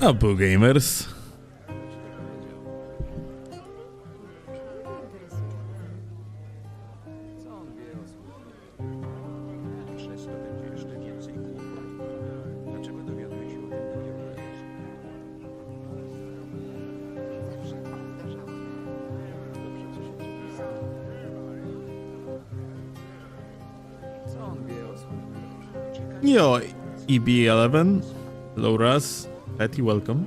Abu gamers. Yo, EB11, Loras, Patty, welcome.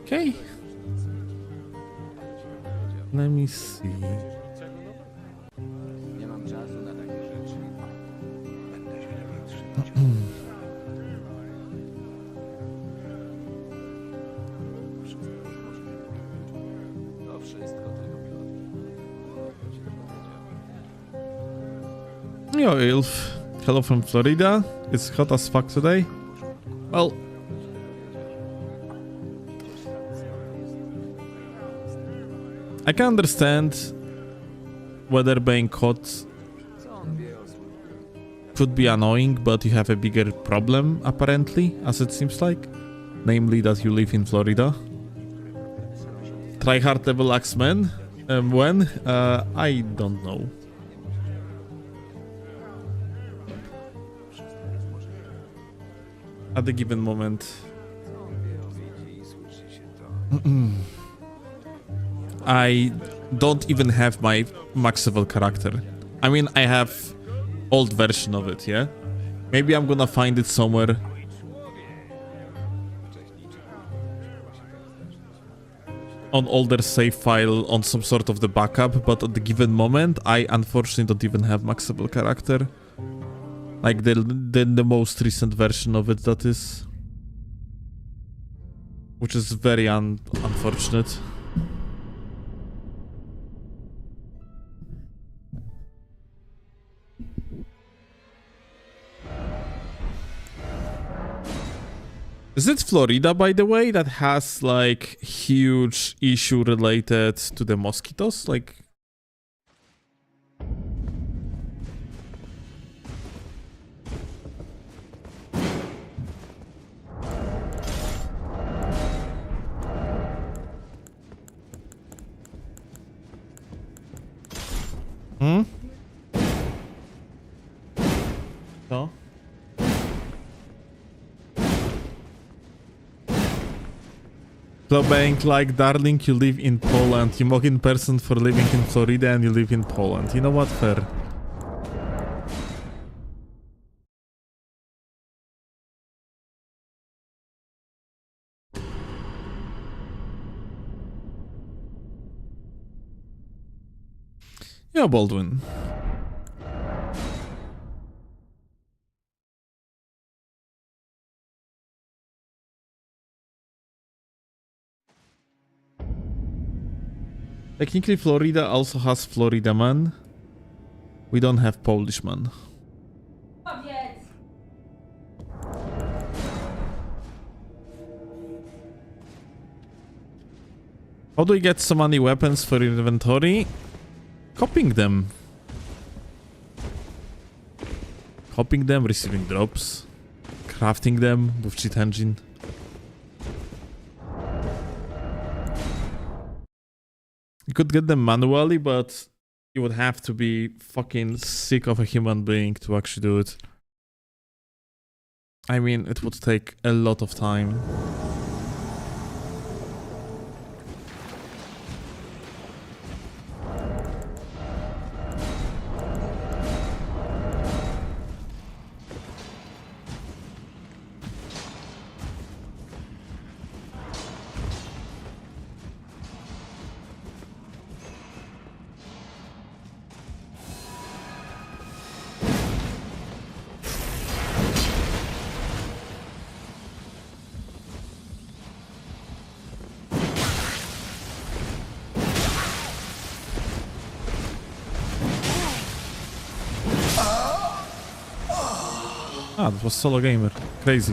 Okay. Let me see. Nie mam czasu na takie rzeczy. Będę się lepiej trzymać. To wszystko tylko plotki. Yo, Ilf. Hello from Florida. It's hot as fuck today. Well, I can understand whether being hot could be annoying, but you have a bigger problem, apparently, as it seems like. Namely, that you live in Florida. Tryhard level X-Men? When? I don't know. At the given moment. I don't even have my max level character. I mean, I have old version of it, yeah? Maybe I'm gonna find it somewhere. On older save file on some sort of the backup, but at the given moment, I unfortunately don't even have maxable character. Like the most recent version of it, that is. Which is very unfortunate. Is it Florida, by the way, that has, like, huge issue related to the mosquitoes? Like... Co? Bank, like, darling, you live in Poland. You mock in person for living in Florida and you live in Poland. You know what? Fair. Yeah, Baldwin. Technically, Florida also has Florida man. We don't have Polish man. How do we get so many weapons for inventory? Copying them. Copying them, receiving drops. Crafting them with cheat engine. You could get them manually, but you would have to be fucking sick of a human being to actually do it. I mean, it would take a lot of time. Ah, that was solo gamer. Crazy.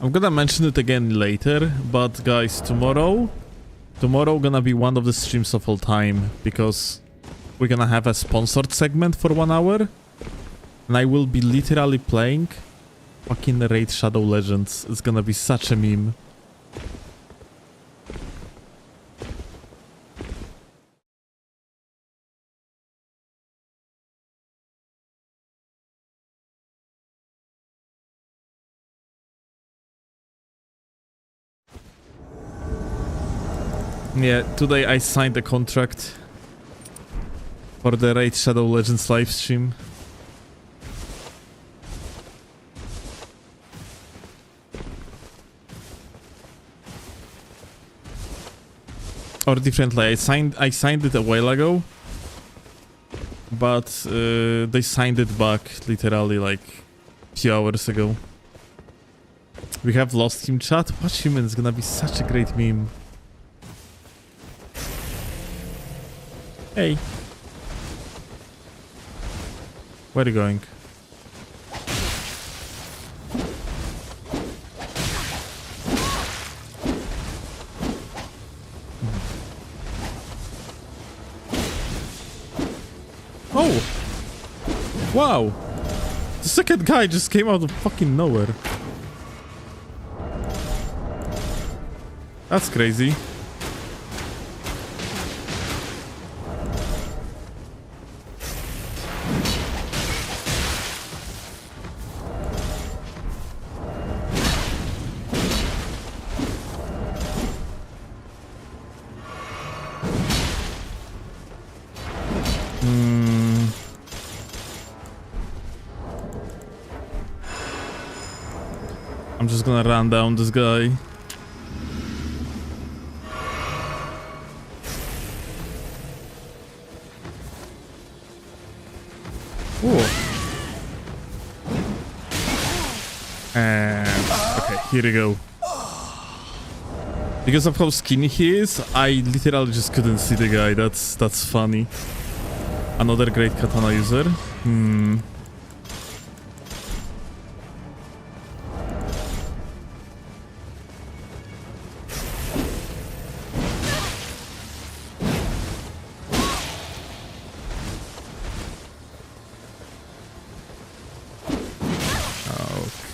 I'm gonna mention it again later, but guys, tomorrow gonna be one of the streams of all time, because we're gonna have a sponsored segment for 1 hour, and I will be literally playing fucking Raid Shadow Legends. It's gonna be such a meme. Yeah, today I signed a contract for the Raid Shadow Legends livestream. Or differently, I signed it a while ago, but they signed it back literally like a few hours ago. We have lost him, chat. Watch him, and it's gonna be such a great meme. Hey. Where are you going? Oh! Wow! The second guy just came out of fucking nowhere. That's crazy. I'm just gonna run down this guy. Whoa. And okay, here we go. Because of how skinny he is, I literally just couldn't see the guy. That's funny. Another great katana user.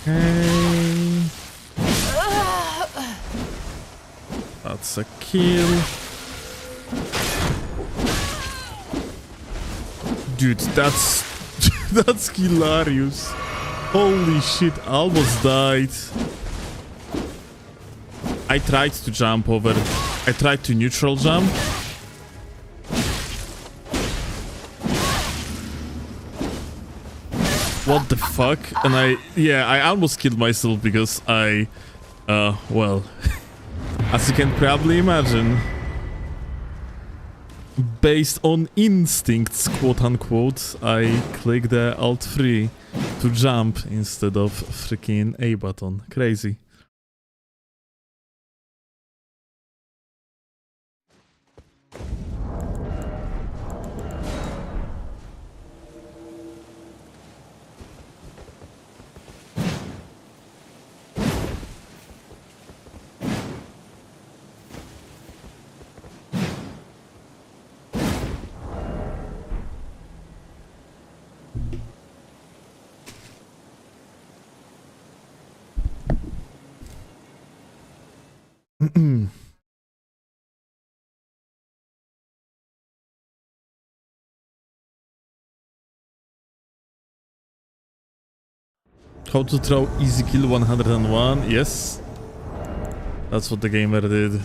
Okay. That's a kill. Dude, that's that's hilarious. Holy shit, I almost died. I tried to jump over. I tried to neutral jump. What the fuck? And I almost killed myself because well, as you can probably imagine, based on instincts, quote unquote, I clicked the Alt 3 to jump instead of freaking A button. Crazy. How to throw easy kill 101? Yes. That's what the gamer did.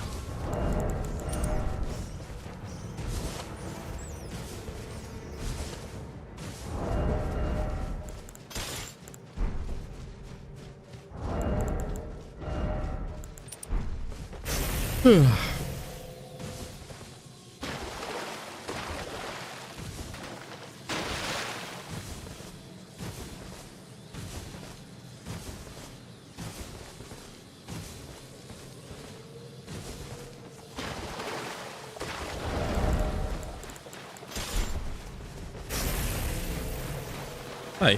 Hi.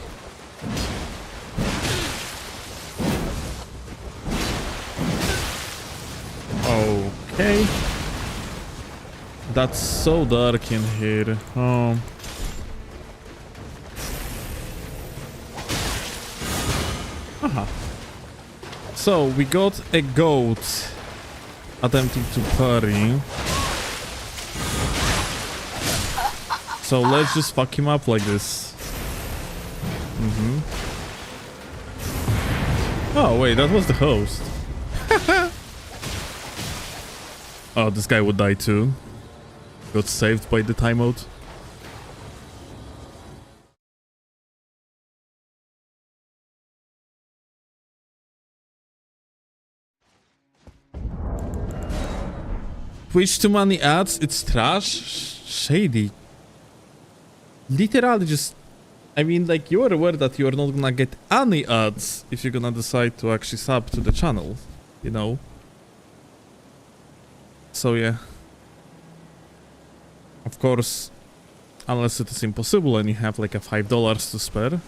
Okay. That's so dark in here. Oh. Aha. So we got a goat attempting to parry. So let's just fuck him up like this. Oh wait, that was the host. Oh, this guy would die too. Got saved by the timeout. Twitch too many ads, it's trash. Shady. Literally just... I mean, like, you're aware that you're not gonna get any ads if you're gonna decide to actually sub to the channel, you know? So yeah. Of course, unless it is impossible and you have like a $5 to spare,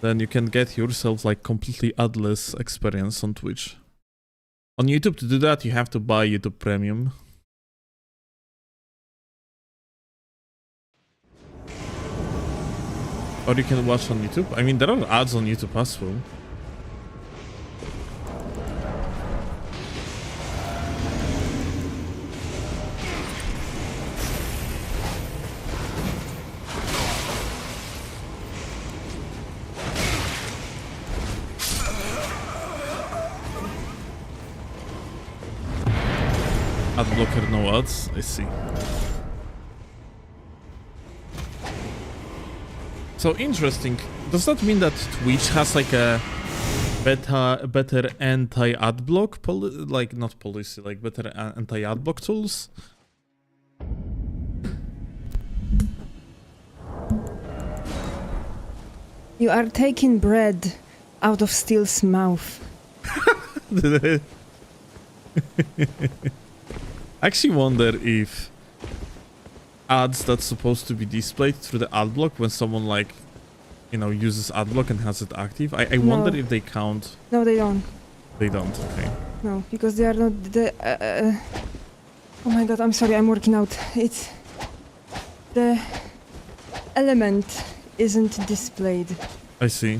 then you can get yourself like completely adless experience on Twitch. On YouTube, to do that, you have to buy YouTube Premium. Or you can watch on YouTube. I mean, there are ads on YouTube as well. Ad blocker, no ads. I see. So interesting. Does that mean that Twitch has like a better anti-ad block like not policy, like better anti-ad block tools? You are taking bread out of Steel's mouth. I actually wonder if ads that's supposed to be displayed through the ad block when someone like, you know, uses ad block and has it active. I wonder if they count. No, they don't. They don't, okay. No, because they are not the... Oh my god, I'm sorry, I'm working out. It's... The element isn't displayed. I see.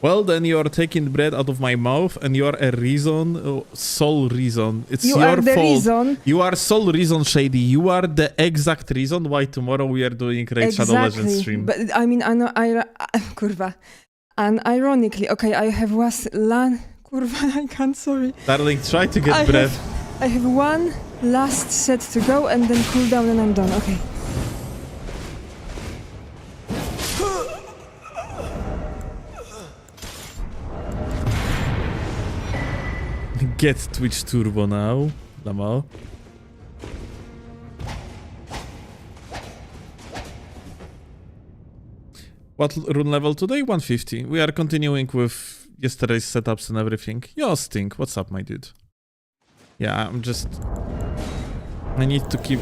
Well, then you are taking bread out of my mouth, and you are a reason, sole reason. It's You your are the fault. reason. You are sole reason, Shady. You are the exact reason why tomorrow we are doing Raid Shadow Legends stream. But I mean, kurwa. And ironically, okay, I have kurwa, I can't, sorry. Darling, try to get bread. I have one last set to go and then cool down and I'm done, okay. Get Twitch Turbo now, Lama. What rune level today? 150. We are continuing with yesterday's setups and everything. Yo, Stink, what's up, my dude? Yeah, I need to keep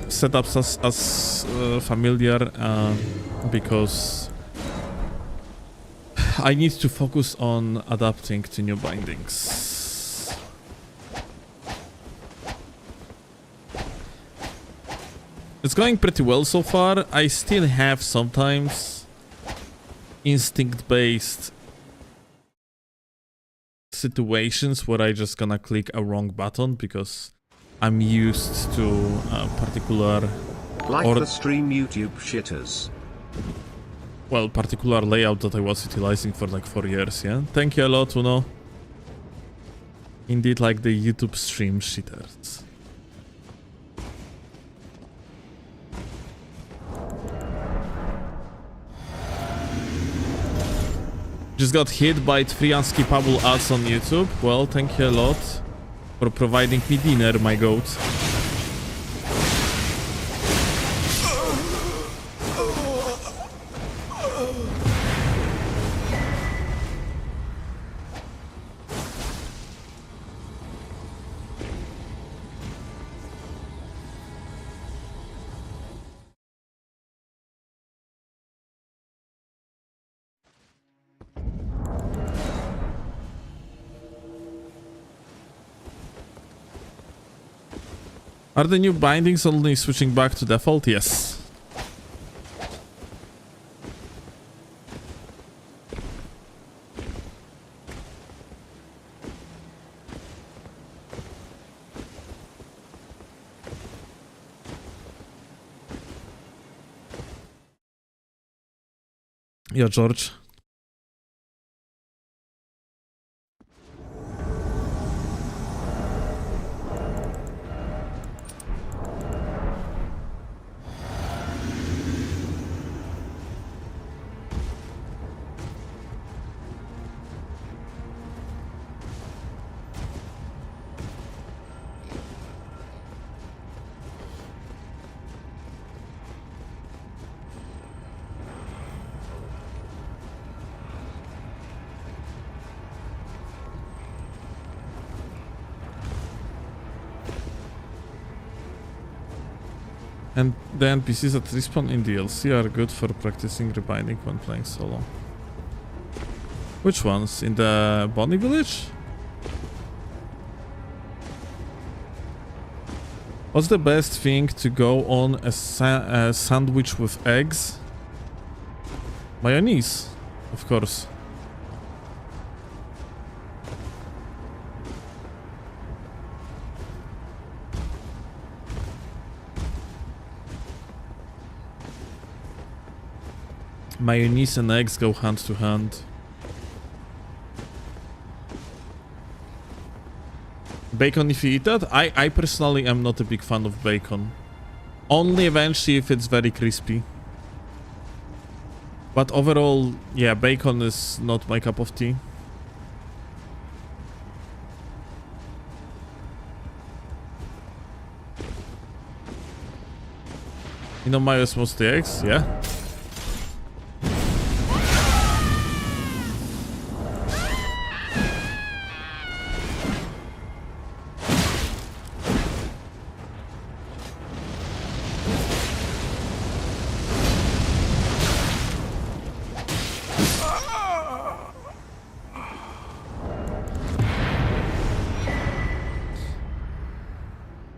setups as familiar because I need to focus on adapting to new bindings. It's going pretty well so far. I still have sometimes instinct-based situations where I just gonna click a wrong button because I'm used to a particular... Like the stream YouTube shitters. Well, particular layout that I was utilizing for like 4 years, yeah? Thank you a lot, Uno. Indeed, like the YouTube stream shitters. Just got hit by 3 unskippable ads on YouTube. Well, thank you a lot. for providing me dinner, my goat. Are the new bindings only switching back to default? Yes. Yeah, George. And the NPCs that respawn in DLC are good for practicing rebinding when playing solo. Which ones? In the Bonnie village? What's the best thing to go on a sandwich with eggs? Mayonnaise, of course. Mayonnaise and eggs go hand to hand. Bacon if you eat that? I personally am not a big fan of bacon. Only eventually if it's very crispy. But overall, yeah, bacon is not my cup of tea. You know, mayo is mostly eggs, yeah?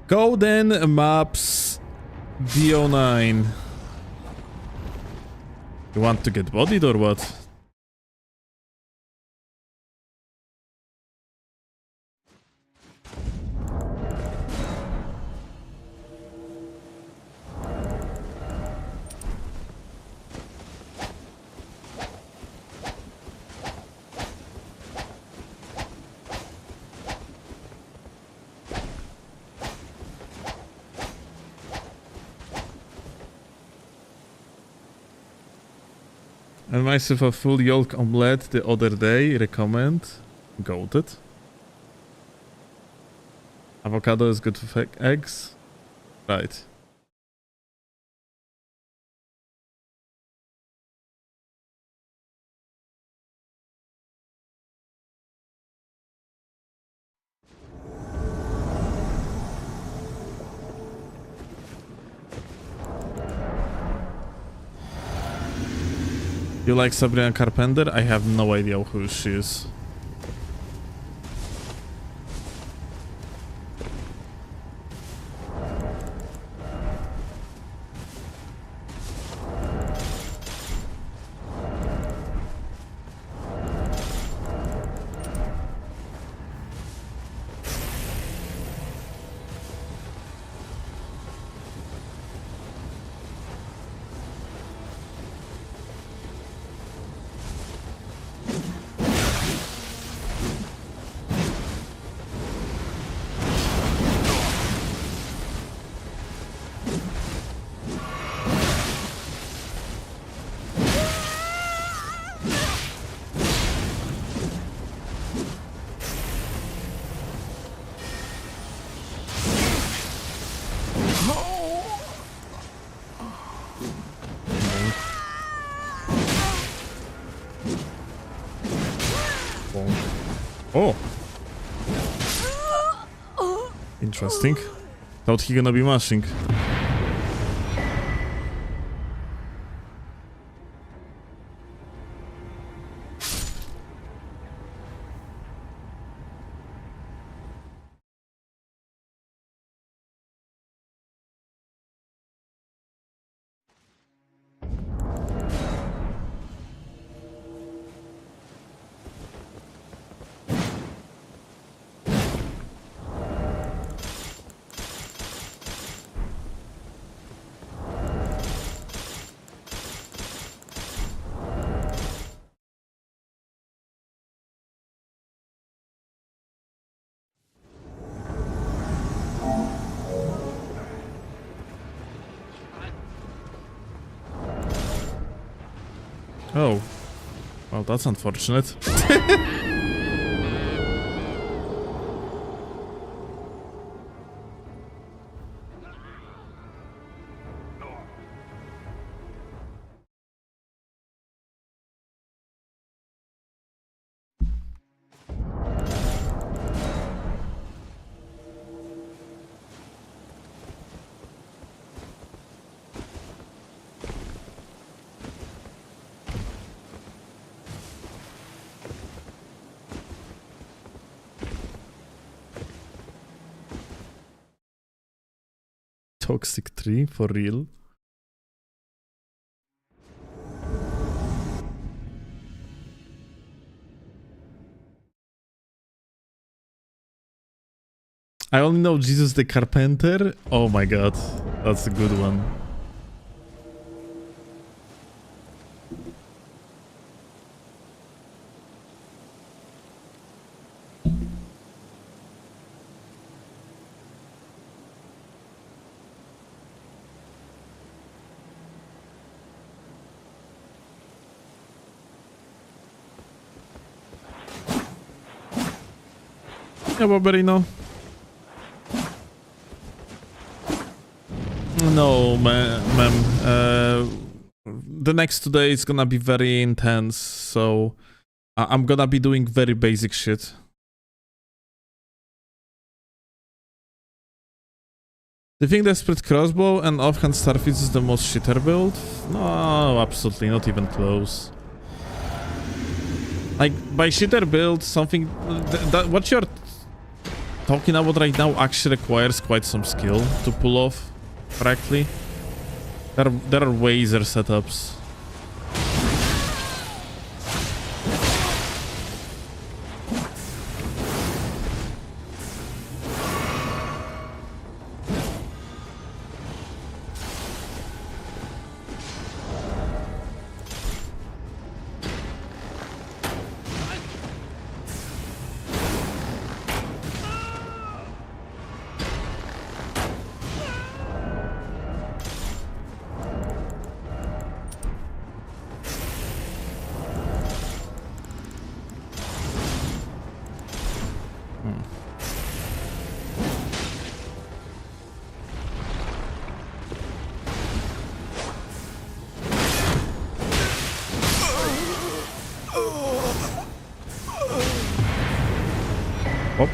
Golden Maps DO9. You want to get bodied or what? And myself a full yolk omelette the other day. Recommend. Goated. Avocado is good with eggs. Right. You like Sabrina Carpenter? I have no idea who she is. Oh. Interesting. Thought he gonna be mashing. Oh. Well, that's unfortunate. Toxic tree, for real? I only know Jesus the Carpenter. Oh my god, that's a good one. Yeah, Barbarino. No, ma'am. The next 2 days is gonna be very intense, so I'm gonna be doing very basic shit. Do you think the split crossbow and offhand starfish is the most shitter build? No, absolutely not even close. Like, by shitter build, something that what you're talking about right now actually requires quite some skill to pull off correctly. There are ways or setups. Hop.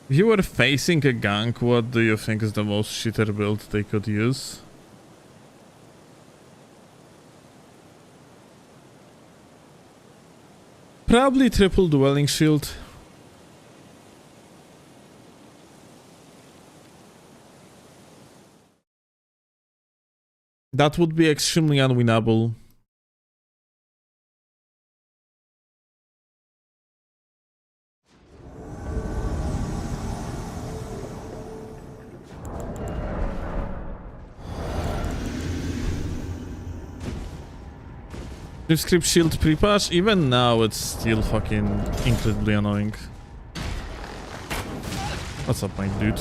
If you were facing a gank, what do you think is the most shitter build they could use? Probably triple dwelling shield. That would be extremely unwinnable. Script shield pre-patch, even now it's still fucking incredibly annoying. What's up, my dude?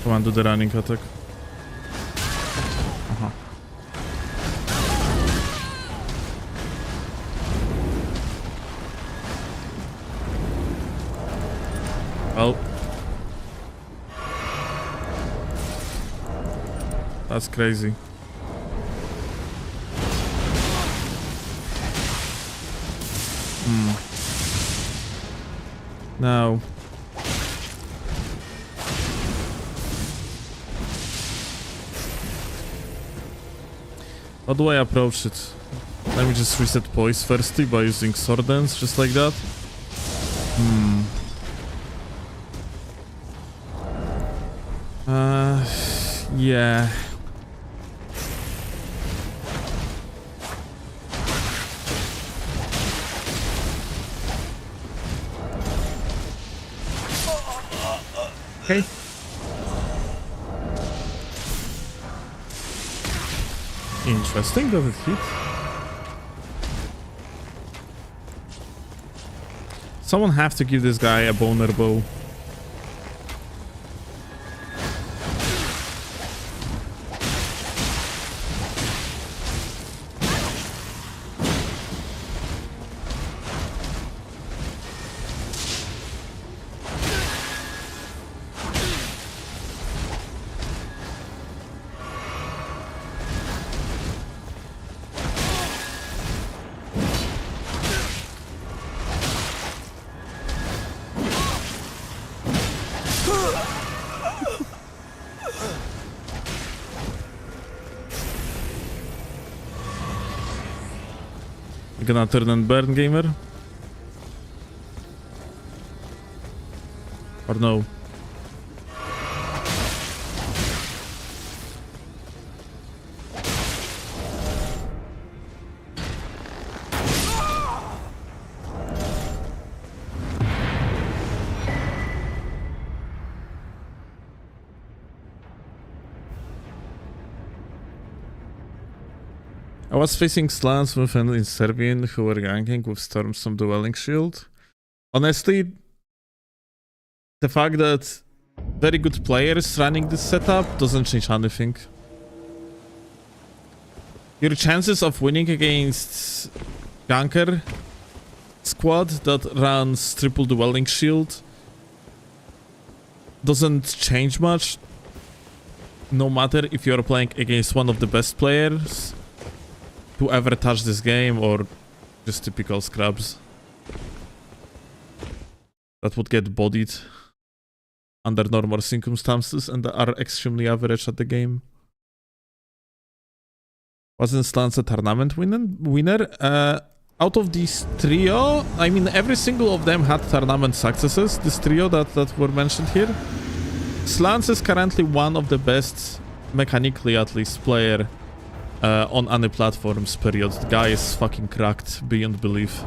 Come on, do the running attack. Aha. Well. That's crazy. Now. How do I approach it? Let me just reset poise firstly by using sword dance, just like that. Yeah. Okay. Interesting, does it hit? Someone have to give this guy a boner bow. Gonna turn and burn, gamer? Or no? I was facing slants with an Serbian who were ganking with storms from dueling shield. Honestly, the fact that very good players running this setup doesn't change anything. Your chances of winning against ganker squad that runs triple dueling shield doesn't change much, no matter if you're playing against one of the best players to ever touch this game or just typical scrubs that would get bodied under normal circumstances and are extremely average at the game. Wasn't Slants a tournament winner? Out of these trio, I mean every single of them had tournament successes, this trio that were mentioned here. Slants is currently one of the best, mechanically at least, player on any platforms, period. The guy is fucking cracked beyond belief.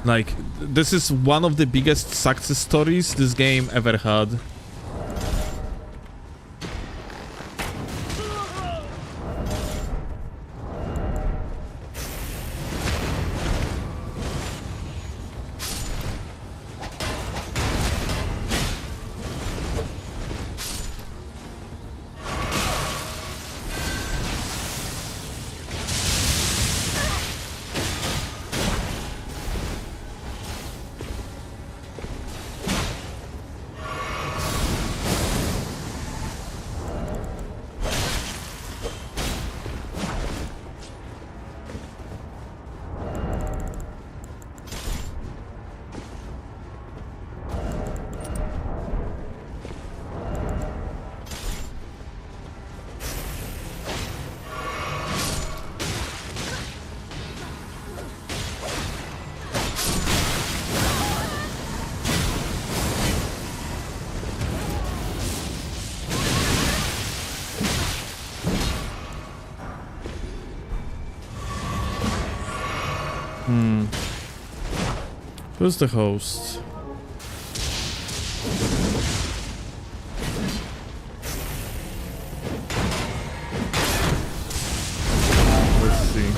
Like, this is one of the biggest success stories this game ever had. Who's the host? Let's see.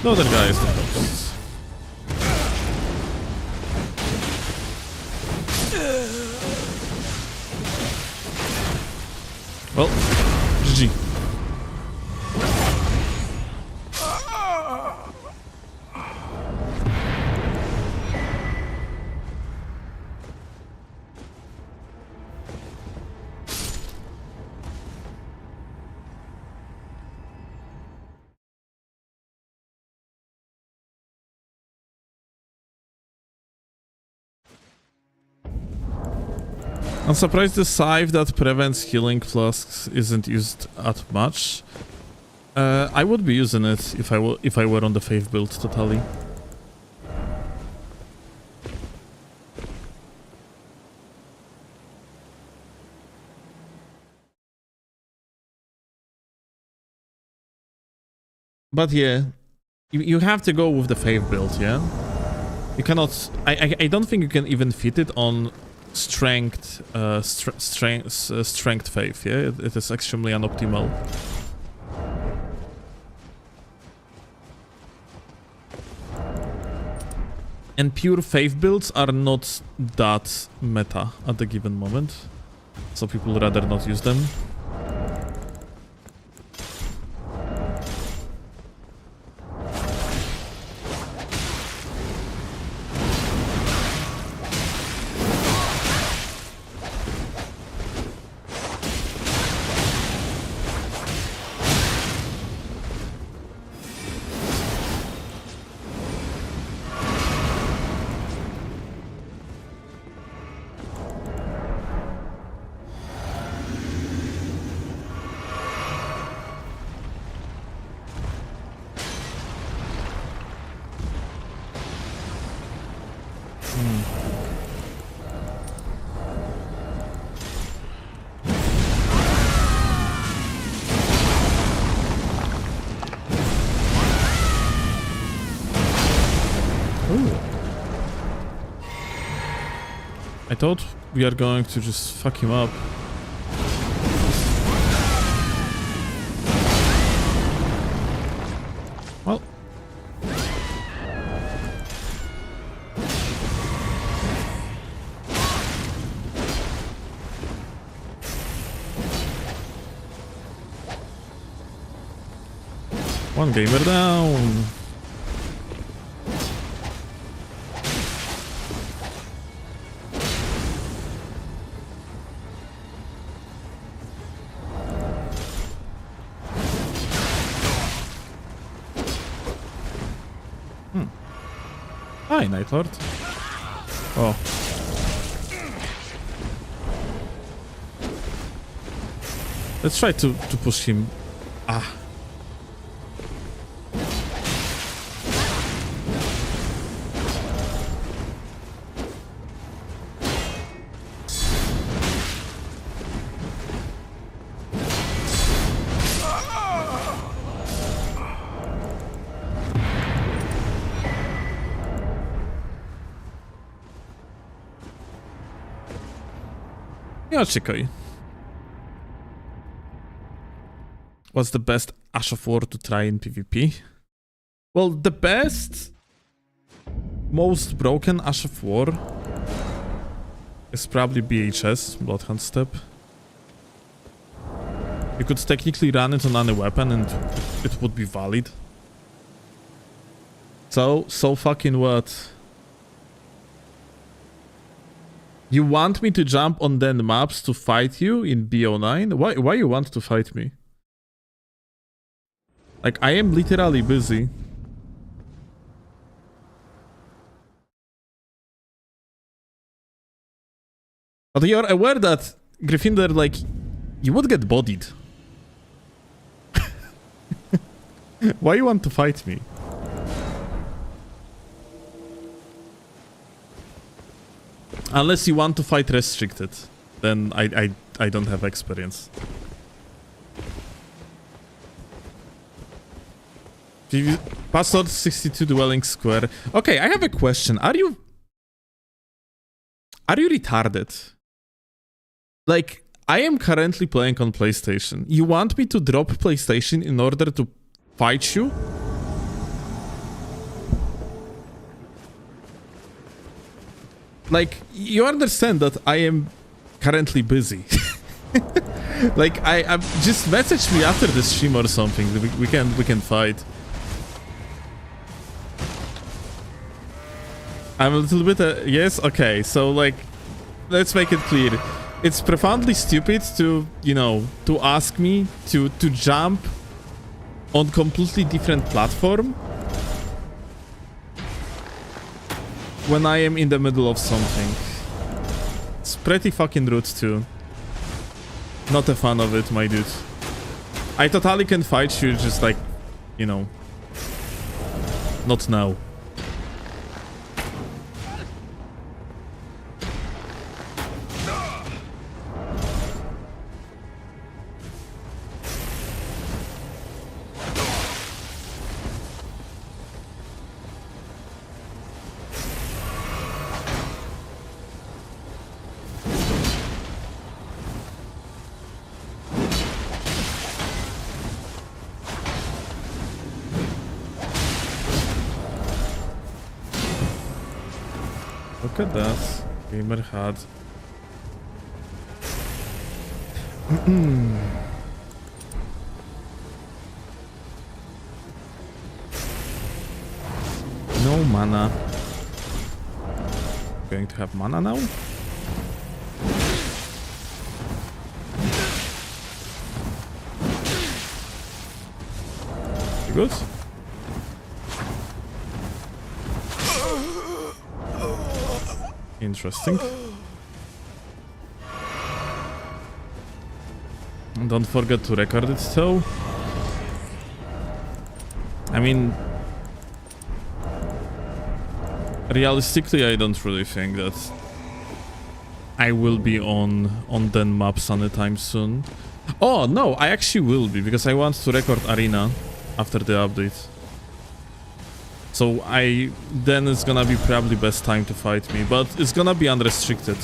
No, that guy is the host. Well, GG. I'm surprised the scythe that prevents healing flasks isn't used at much. I would be using it if I were on the Faith build totally. But yeah, you have to go with the Faith build, yeah? You cannot... I don't think you can even fit it on strength Faith, yeah? It is extremely unoptimal. And pure Faith builds are not that meta at the given moment, so people rather not use them. I thought we are going to just fuck him up. Well. One gamer down. Hi, Night Lord. Oh. Let's try to push him. Ah. Ja, czekaj. What's the best Ash of War to try in PvP? Well, the best, most broken Ash of War is probably BHS, Bloodhound Step. You could technically run it on any weapon and it would be valid. So fucking what? You want me to jump on den maps to fight you in BO9? Why you want to fight me? Like, I am literally busy. But you're aware that, Gryffindor, like, you would get bodied. Why you want to fight me? Unless you want to fight restricted, then I don't have experience. Password 62 dwelling square. Okay, I have a question. Are you retarded? Like, I am currently playing on PlayStation. You want me to drop PlayStation in order to fight you? Like, you understand that I am currently busy. Like, I just message me after the stream or something. We can fight. I'm a little bit yes, okay. So like, let's make it clear. It's profoundly stupid to, you know, to ask me to jump on completely different platform when I am in the middle of something. It's pretty fucking rude too. Not a fan of it, my dude. I totally can fight you, just like, you know, not now. Look at that. Gamer had. No mana. Going to have mana now? You good? Interesting. Don't forget to record it though. I mean, realistically, I don't really think that I will be on den maps anytime soon. Oh no, I actually will be, because I want to record Arena after the update. So then it's gonna be probably best time to fight me, but it's gonna be unrestricted.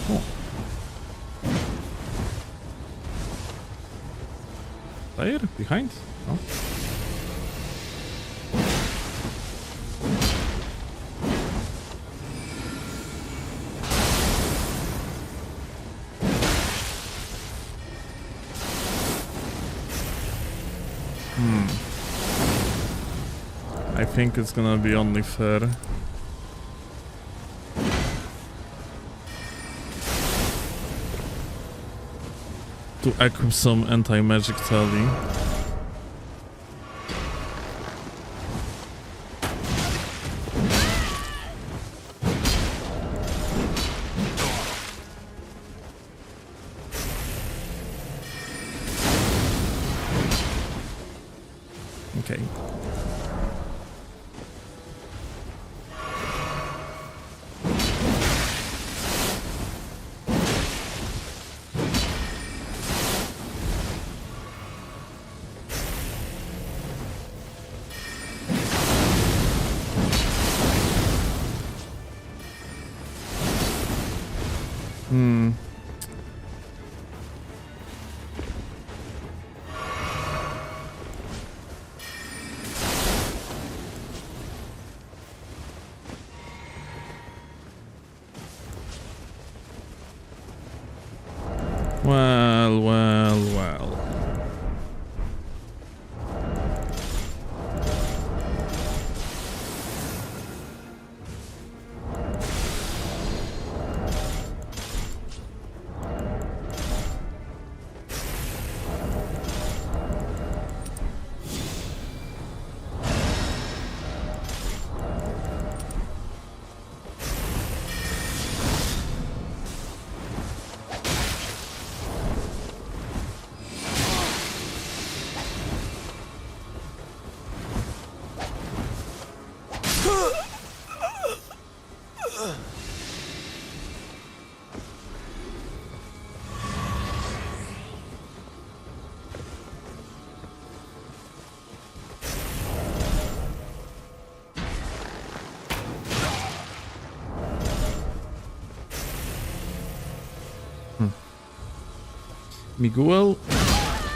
Oh. Player behind? No. I think it's gonna be only fair. To equip some anti-magic tally. Okay. Well.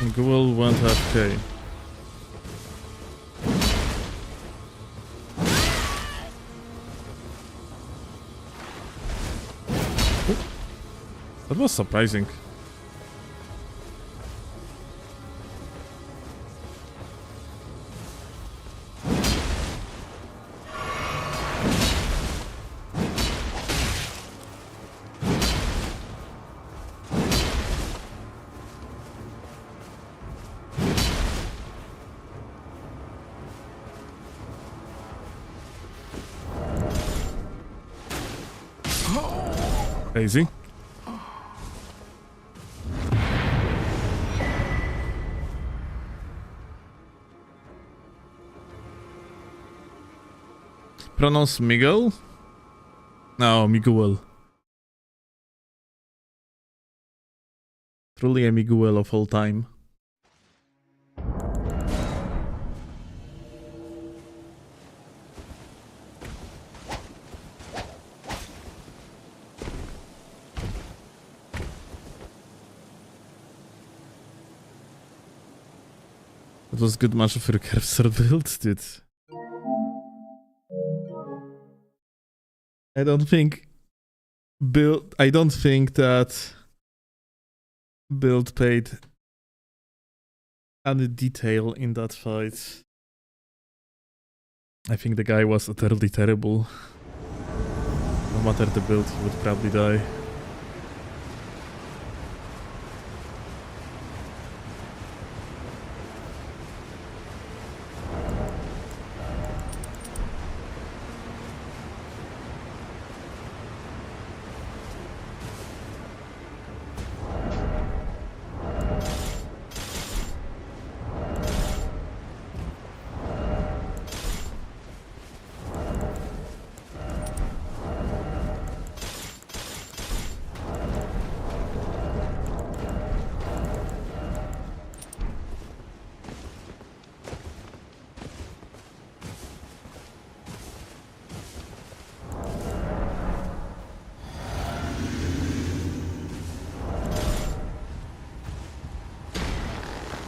Miguel went AFK. That was surprising. Crazy. Pronounce Miguel? No, Miguel. Truly a Miguel of all time. It was good match for cursor build, dude. I don't think that build paid any detail in that fight. I think the guy was utterly terrible. No matter the build, he would probably die.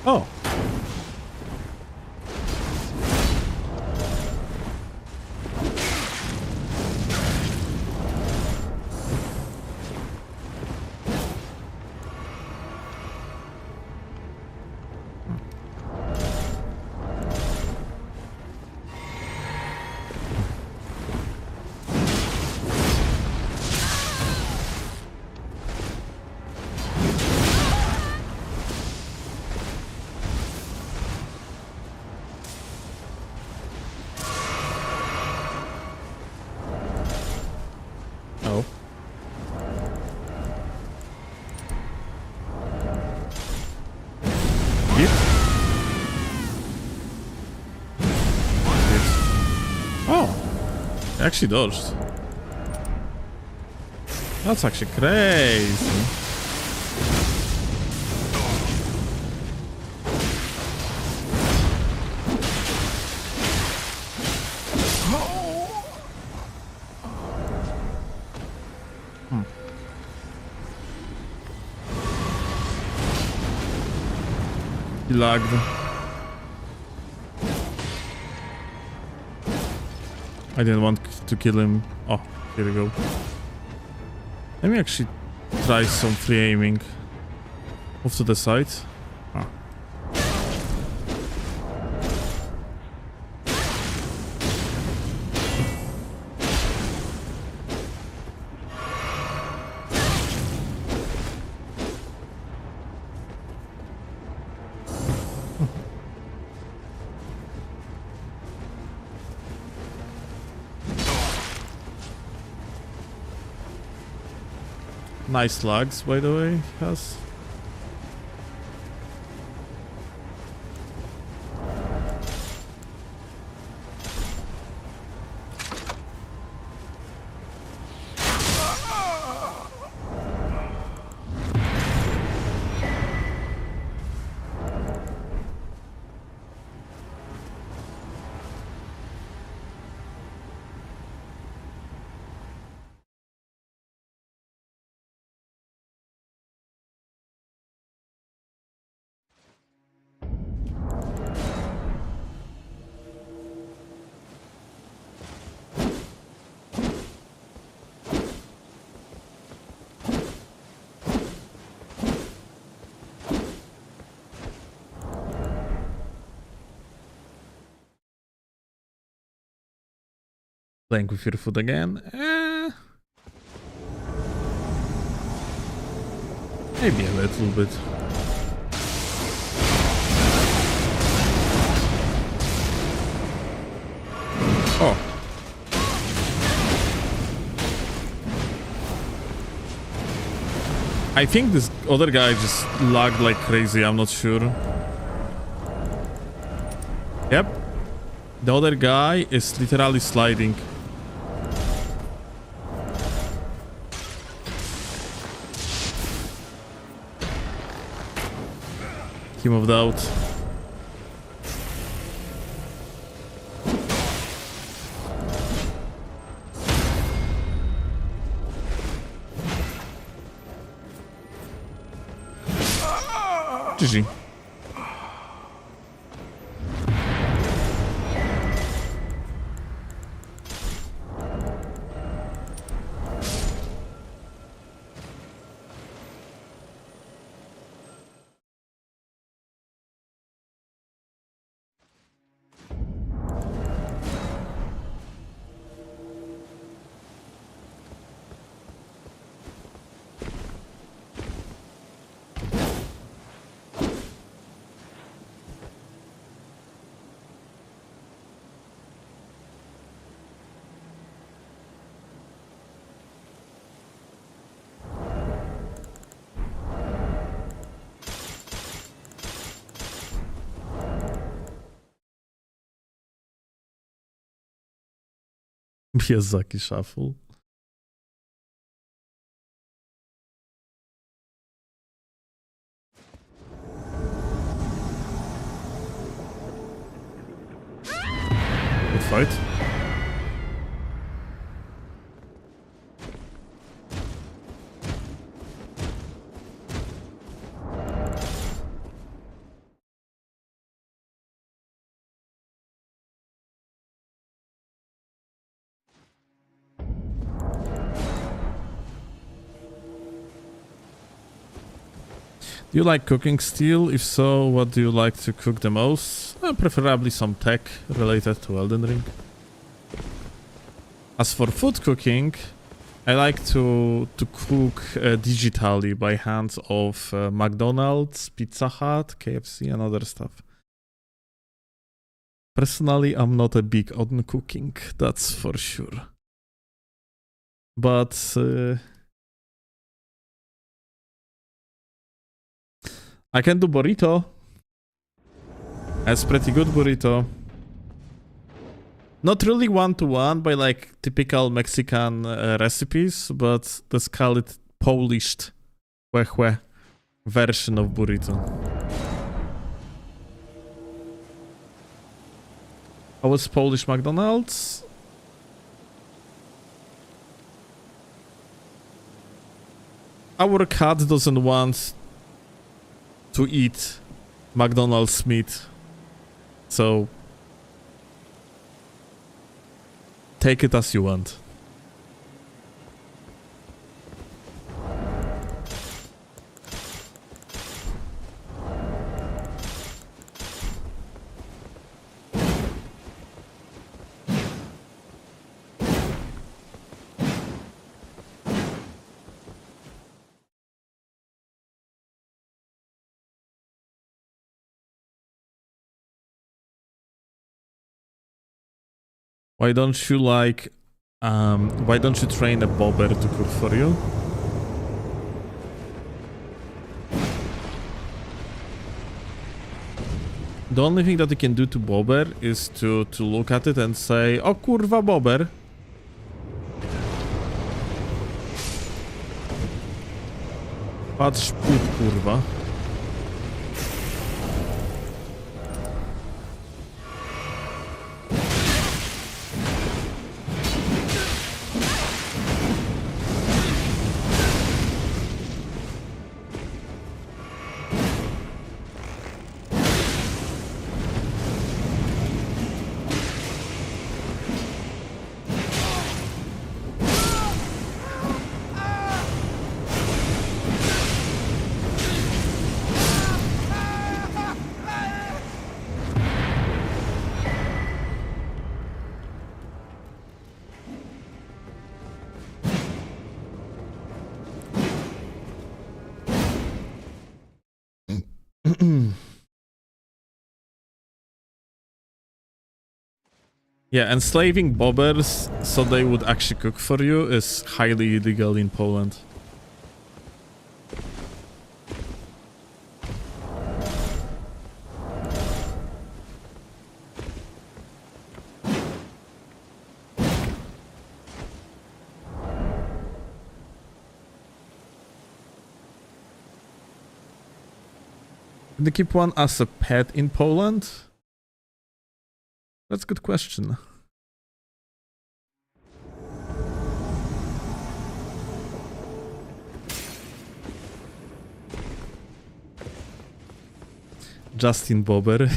Oh. Oh. Hit? Oh. Actually dodged. That's actually crazy. He lagged. I didn't want to kill him. Oh, here we go. Let me actually try some free aiming. Move to the side. Ah. Nice lags, by the way, has. Playing with your food again? Maybe a little bit. Oh. I think this other guy just lagged like crazy, I'm not sure. Yep. The other guy is literally sliding. He moved out. GG. Miyazaki shuffle. Good fight. Do you like cooking steel? If so, what do you like to cook the most? Preferably some tech related to Elden Ring. As for food cooking, I like to cook digitally by hand of McDonald's, Pizza Hut, KFC and other stuff. Personally, I'm not a big on cooking, that's for sure. But I can do burrito. That's pretty good burrito. Not really one-to-one by like typical Mexican recipes, but let's call it polished version of burrito. How was Polish McDonald's? Our cat doesn't want to eat McDonald's meat, so take it as you want. Why don't you train a bobber to cook for you? The only thing that you can do to bobber is to look at it and say, "O kurwa bobber." Patrz put kurwa. Yeah, enslaving bobbers so they would actually cook for you is highly illegal in Poland. Can they keep one as a pet in Poland? That's a good question. Justin Bobber.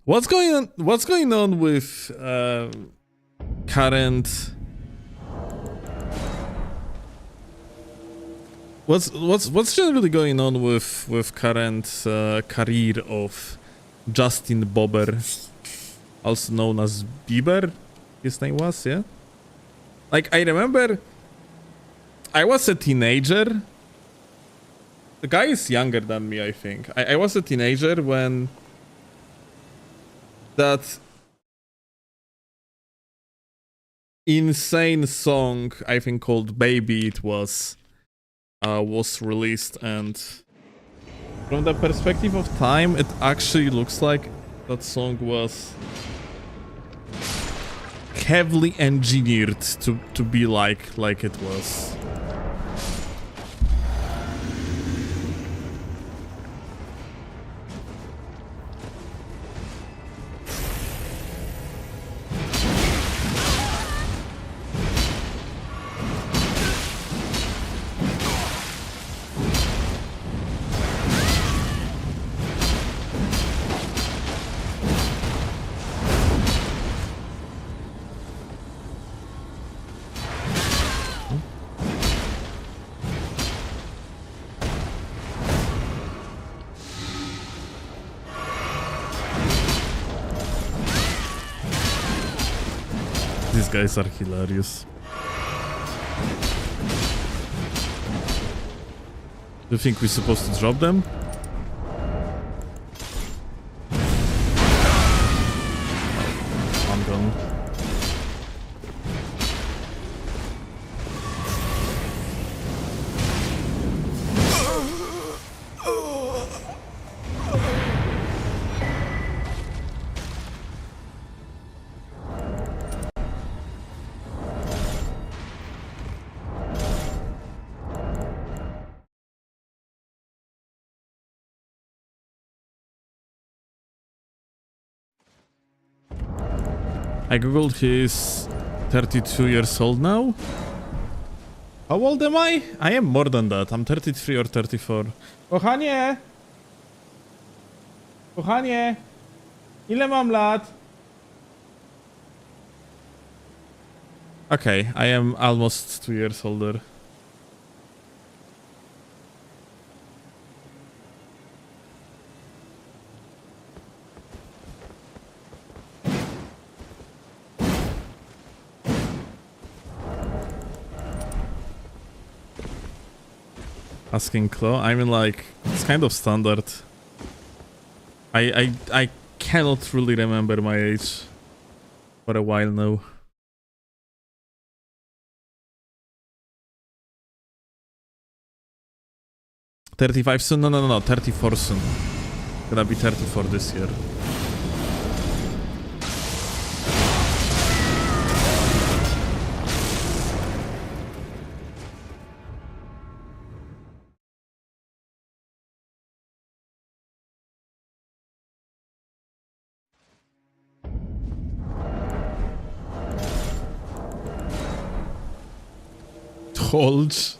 What's going on? What's going on with current? What's generally going on with current career of Justin Bobber, also known as Bieber? His name was, yeah. Like, I remember I was a teenager. The guy is younger than me, I think. I was a teenager when that insane song, I think called Baby It was released, and from the perspective of time, it actually looks like that song was heavily engineered to be like it was. These guys are hilarious. Do you think we're supposed to drop them? I'm done. I googled, he's 32 years old now. How old am I? I am more than that. I'm 33 or 34. Kochanie! Kochanie! Ile mam lat? Okay, I am almost 2 years older. Asking Claw, I mean, like, it's kind of standard. I cannot really remember my age for a while now. $35 soon? No, 34 soon. Gonna be 34 this year. Holds.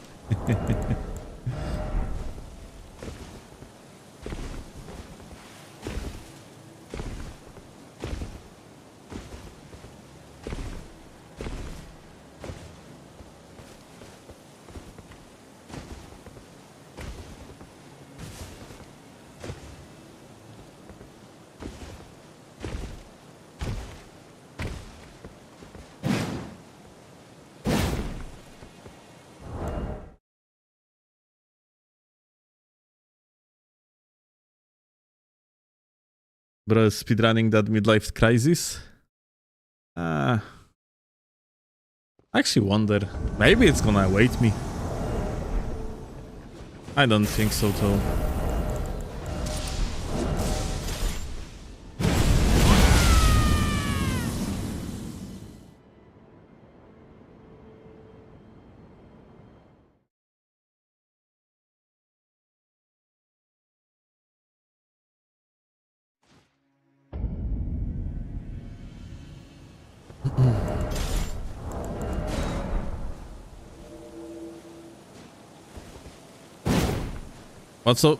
Bro, speedrunning that midlife crisis? I actually wonder. Maybe it's gonna await me. I don't think so, though.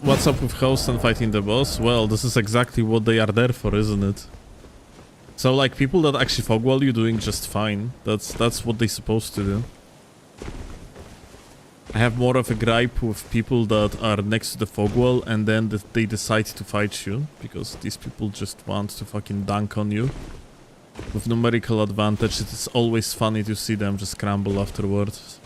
What's up with host and fighting the boss? Well, this is exactly what they are there for, isn't it? So like people that actually fog wall you doing just fine. That's what they're supposed to do. I have more of a gripe with people that are next to the fog wall and then they decide to fight you, because these people just want to fucking dunk on you. With numerical advantage, it is always funny to see them just scramble afterwards.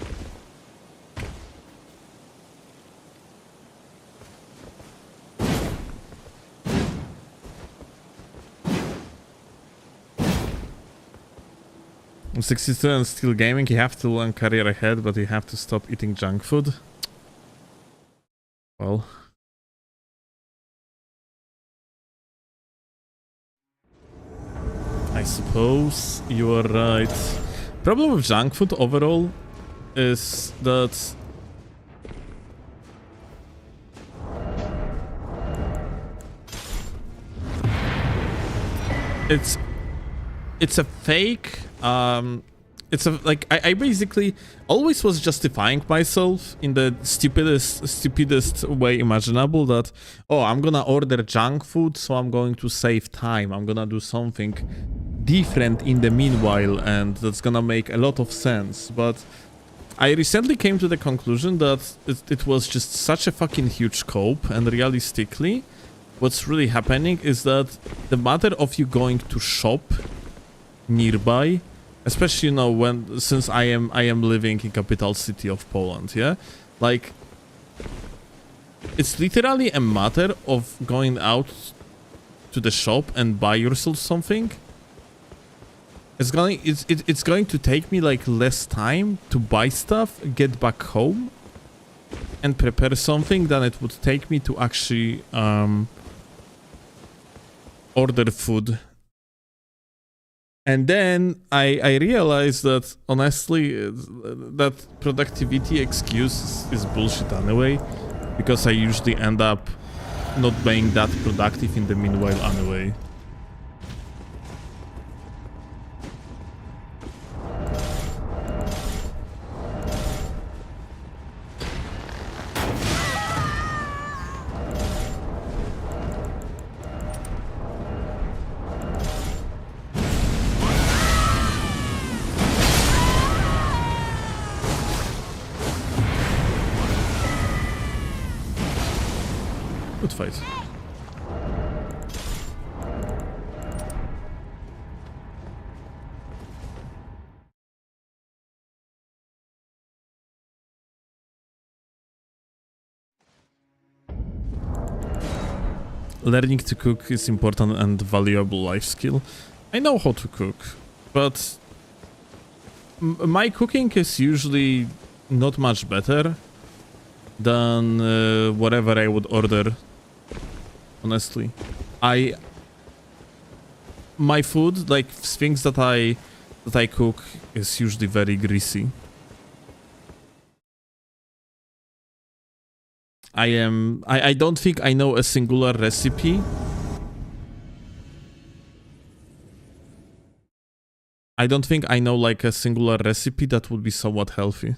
I'm 62 and still gaming. You have to learn career ahead, but you have to stop eating junk food. Well, I suppose you are right. Problem with junk food overall is that it's a fake. It's a like I basically always was justifying myself in the stupidest way imaginable that, oh, I'm gonna order junk food, so I'm going to save time. I'm gonna do something different in the meanwhile, and that's gonna make a lot of sense. But I recently came to the conclusion that it was just such a fucking huge scope, and realistically, what's really happening is that the matter of you going to shop nearby, especially, you know, since I am living in capital city of Poland, yeah, like it's literally a matter of going out to the shop and buy yourself something. It's going to take me like less time to buy stuff, get back home, and prepare something than it would take me to actually order food. And then I realized that, honestly, that productivity excuse is bullshit anyway, because I usually end up not being that productive in the meanwhile anyway. Good fight. Learning to cook is important and valuable life skill. I know how to cook, but my cooking is usually not much better than whatever I would order. Honestly, my food, like things that I cook, is usually very greasy. I don't think I know a singular recipe. I don't think I know like a singular recipe that would be somewhat healthy.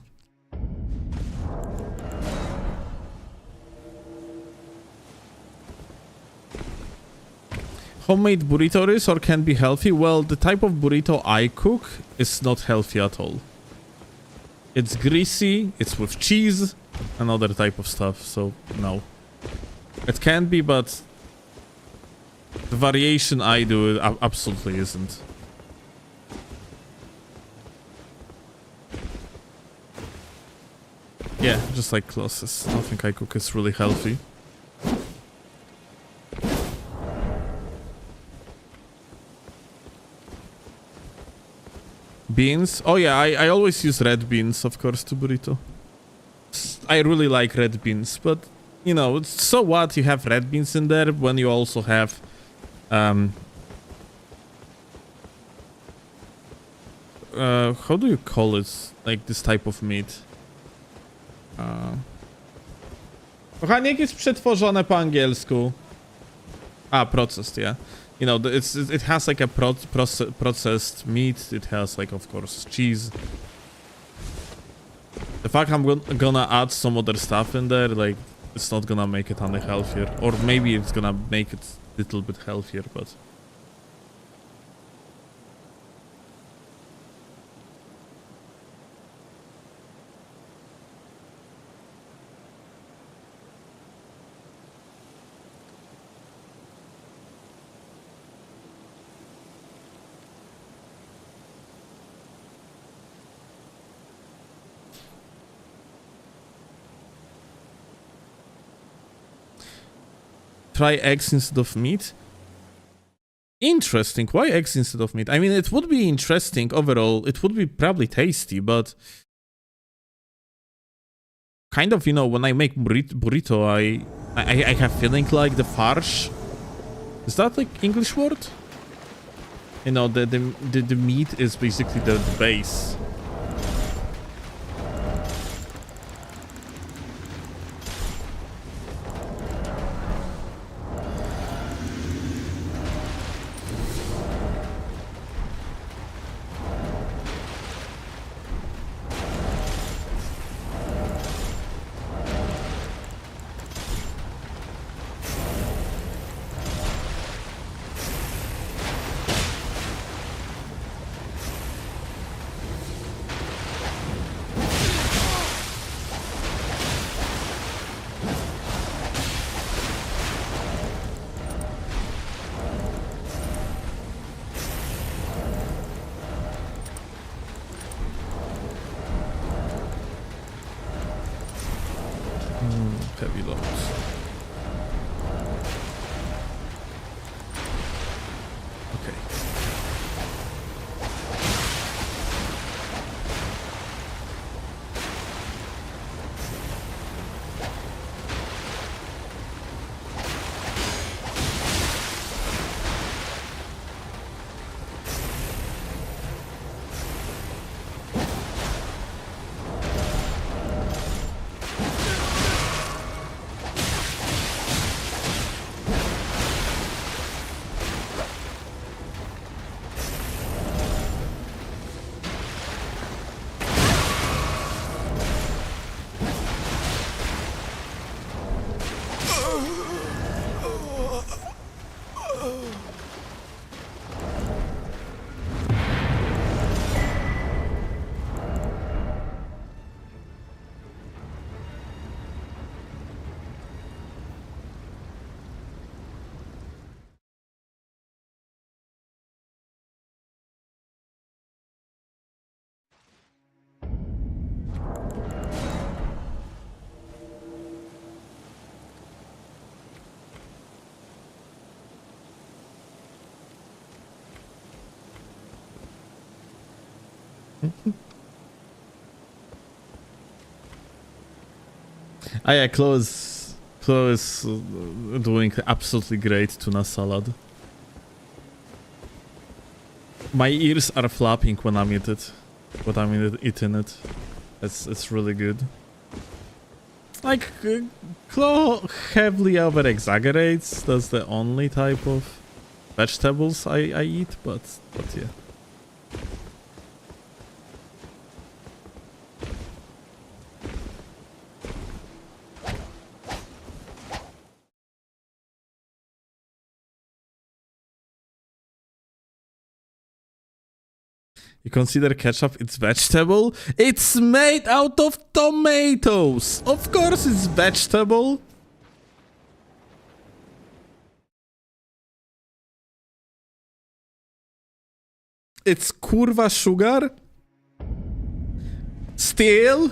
Homemade burrito is or can be healthy. Well, the type of burrito I cook is not healthy at all. It's greasy, it's with cheese, and other type of stuff, so no. It can be, but the variation I do absolutely isn't. Yeah, just like closest. Nothing I cook is really healthy. Beans. Oh yeah, I always use red beans, of course, to burrito. I really like red beans, but you know, so what? You have red beans in there when you also have how do you call it? Like this type of meat. Kochanie, jak jest przetworzone po angielsku? Processed, yeah. You know, it has like a processed meat. It has like, of course, cheese. The fact I'm gonna add some other stuff in there, like, it's not gonna make it any healthier. Or maybe it's gonna make it a little bit healthier, but... Try eggs instead of meat. Interesting. Why eggs instead of meat? I mean, it would be interesting overall. It would be probably tasty, but kind of, you know, when I make burrito, I have feeling like the farce. Is that like English word? You know, the meat is basically the base. Heavy loads. Okay. Yeah, Chloe is doing absolutely great tuna salad. My ears are flapping when I'm eating it. It's really good. Like, Chloe heavily over exaggerates. That's the only type of vegetables I eat, but yeah. You consider ketchup it's vegetable? It's made out of tomatoes! Of course it's vegetable! It's kurwa sugar? Still?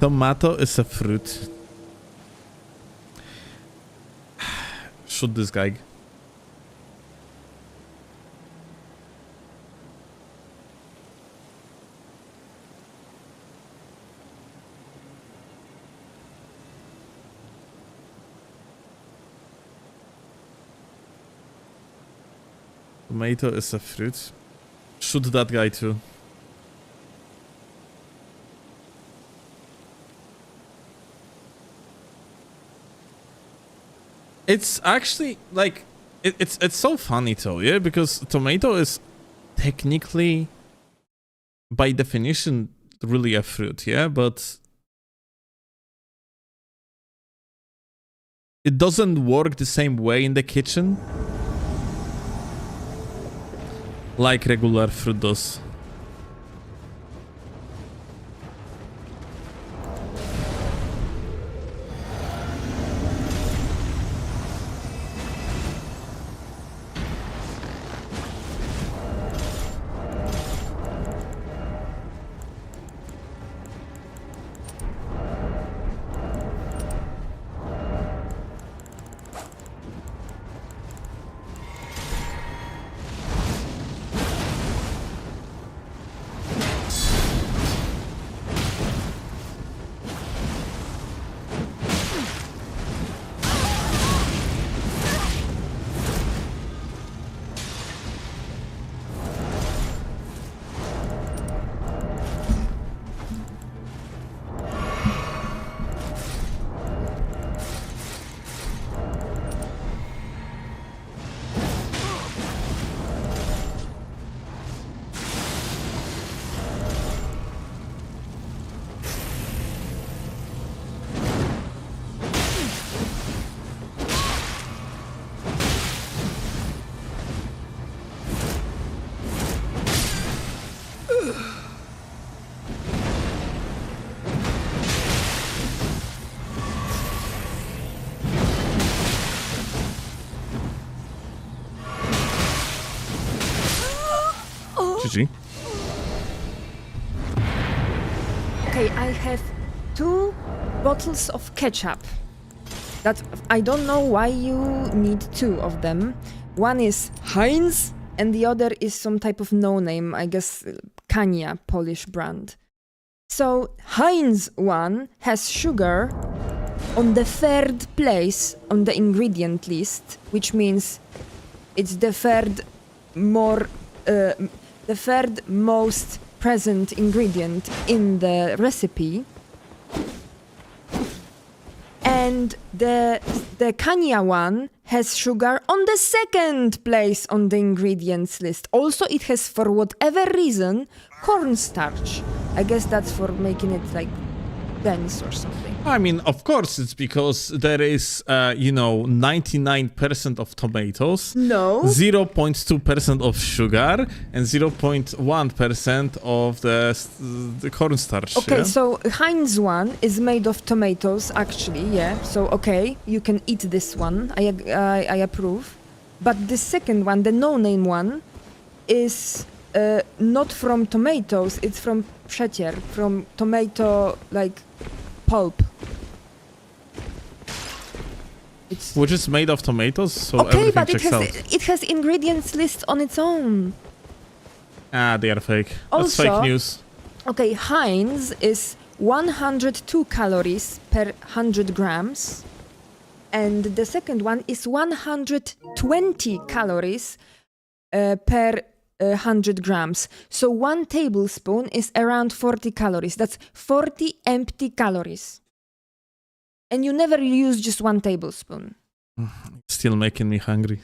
Tomato is a fruit. shoot this guy. Tomato is a fruit. Shoot that guy too. It's actually like it's so funny though, yeah, because tomato is technically by definition really a fruit, yeah, but it doesn't work the same way in the kitchen like regular fruit does. GG. Okay, I have 2 bottles of ketchup. That I don't know why you need 2 of them. One is Heinz, and the other is some type of no-name, I guess Kania, Polish brand. So Heinz one has sugar on the 3rd place on the ingredient list, which means it's the third most present ingredient in the recipe. And the Kanya one has sugar on the 2nd place on the ingredients list. Also, it has, for whatever reason, cornstarch. I guess that's for making it like dense or something. I mean, of course, it's because there is, 99% of tomatoes, No. 0.2% of sugar, and 0.1% of the cornstarch. Okay, yeah? so Heinz one is made of tomatoes, actually, yeah. So, okay, you can eat this one. I approve. But the second one, the no-name one, is not from tomatoes. It's from przecier, from tomato, like, pulp. Which is made of tomatoes, so Okay, everything but checks out. it has ingredients list on its own. Ah, they are fake. That's Also, fake news. Okay, Heinz is 102 calories per 100 grams. And the second one is 120 calories per 100 grams. So 1 tablespoon is around 40 calories. That's 40 empty calories. And you never use just 1 tablespoon. Still making me hungry.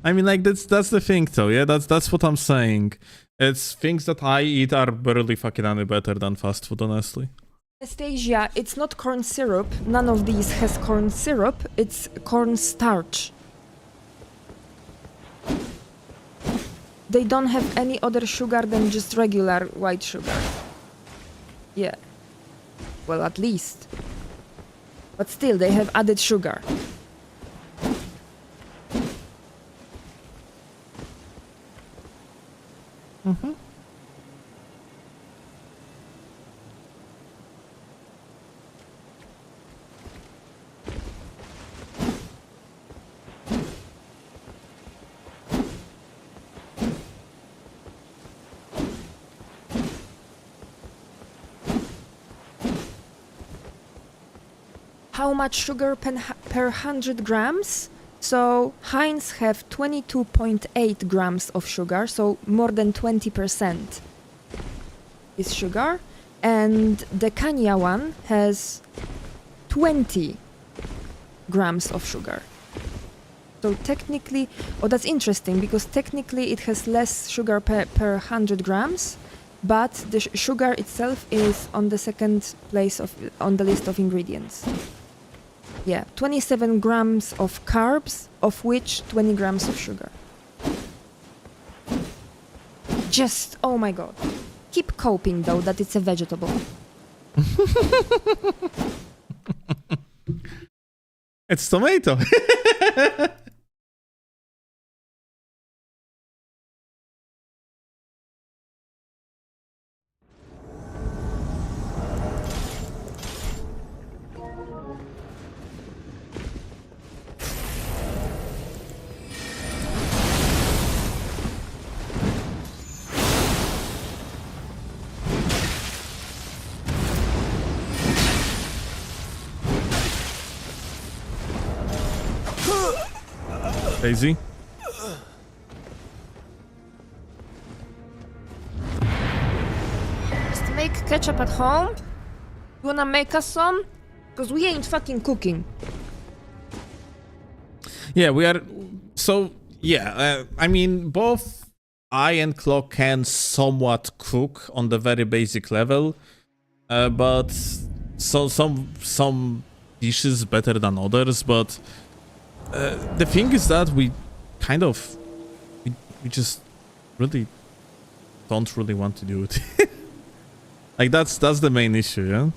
I mean, like, that's the thing, though, yeah? That's what I'm saying. It's things that I eat are barely fucking any better than fast food, honestly. Anastasia, it's not corn syrup. None of these has corn syrup. It's corn starch. They don't have any other sugar than just regular white sugar. Yeah. Well, at least. But still, they have added sugar. how much sugar per 100 grams. So Heinz have 22.8 grams of sugar, so more than 20% is sugar. And the Kenya one has 20 grams of sugar. So technically, oh, that's interesting, because technically it has less sugar per 100 grams, but the sugar itself is on the second place on the list of ingredients. Yeah, 27 grams of carbs, of which 20 grams of sugar. Just, oh my god. Keep coping though that it's a vegetable. It's tomato. Daisy. Just make ketchup at home? You wanna make us some? Because we ain't fucking cooking. Yeah, we are. So, yeah, I mean, both I and Claw can somewhat cook on the very basic level, but some dishes better than others, but the thing is that we kind of we just really don't really want to do it. Like that's the main issue, yeah.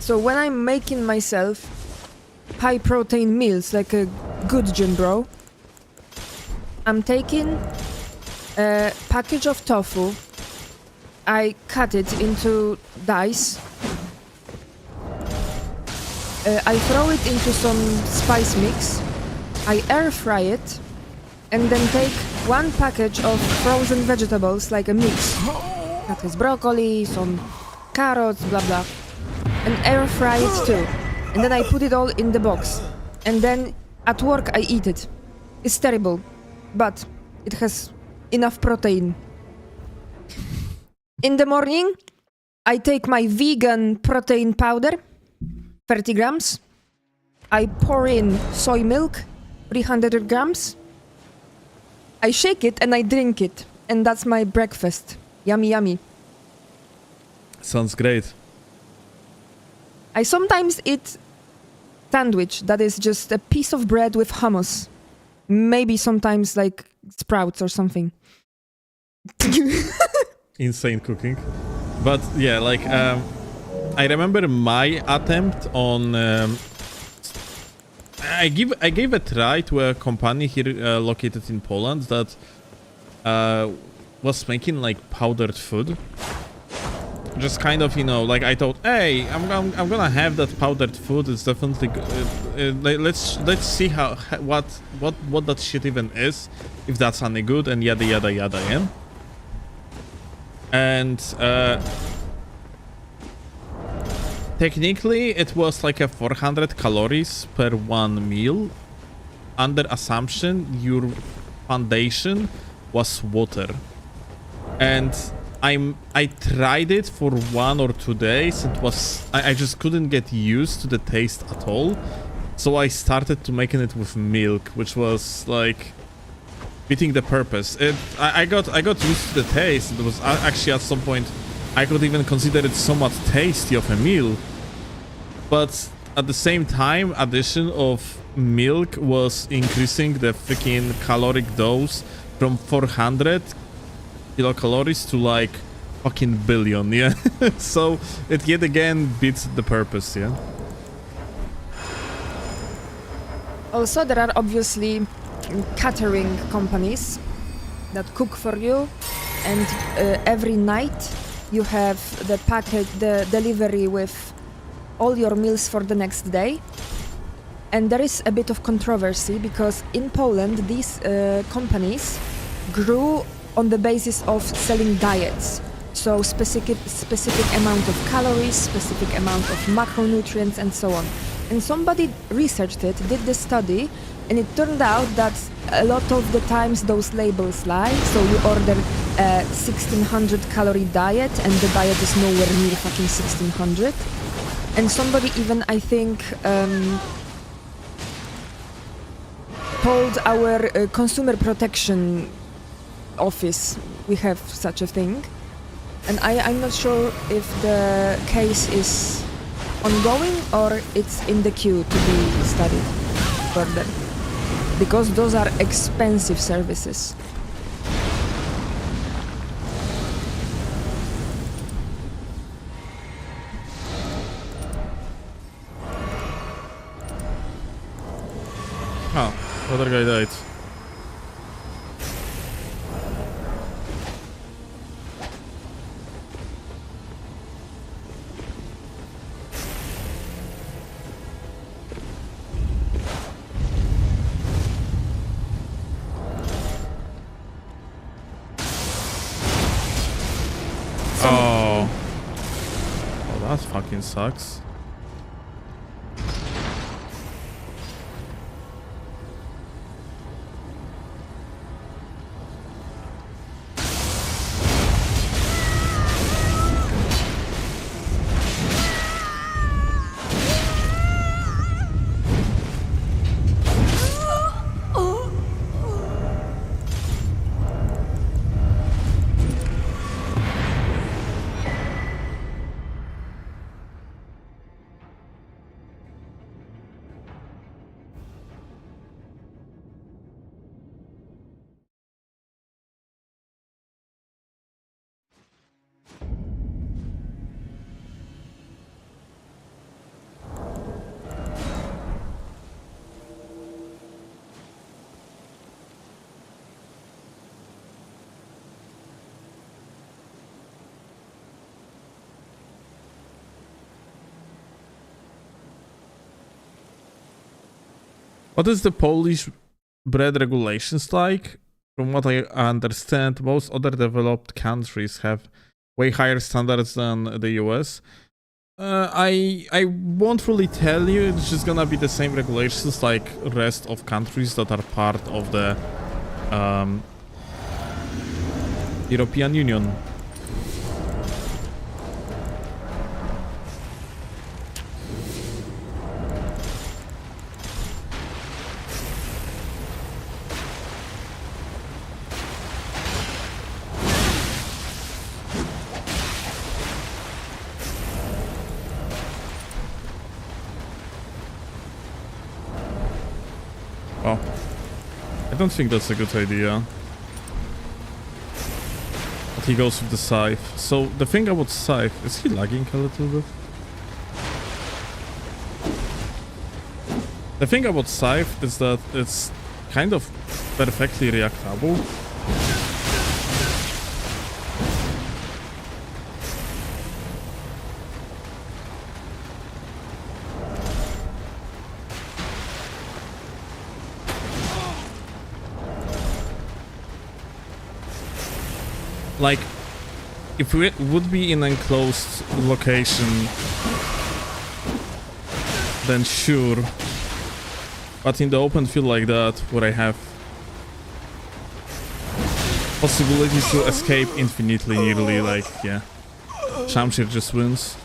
So when I'm making myself high protein meals like a good gym bro, I'm taking a package of tofu, I cut it into dice, I throw it into some spice mix, I air fry it, and then take one package of frozen vegetables like a mix. That is broccoli, some carrots, blah blah. And air fry it too. And then I put it all in the box. And then at work I eat it. It's terrible, but it has enough protein. In the morning, I take my vegan protein powder, 30 grams. I pour in soy milk, 300 grams. I shake it and I drink it. And that's my breakfast. Yummy, yummy. Sounds great. I sometimes eat sandwich that is just a piece of bread with hummus. Maybe sometimes like sprouts or something. Insane cooking. But yeah, like I remember my attempt on I gave a try to a company here located in Poland that was making like powdered food. Just kind of, you know, like I thought, hey, I'm gonna have that powdered food. It's definitely let's see how what that shit even is, if that's any good, and yada yada yada, yeah. And technically it was like a 400 calories per one meal, under assumption your foundation was water. And I tried it for 1 or 2 days. It was I just couldn't get used to the taste at all. So I started to making it with milk, which was like beating the purpose. I got used to the taste. It was actually at some point I could even consider it somewhat tasty of a meal. But at the same time, addition of milk was increasing the freaking caloric dose from 400 kilocalories to like fucking billion, yeah. So it yet again beats the purpose, yeah. Also, there are obviously catering companies that cook for you, and every night you have the package, the delivery with all your meals for the next day. And there is a bit of controversy because in Poland these companies grew on the basis of selling diets. So specific amount of calories, specific amount of macronutrients, and so on. And somebody researched it, did the study, and it turned out that a lot of the times those labels lie. So you order a 1600 calorie diet and the diet is nowhere near fucking 1600. And somebody even, I think, told our consumer protection office we have such a thing. And I'm not sure if the case is ongoing or it's in the queue to be studied further. Because those are expensive services. Oh, other guy died. Oh, that fucking sucks. What is the Polish bread regulations like? From what I understand, most other developed countries have way higher standards than the US. I won't really tell you. It's just gonna be the same regulations like rest of countries that are part of the European Union. Oh, I don't think that's a good idea. But he goes with the scythe. So the thing about scythe, is he lagging a little bit? The thing about scythe is that it's kind of perfectly reactable. Like, if we would be in an enclosed location, then sure. But in the open field like that, where I have possibilities to escape infinitely nearly, like, yeah, Shamshir just wins.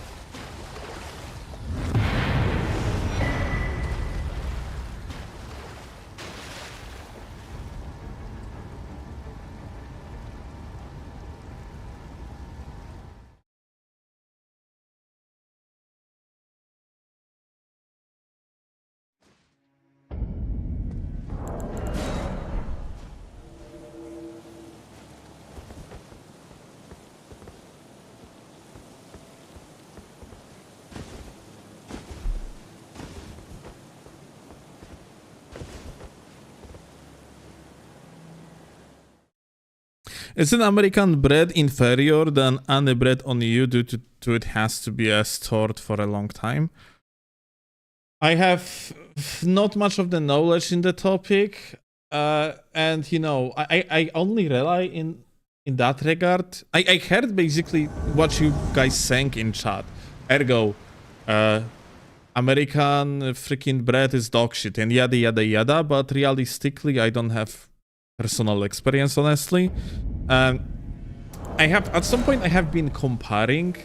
Is an American bread inferior than any bread on EU due to it has to be stored for a long time? I have not much of the knowledge in the topic, and you know, I only rely in that regard. I heard basically what you guys saying in chat. Ergo, American freaking bread is dog shit and yada yada yada, but realistically I don't have personal experience, honestly. I have at some point I have been comparing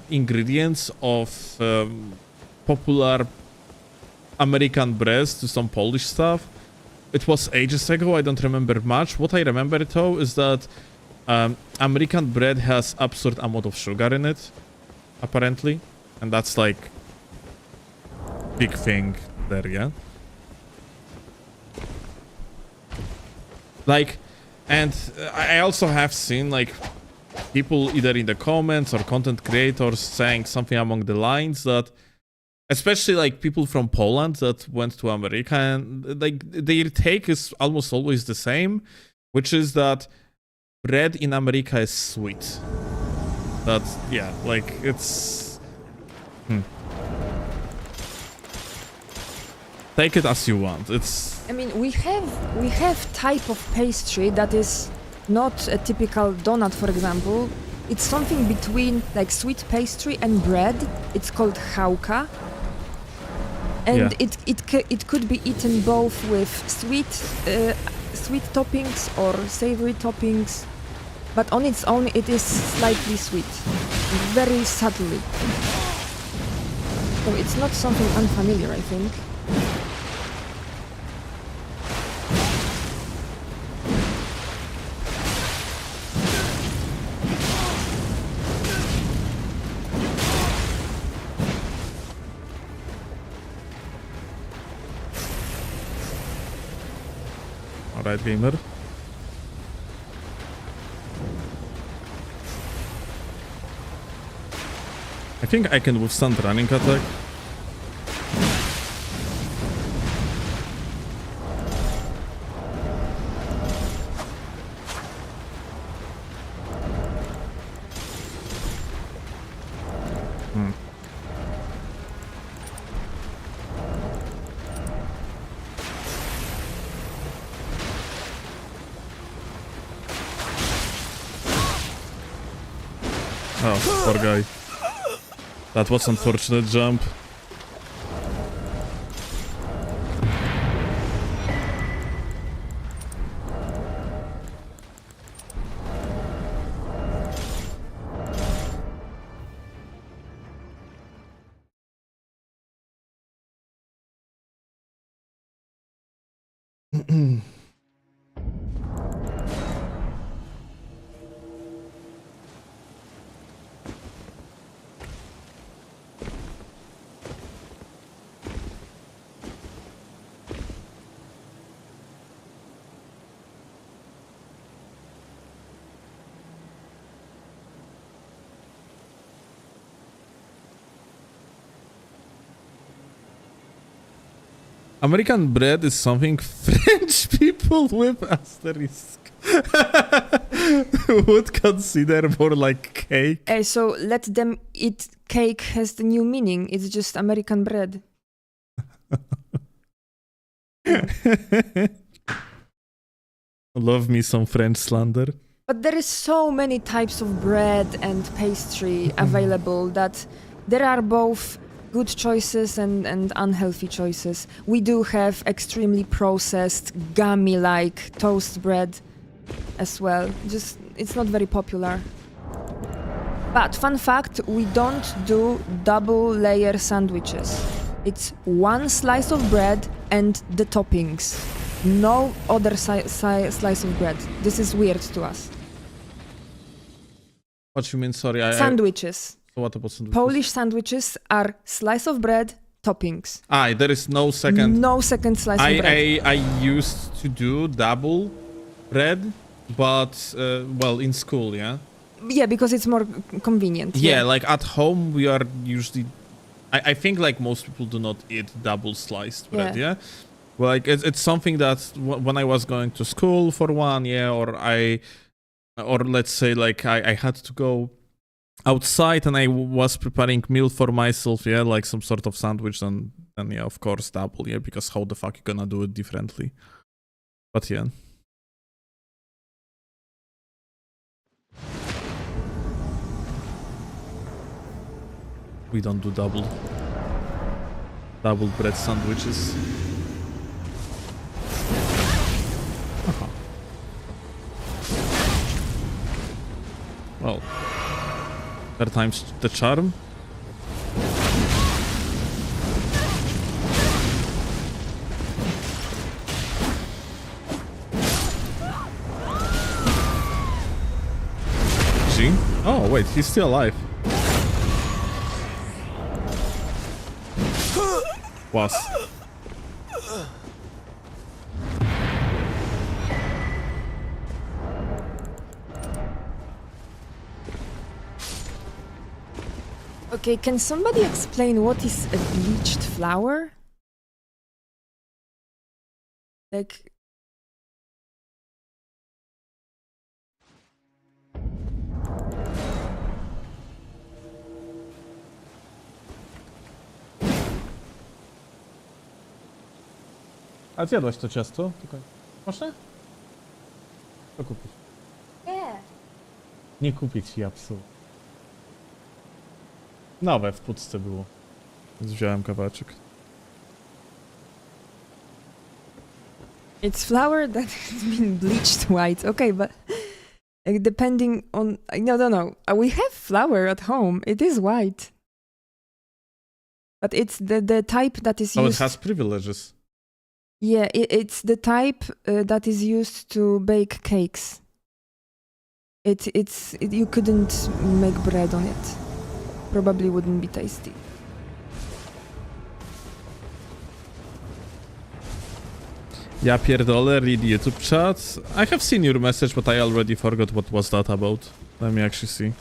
ingredients of popular American breads to some Polish stuff. It was ages ago, I don't remember much. What I remember though is that American bread has absurd amount of sugar in it, apparently, and that's like big thing there, yeah. Like, and I also have seen like people either in the comments or content creators saying something along the lines that, especially like people from Poland that went to America, and like their take is almost always the same, which is that bread in America is sweet. That, yeah, like it's take it as you want. It's, I mean, we have type of pastry that is not a typical donut, for example. It's something between like sweet pastry and bread. It's called chałka. And yeah. it could be eaten both with sweet toppings or savory toppings, but on its own it is slightly sweet, very subtly. So it's not something unfamiliar, I think. Alright, gamer. I think I can withstand running attack. Oh, poor guy. That was unfortunate jump. American bread is something French people with asterisk would consider more like cake. So let them eat cake has the new meaning. It's just American bread. Love me some French slander. But there is so many types of bread and pastry available that there are both good choices and unhealthy choices. We do have extremely processed, gummy-like toast bread as well. Just, it's not very popular. But fun fact, we don't do double layer sandwiches. It's one slice of bread and the toppings. No other slice of bread. This is weird to us. What you mean? Sorry, Sandwiches. What about sandwiches? Polish sandwiches are slice of bread, toppings. There is no second. No second slice of bread. I used to do double bread, but well, in school, yeah. Yeah, because it's more convenient. Yeah, like at home we are usually. I think like most people do not eat double sliced bread, yeah. Well, like it's something that when I was going to school for one, yeah, or let's say like I had to go outside and I was preparing meal for myself, yeah, like some sort of sandwich, and yeah, of course double, yeah, because how the fuck you gonna do it differently? But yeah. We don't do double bread sandwiches. Uh-huh. Well, third time's the charm. See? Oh wait, he's still alive. Was. Okay, can somebody explain what is a bleached flower? Like... A zjadłaś to ciasto? Tylko... Można? To kupić. Nie. Nie kupić japsu. Nowe w puszce było. Więc wziąłem kawałeczek. It's flour that has been bleached white. Okay, but like, depending on... No. We have flour at home. It is white. But it's the type that is Oh, used... it has privileges. Yeah, it's the type that is used to bake cakes. You couldn't make bread on it. Probably wouldn't be tasty. Ja pierdolę, read YouTube chat. I have seen your message, but I already forgot what was that about. Let me actually see.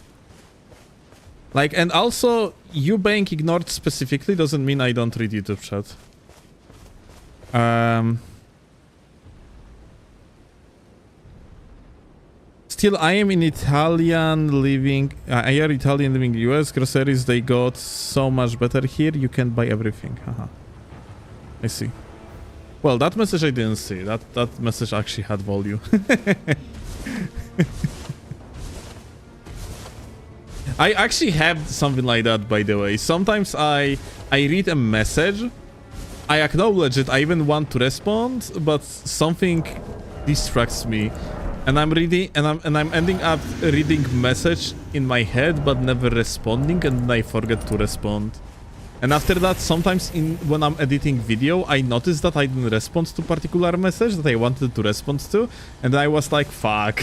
Like, and also, you being ignored specifically doesn't mean I don't read YouTube chat. Still, I am in Italian living... I am Italian living in US. Groceries, they got so much better here. You can buy everything. Haha. I see. Well, that message I didn't see. That message actually had value. I actually have something like that, by the way. Sometimes I read a message, I acknowledge it, I even want to respond, but something distracts me, and I'm reading, and I'm ending up reading message in my head, but never responding, and I forget to respond. And after that, sometimes when I'm editing video, I notice that I didn't respond to particular message that I wanted to respond to, and I was like, fuck.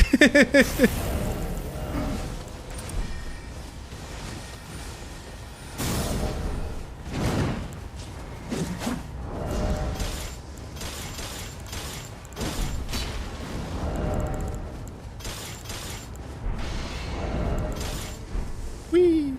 Whee!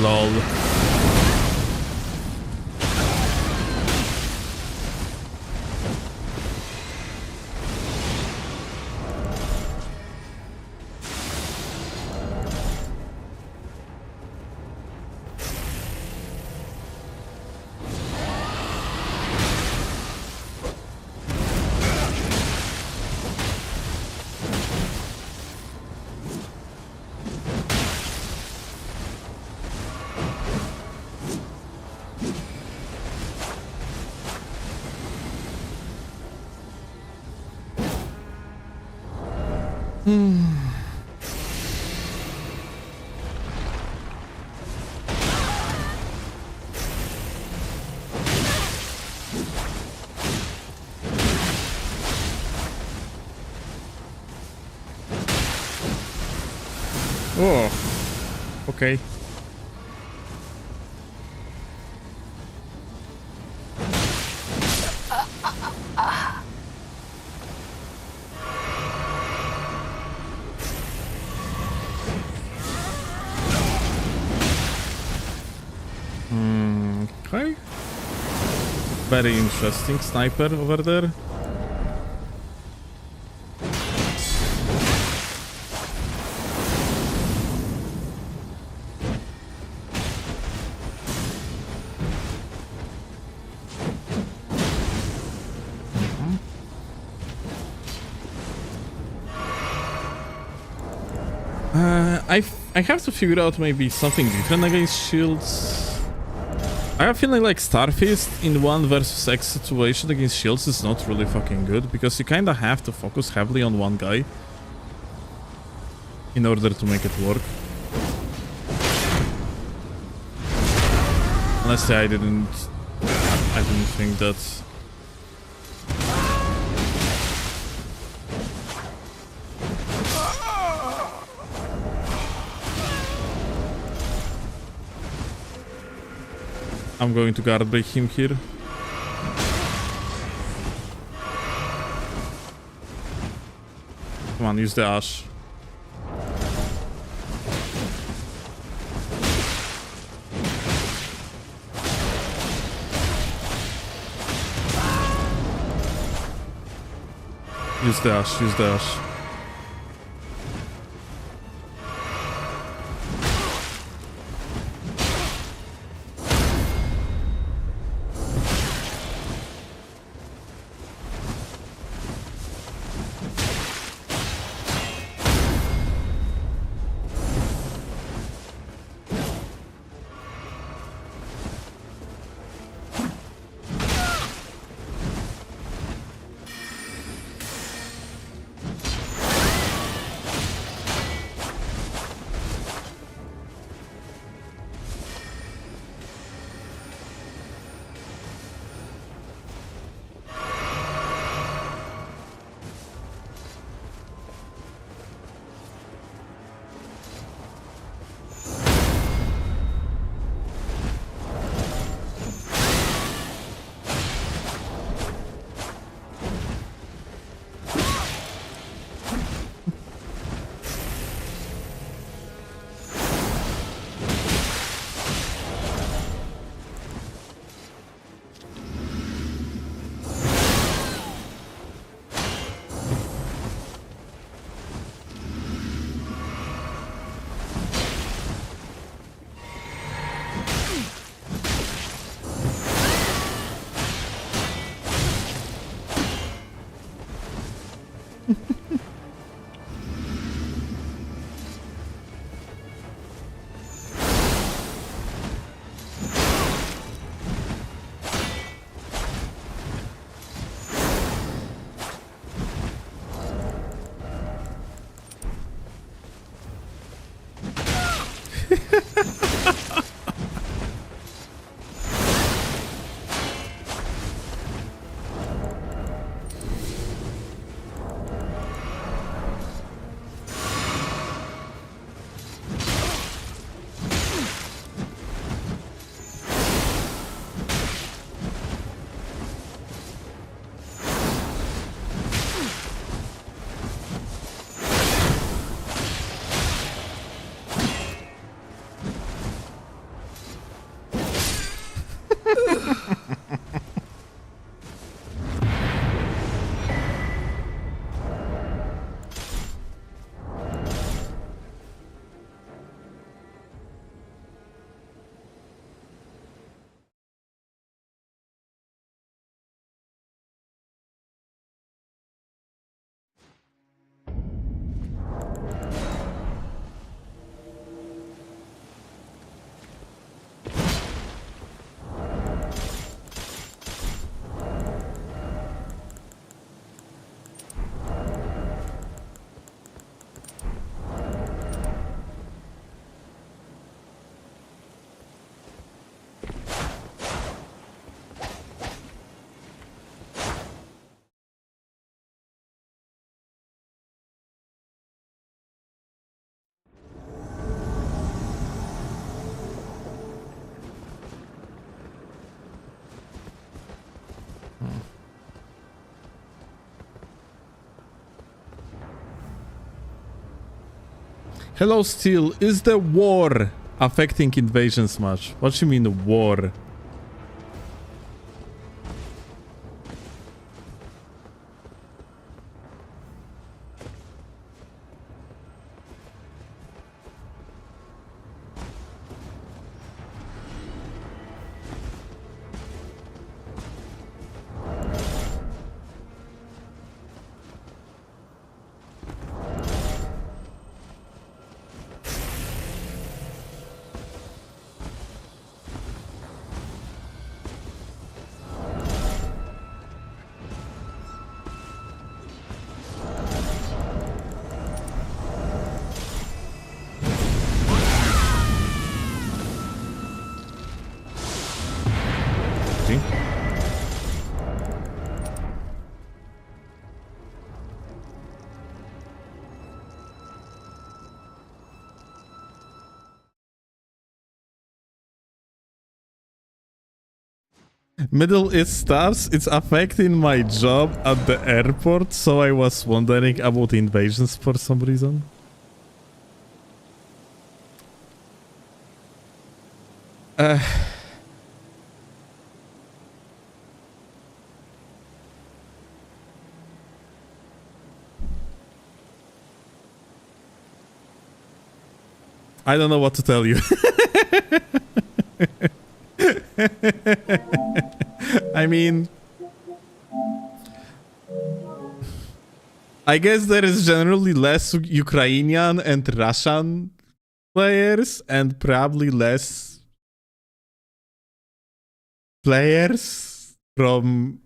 Lol. Oh, okay. Okay. Very interesting sniper over there. I have to figure out maybe something different against shields. I have a feeling like Starfist in 1 versus X situation against shields is not really fucking good, because you kinda have to focus heavily on one guy in order to make it work. Honestly, I didn't think that. I'm going to guard break him here. Come on, use the Ash. Use the Ash, use the Ash. Hello, Steel. Is the war affecting invasions much? What do you mean, war? See? Middle East stars, it's affecting my job at the airport, so I was wondering about invasions for some reason. I don't know what to tell you. I mean, I guess there is generally less Ukrainian and Russian players and probably less players from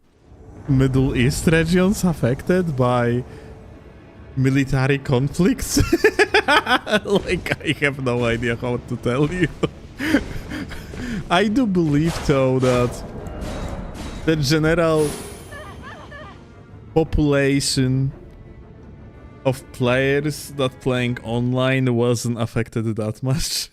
Middle East regions affected by military conflicts. Like, I have no idea how to tell you. I do believe, though, that the general population of players that playing online wasn't affected that much.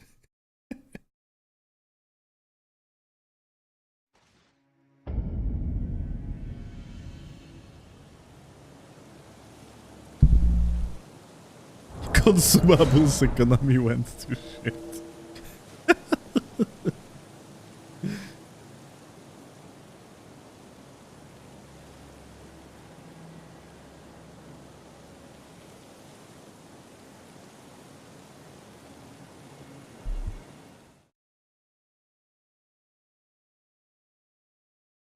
Consumables economy went to shit.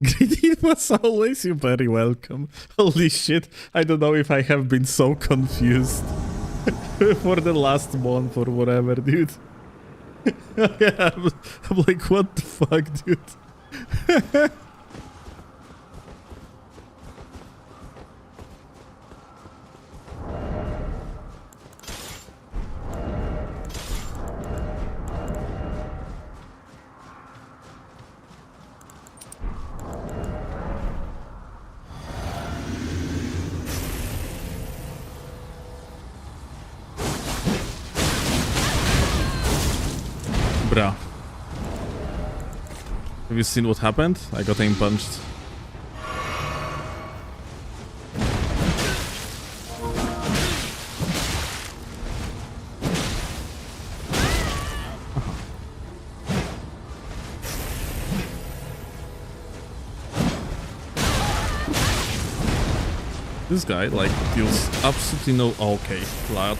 Greedy was always you're very welcome. Holy shit, I don't know if I have been so confused for the last month or whatever, dude. Yeah, I'm like, what the fuck, dude? Bruh. Have you seen what happened? I got aim punched. This guy, like, deals absolutely no... Okay, flat.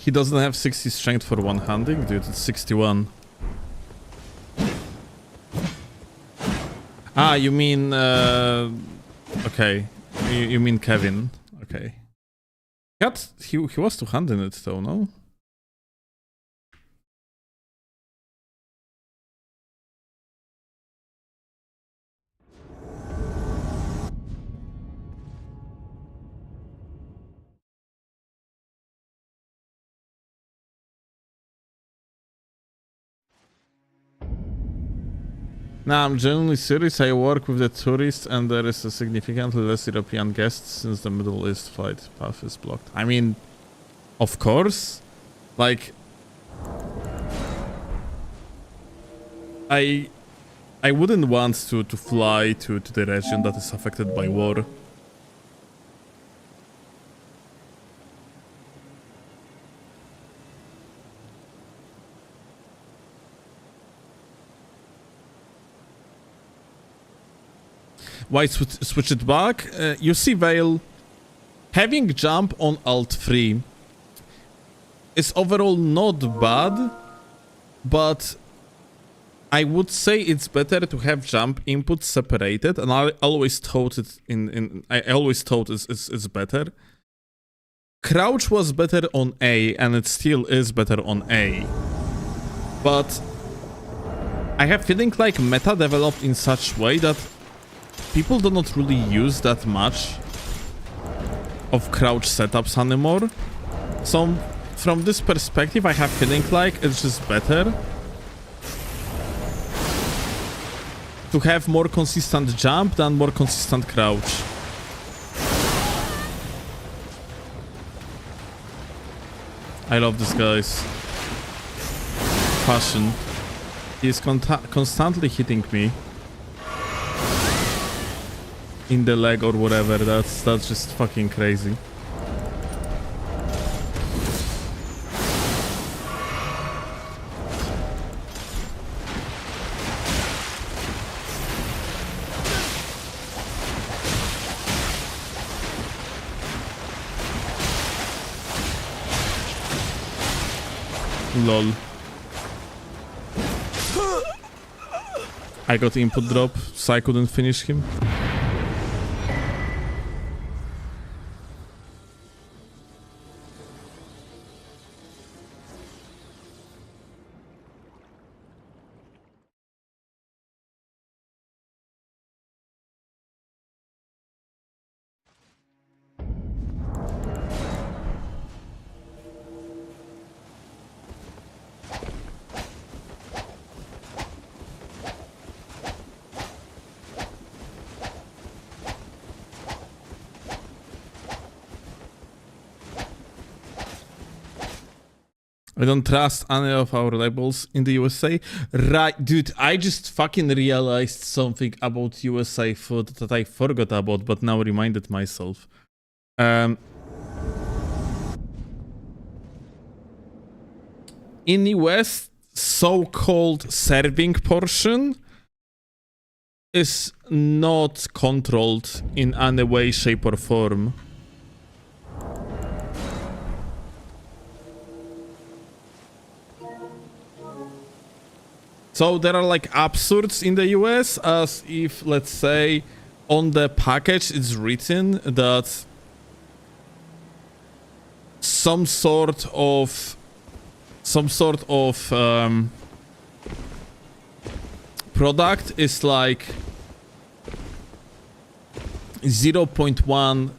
He doesn't have 60 strength for one-handing, dude. It's 61. Ah, you mean... okay. You mean Kevin. Okay. He was two-handing it though, no? Nah, I'm genuinely serious. I work with the tourists and there is a significantly less European guests since the Middle East flight path is blocked. I mean, of course. Like, I wouldn't want to fly to the region that is affected by war. Why switch it back? You see, Vale, having jump on Alt 3 is overall not bad, but I would say it's better to have jump input separated, and I always thought it's better. Crouch was better on A, and it still is better on A, but I have feeling like meta developed in such way that people do not really use that much of crouch setups anymore. So from this perspective, I have feeling like it's just better to have more consistent jump than more consistent crouch. I love this guy's fashion. He is constantly hitting me in the leg or whatever. That's just fucking crazy. Lol. I got input drop, so I couldn't finish him. I don't trust any of our labels in the USA. Right, dude, I just fucking realized something about USA food that I forgot about, but now reminded myself. In US, so-called serving portion is not controlled in any way, shape or form. So there are like absurds in the US, as if, let's say, on the package it's written that some sort of product is like 0.1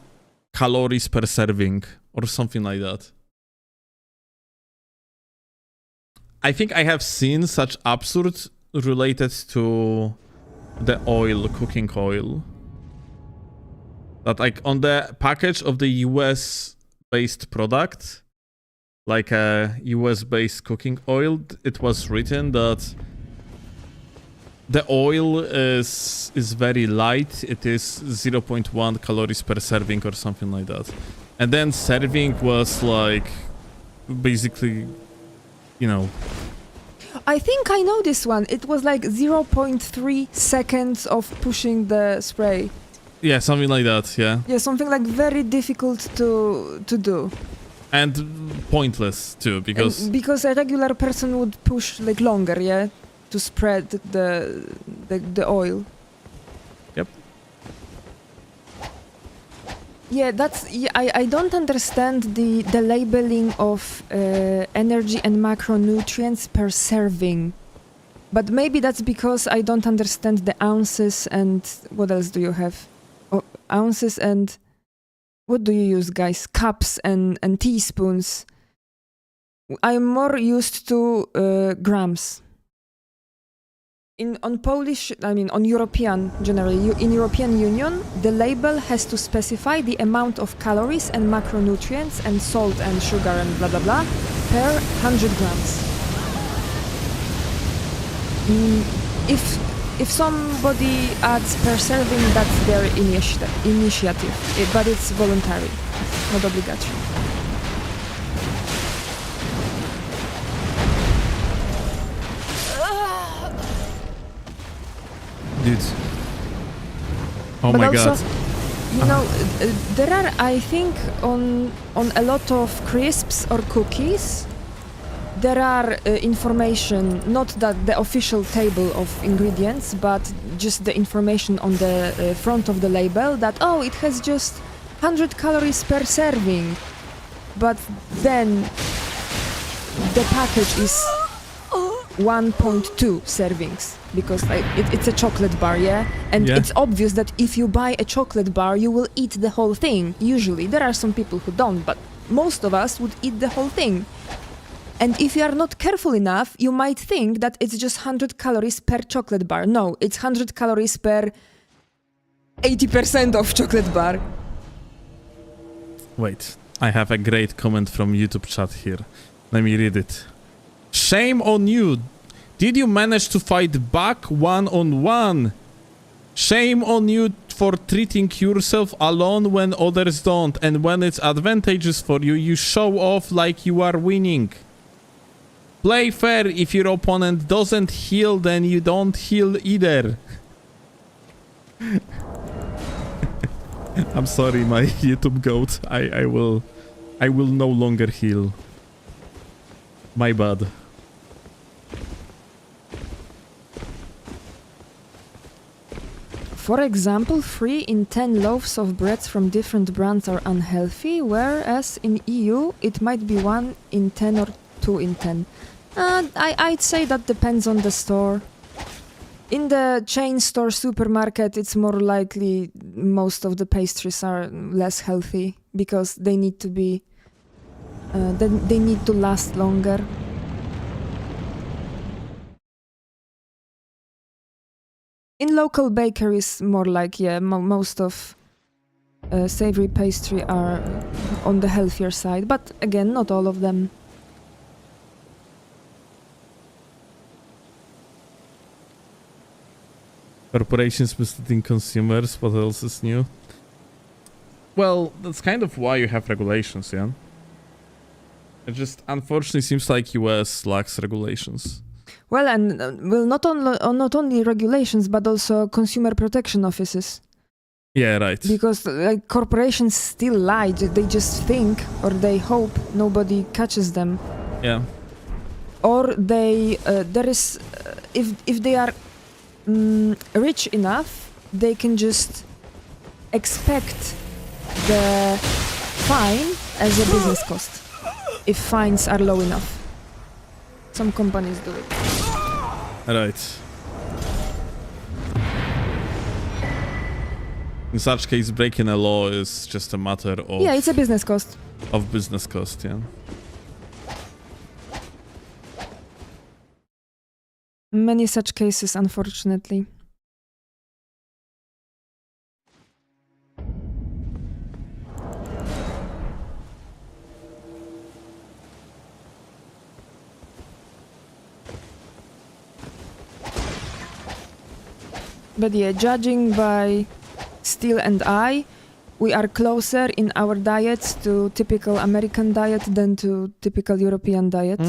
calories per serving or something like that. I think I have seen such absurd related to the oil, cooking oil. That like on the package of the US based product, like a US based cooking oil, it was written that the oil is very light. It is 0.1 calories per serving or something like that. And then serving was like basically, you know. I think I know this one. It was like 0.3 seconds of pushing the spray. Yeah, something like that, yeah. Yeah, something like very difficult to do. And pointless too, because Because a regular person would push like longer, yeah, to spread the oil. Yep. Yeah, I don't understand the labeling of energy and macronutrients per serving. But maybe that's because I don't understand the ounces and what else do you have? Oh, ounces and what do you use, guys? Cups and teaspoons. I'm more used to grams. On European generally, in European Union, the label has to specify the amount of calories and macronutrients and salt and sugar and blah blah blah per 100 grams. If somebody adds per serving, that's their initiative, but it's voluntary, not obligatory. dude. Oh But my also, god. you know, there are, I think, on a lot of crisps or cookies, there are information, not that the official table of ingredients, but just the information on the front of the label that, oh, it has just 100 calories per serving. But then the package is 1.2 servings because it's a chocolate bar, yeah? And Yeah. it's obvious that if you buy a chocolate bar, you will eat the whole thing. Usually, there are some people who don't, but most of us would eat the whole thing. And if you are not careful enough, you might think that it's just 100 calories per chocolate bar. No, it's 100 calories per 80% of chocolate bar. Wait, I have a great comment from YouTube chat here. Let me read it. Shame on you. Did you manage to fight back one-on-one? Shame on you for treating yourself alone when others don't. And when it's advantageous for you, you show off like you are winning. Play fair. If your opponent doesn't heal, then you don't heal either. I'm sorry, my YouTube goat. I will no longer heal. My bad. For example, 3 in 10 loaves of bread from different brands are unhealthy, whereas in EU it might be 1 in 10 or 2 in 10. I'd say that depends on the store. In the chain store supermarket, it's more likely most of the pastries are less healthy because they need to be they need to last longer. In local bakeries, more like, yeah, most of savory pastry are on the healthier side, but again, not all of them. Corporations misleading consumers, what else is new? Well, that's kind of why you have regulations, yeah? It just unfortunately seems like US lacks regulations. Well, and not only regulations, but also consumer protection offices. Yeah, right. Because like corporations still lie. They just think or they hope nobody catches them. Yeah. Or they there is if they are rich enough, they can just expect the fine as a business cost. If fines are low enough. Some companies do it. Right. In such case, breaking a law is just a matter of... Yeah, it's a business cost. Of business cost, yeah. Many such cases, unfortunately. But yeah, judging by Steel and I, we are closer in our diets to typical American diet than to typical European diet.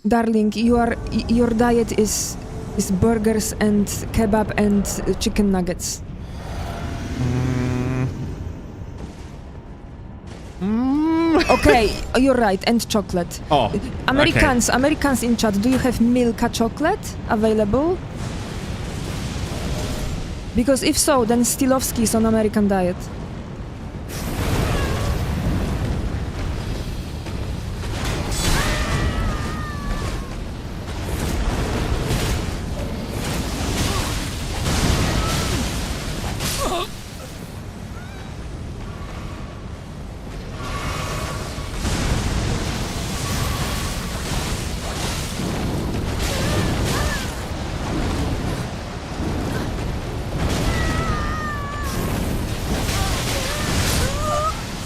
Darling, your diet is burgers and kebab and chicken nuggets. Okay, you're right, and chocolate. Oh, Americans in chat, do you have Milka chocolate available? Because if so, then Steelovsky is on American diet.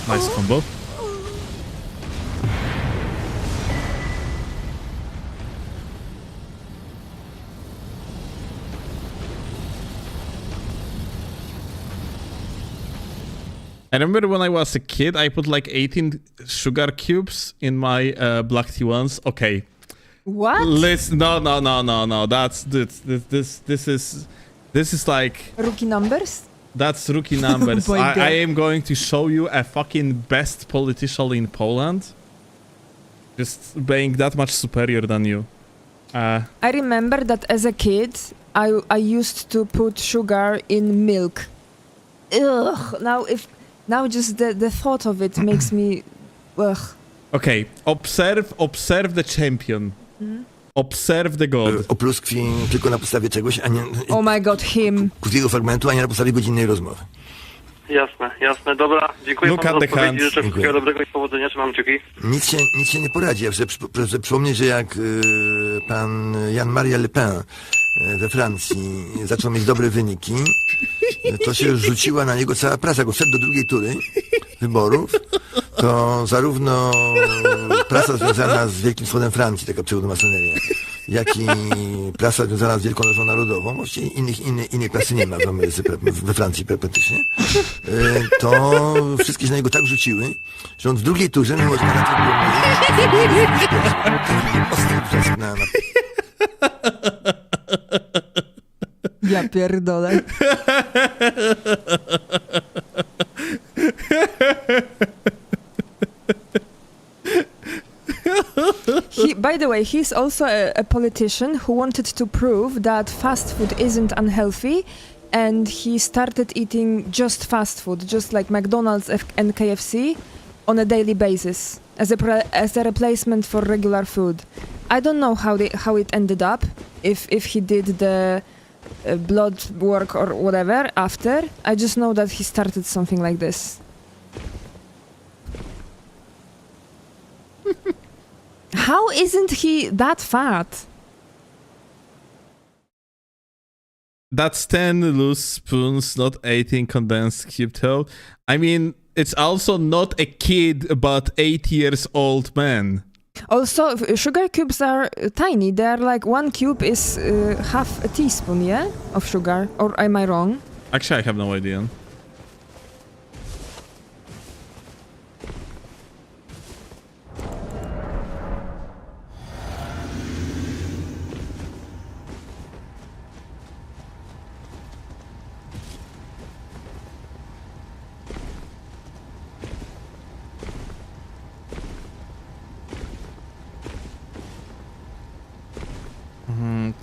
Nice combo. I remember when I was a kid, I put like 18 sugar cubes in my black tea ones. Okay. What? Listen, no. This is like Rookie numbers? that's rookie numbers. Oh my God. I am going to show you a fucking best politician in Poland. Just being that much superior than you. I remember that as a kid, I used to put sugar in milk. Ugh. Now just the thought of it makes me ugh. Okay, observe the champion. Observe the god. Opluskwi tylko na podstawie czegoś, a nie Oh my god, him. krótkiego fragmentu, a nie na podstawie godzinnej rozmowy. Jasne, dobra. Dziękuję Look panu at za the odpowiedzi, hands. życzę Dziękuję. wszystkiego dobrego i powodzenia, trzymam kciuki. Nic się nie poradzi. Ja chcę przypomnieć, że jak pan Jan-Maria Le Pen we Francji zaczął mieć dobre wyniki, to się rzuciła na niego cała prasa. Jak wszedł do drugiej tury wyborów, to zarówno prasa związana z Wielkim Wschodem Francji, taka pseudomasoneria, jak i prasa związana z Wielką Lożą Narodową, właściwie innej prasy nie ma w Ameryce, we Francji praktycznie, to wszystkie się na niego tak rzuciły, że on w drugiej turze, mimo że na był ostry wrzask na Ja pierdolę. By the way, he's also a politician who wanted to prove that fast food isn't unhealthy, and he started eating just fast food, just like McDonald's and KFC, on a daily basis as a replacement for regular food. I don't know how it ended up, if he did the blood work or whatever after. I just know that he started something like this. How isn't he that fat? That's 10 loose spoons, not 18 condensed crypto. I mean, it's also not a kid, but 8 years old man. Also, sugar cubes are tiny. They are like, one cube is half a teaspoon, yeah, of sugar. Or am I wrong? Actually, I have no idea.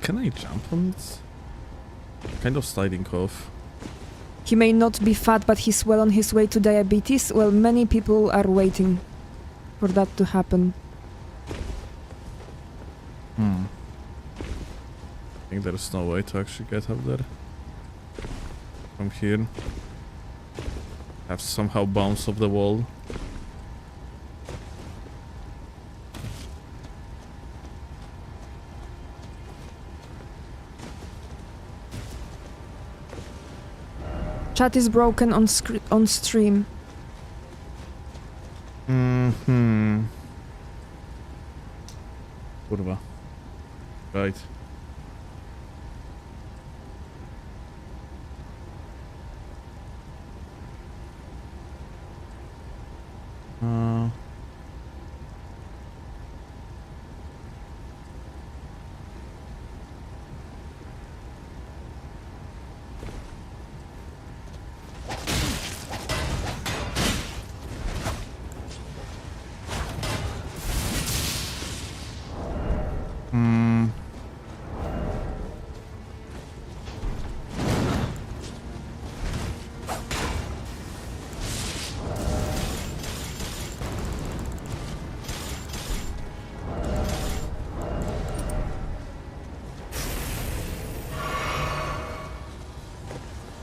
Can I jump on it? Kind of sliding off. He may not be fat, but he's well on his way to diabetes. Well, many people are waiting for that to happen. I think there's no way to actually get up there. From here. Have to somehow bounce off the wall. Chat is broken on stream. Kurwa. Right.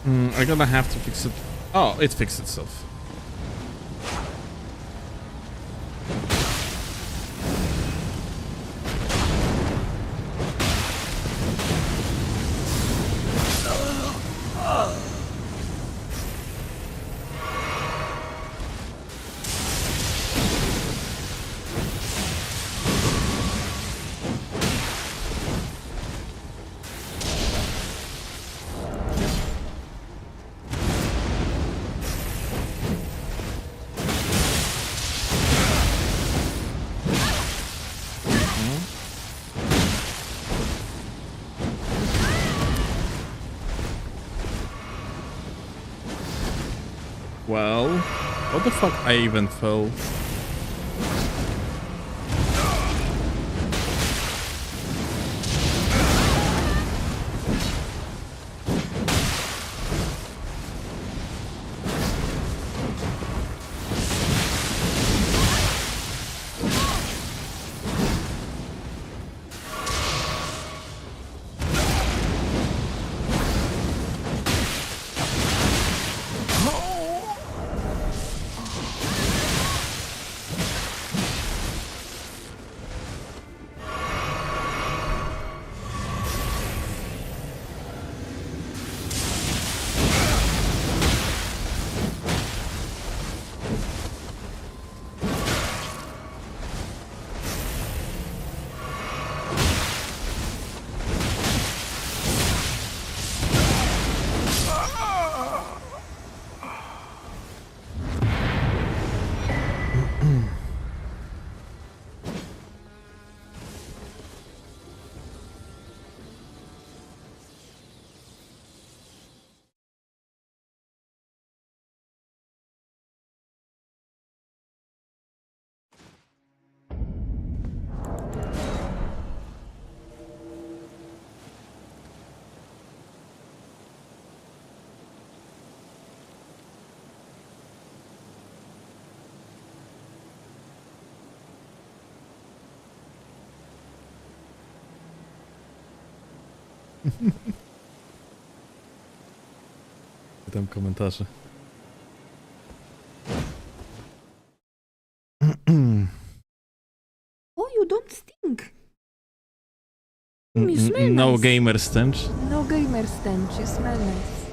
I'm gonna have to fix it. Oh, it fixed itself. Well, what the fuck I even fell? Tam komentarze. Oh, you don't stink. You smell No nice. gamer stench. No gamer stench, you smell nice.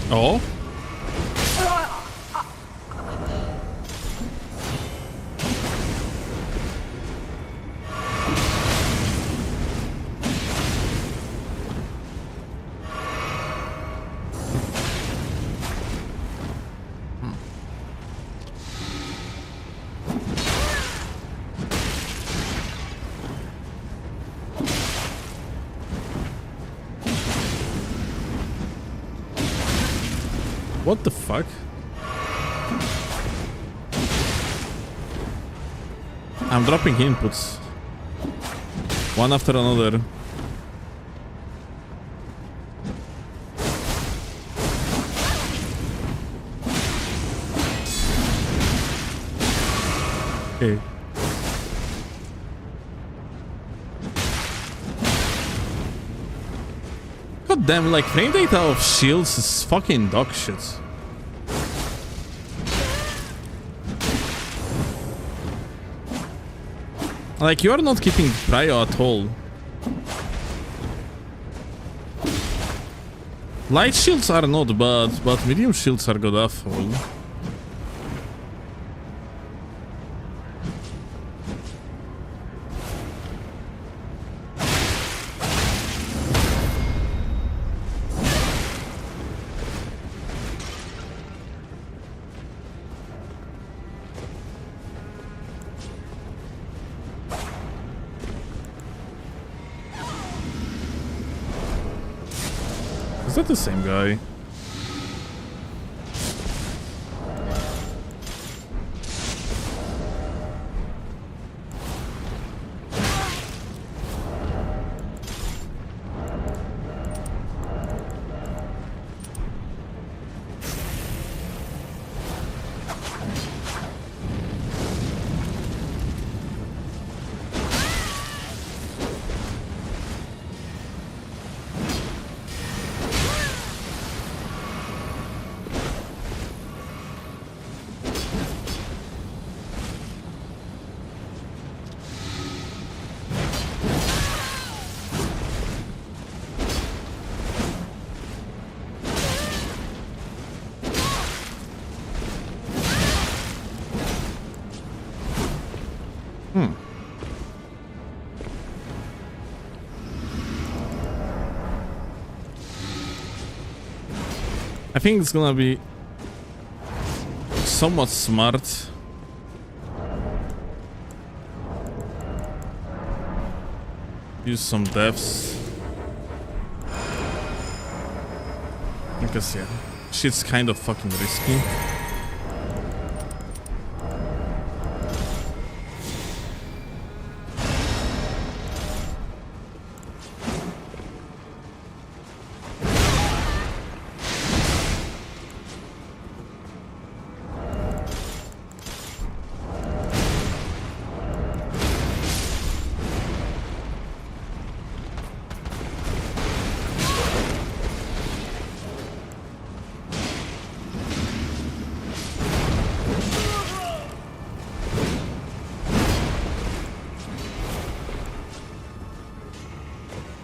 O! What the fuck? I'm dropping inputs. One after another. Okay. God damn, like frame data of shields is fucking dog shit. Like, you are not keeping prio at all. Light shields are not bad, but medium shields are god awful. Is that the same guy? I think it's gonna be somewhat smart. Use some devs. Because yeah, shit's kind of fucking risky.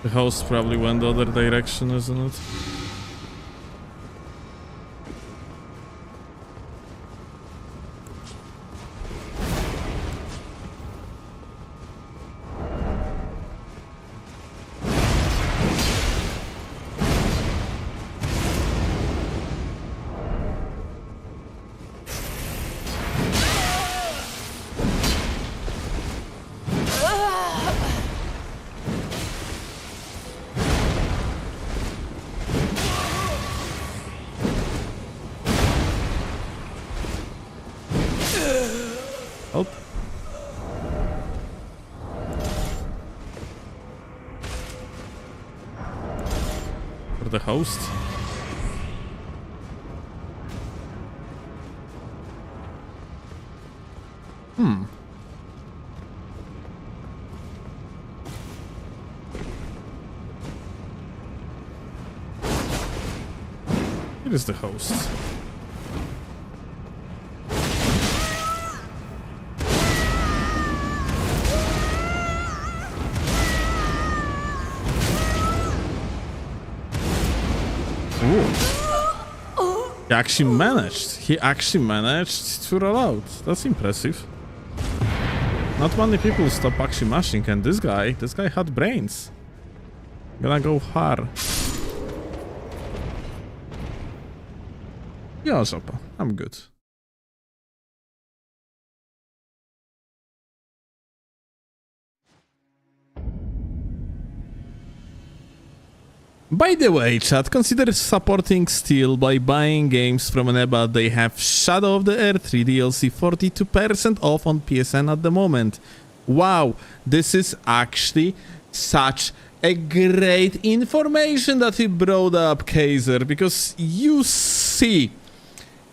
The house probably went the other direction, isn't it? Oh. For the host. It is the host. He actually managed to roll out. That's impressive. Not many people stop actually mashing, and this guy had brains. Gonna go hard. Yeah, Zopa, I'm good. By the way, chat, consider supporting Steel by buying games from Eneba. They have Shadow of the Earth 3 DLC 42% off on PSN at the moment. Wow, this is actually such a great information that he brought up, Kaiser, because you see,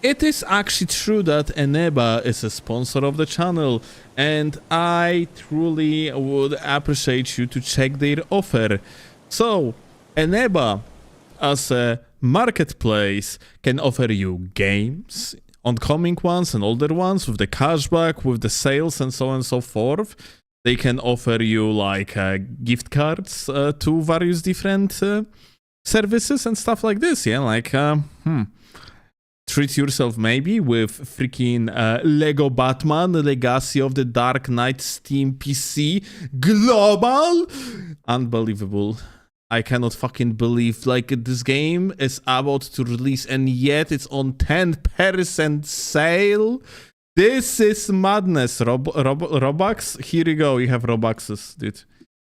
it is actually true that Eneba is a sponsor of the channel, and I truly would appreciate you to check their offer. So, Eneba, as a marketplace, can offer you games, oncoming ones and older ones, with the cashback, with the sales, and so on and so forth. They can offer you like gift cards to various different services and stuff like this, yeah? Like, treat yourself maybe with freaking Lego Batman, Legacy of the Dark Knight Steam PC Global. Unbelievable. I cannot fucking believe, like, this game is about to release and yet it's on 10% sale. This is madness. Robux? Here you go, you have Robuxes, dude.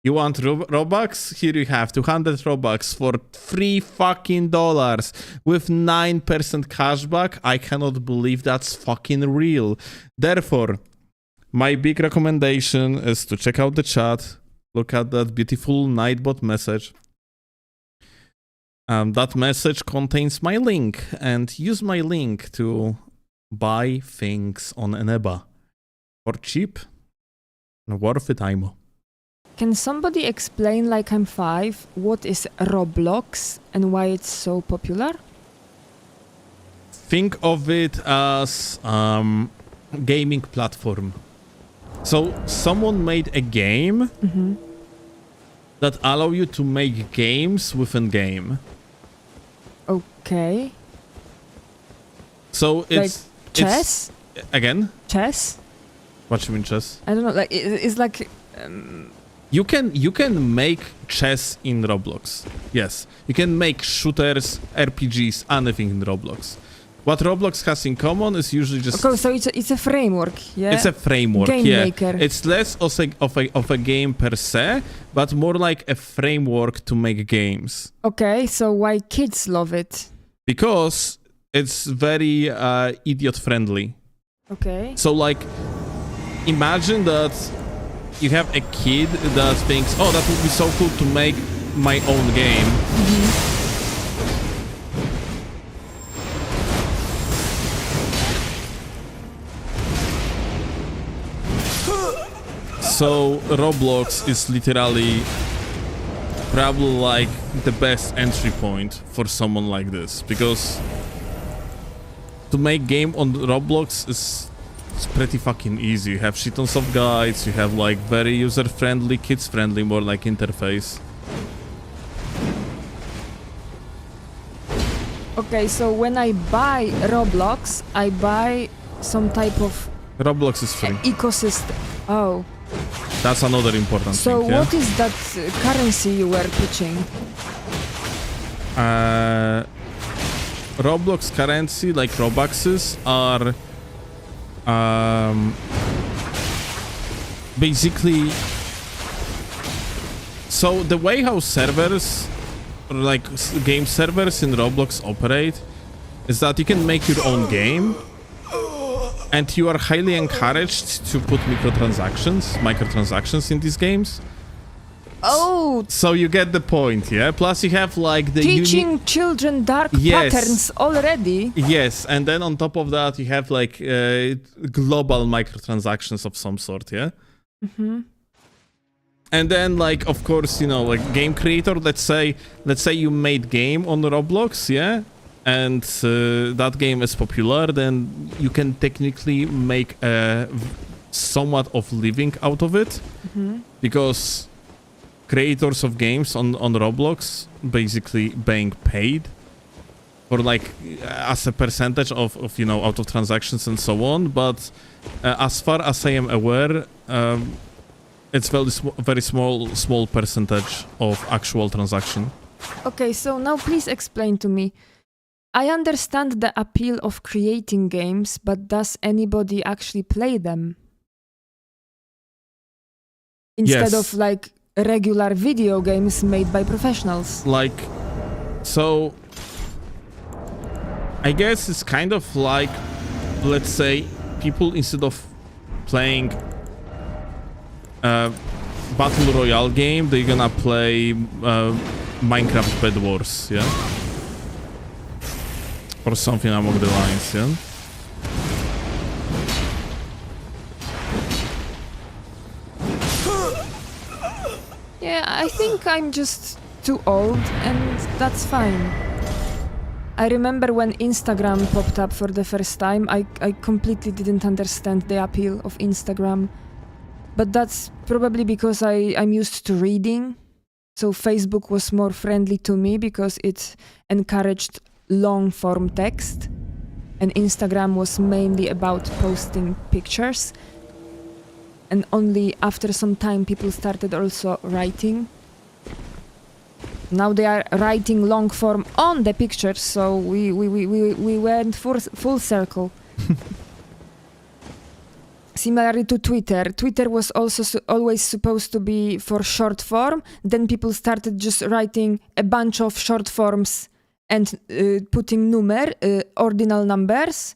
You want Robux? Here you have 200 Robux for $3 fucking with 9% cashback. I cannot believe that's fucking real. Therefore, my big recommendation is to check out the chat. Look at that beautiful Nightbot message. That message contains my link, and use my link to buy things on Eneba for cheap and worth it, Imo. Can somebody explain, like I'm 5, what is Roblox and why it's so popular? Think of it as gaming platform. So someone made a game that allow you to make games within game. Okay. So it's chess? Again? Chess? What do you mean chess? I don't know. Like it's like. You can make chess in Roblox. Yes, you can make shooters, RPGs, anything in Roblox. What Roblox has in common is usually just... Okay, so it's a framework, yeah? It's a framework, game yeah. maker. It's less of a game per se, but more like a framework to make games. Okay, so why kids love it? Because it's very idiot-friendly. Okay. So, like, imagine that you have a kid that thinks, oh, that would be so cool to make my own game. So Roblox is literally probably like the best entry point for someone like this, because to make game on Roblox is pretty fucking easy. You have shit tons of guides, you have like very user-friendly, kids-friendly, more like interface. Okay, so when I buy Roblox, I buy some type of Roblox is free. ecosystem. Oh. That's another important so thing, yeah? what is that currency you were pitching? Roblox currency, like Robuxes, are basically... So the way how servers, like game servers in Roblox operate, is that you can make your own game, and you are highly encouraged to put microtransactions in these games. Oh! So you get the point, yeah? Plus you have like the Teaching children dark patterns already? Yes, and then on top of that you have like global microtransactions of some sort, yeah? And then like, of course, you know, like game creator, let's say you made game on Roblox, yeah? And that game is popular, then you can technically make somewhat of living out of it, because creators of games on Roblox basically being paid for like as a percentage of you know, out of transactions and so on. But as far as I am aware, it's very small percentage of actual transaction. Okay, so now please explain to me. I understand the appeal of creating games, but does anybody actually play them? Instead of like regular video games made by professionals. Like, so I guess it's kind of like, let's say, people instead of playing Battle Royale game, they're gonna play Minecraft Bed Wars, yeah? Or something along the lines, yeah? Yeah, I think I'm just too old, and that's fine. I remember when Instagram popped up for the first time, I completely didn't understand the appeal of Instagram. But that's probably because I'm used to reading. So Facebook was more friendly to me because it encouraged long form text, and Instagram was mainly about posting pictures. And only after some time people started also writing. Now they are writing long form on the pictures, so we went full circle. Similarly to Twitter. Twitter was also always supposed to be for short form. Then people started just writing a bunch of short forms and putting ordinal numbers.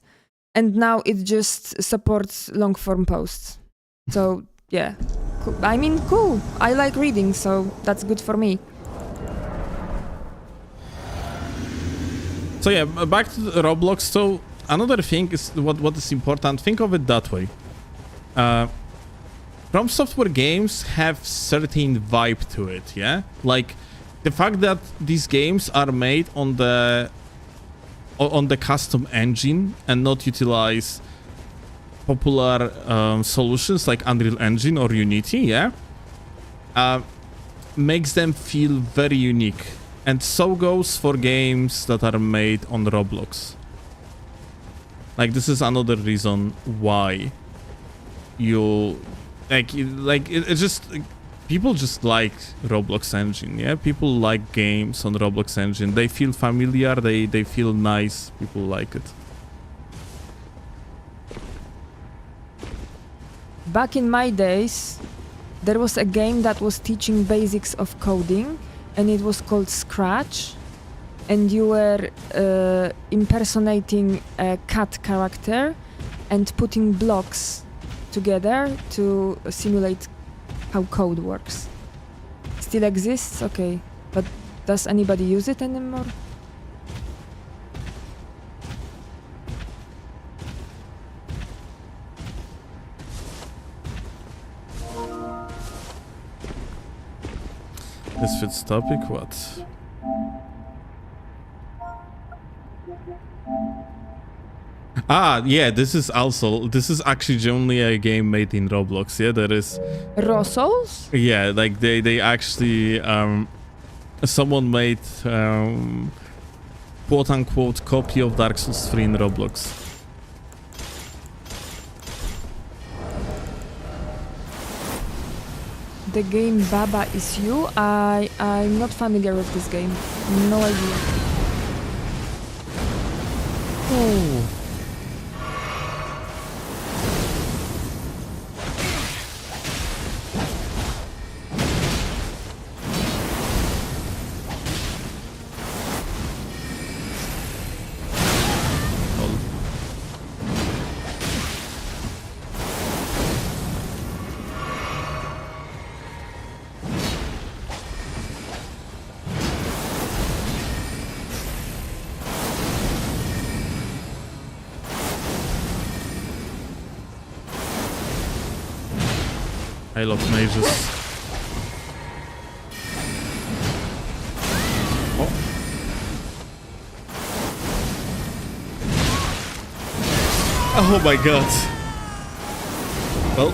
And now it just supports long form posts. So, yeah. I mean, cool. I like reading, so that's good for me. So yeah, back to the Roblox. So another thing is what is important. Think of it that way. From Software games have certain vibe to it, yeah? Like the fact that these games are made on the custom engine and not utilize popular solutions like Unreal Engine or Unity, yeah? Makes them feel very unique. And so goes for games that are made on Roblox. Like this is another reason why you it's just people just like Roblox engine, yeah? People like games on Roblox engine. They feel familiar, they feel nice, people like it. Back in my days, there was a game that was teaching basics of coding, and it was called Scratch, and you were impersonating a cat character and putting blocks together to simulate how code works. Still exists? Okay. But does anybody use it anymore? This fits topic, what? Ah, yeah, this is actually genuinely a game made in Roblox, yeah, there is... Rosos? Yeah, like they actually, someone made, quote-unquote copy of Dark Souls 3 in Roblox. The game Baba Is You? I'm not familiar with this game. No idea. Oh. I love mages. Oh. Oh my god. Well.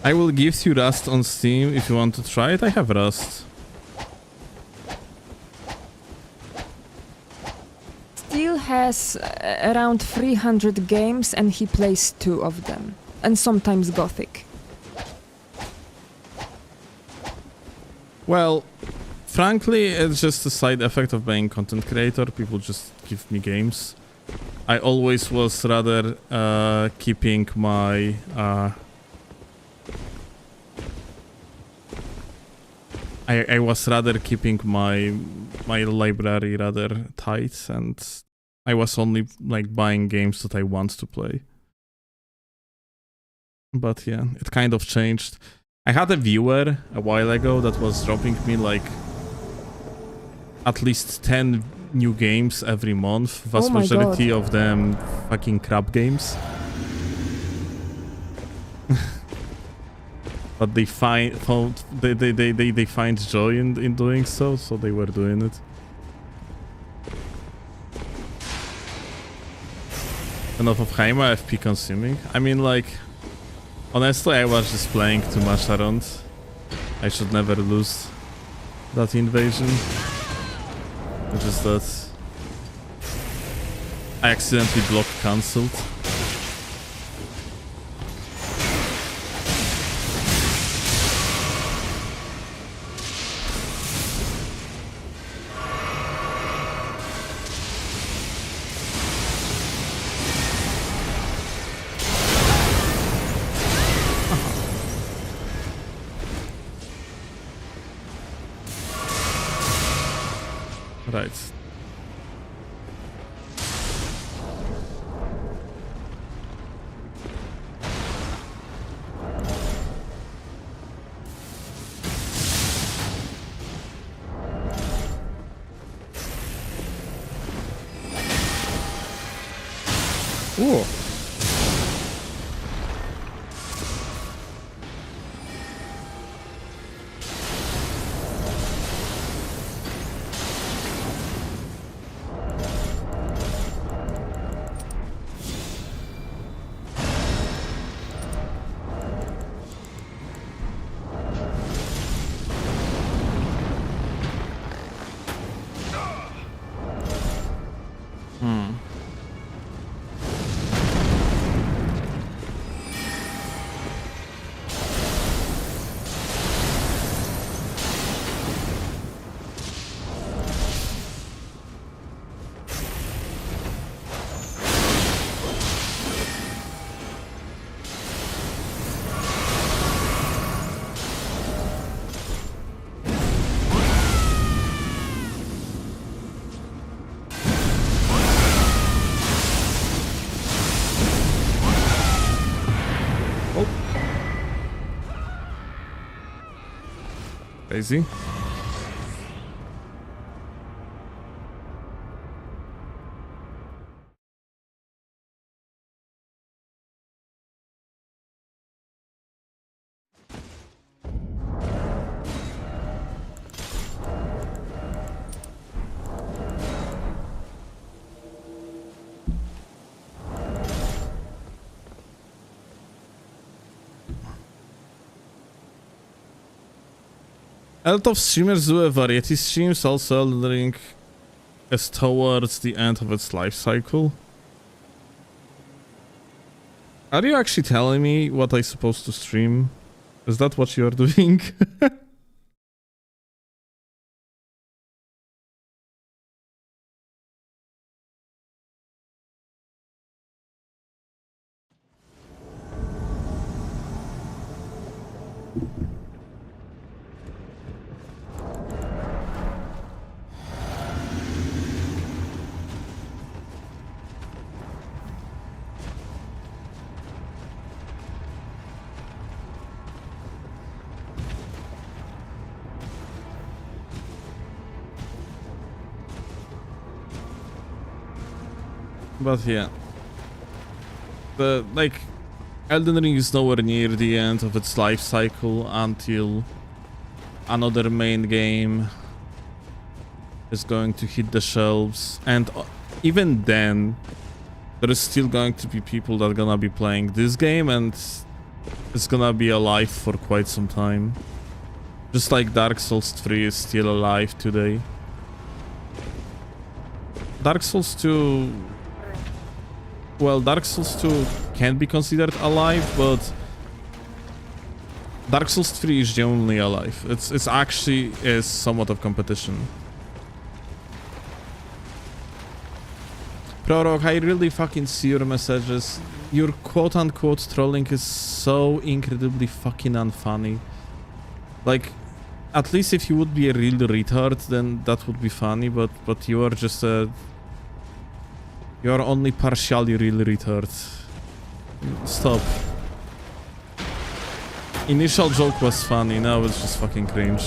I will give you Rust on Steam if you want to try it. I have Rust. Steel has around 300 games and he plays 2 of them. And sometimes Gothic. Well, frankly, it's just a side effect of being content creator. People just give me games. I always was rather keeping my... I was rather keeping my library rather tight, and I was only like buying games that I want to play. But yeah, it kind of changed. I had a viewer a while ago that was dropping me like at least 10 new games every month. Vast Oh my majority of them fucking crap games. But they find joy in doing so they were doing it. Enough of Heima FP consuming. I mean, like, honestly, I was just playing too much around. I should never lose that invasion. Just that I accidentally block cancelled. Right. Ooh. Crazy. A lot of streamers do a variety streams, also Elden Ring is towards the end of its life cycle. Are you actually telling me what I'm supposed to stream? Is that what you're doing? But yeah, Elden Ring is nowhere near the end of its life cycle until another main game is going to hit the shelves, and even then, there is still going to be people that are gonna be playing this game, and it's gonna be alive for quite some time. Just like Dark Souls 3 is still alive today. Dark Souls 2... Well, Dark Souls 2 can be considered alive, but Dark Souls 3 is genuinely alive. It's actually is somewhat of competition. Prorok, I really fucking see your messages. Your quote-unquote trolling is so incredibly fucking unfunny. Like, at least if you would be a real retard, then that would be funny, but you are just a... You're only partially real retard. Stop. Initial joke was funny, now it's just fucking cringe.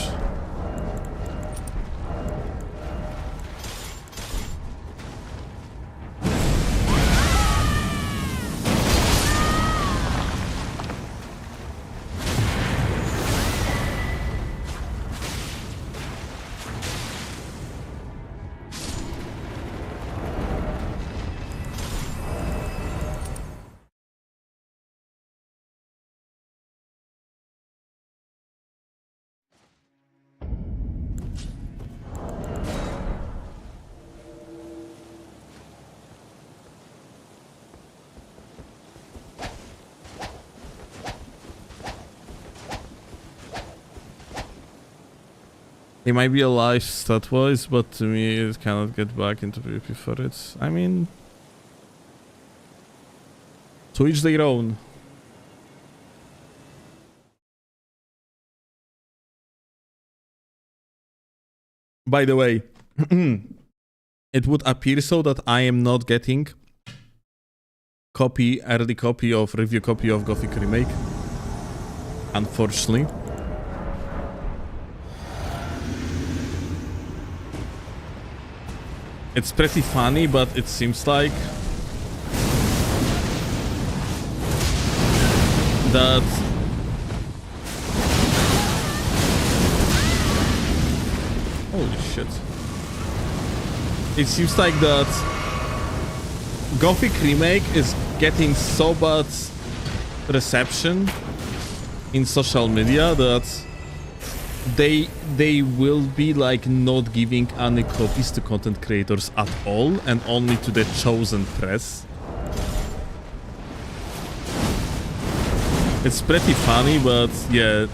It might be a live stat voice, but to me it cannot get back into PvP for it. I mean, to each their own. By the way, it would appear so that I am not getting early copy of review copy of Gothic Remake. Unfortunately. It's pretty funny, but it seems like that holy shit. It seems like that Gothic Remake is getting so bad reception in social media that they will be like not giving any copies to content creators at all and only to the chosen press. It's pretty funny, but yeah.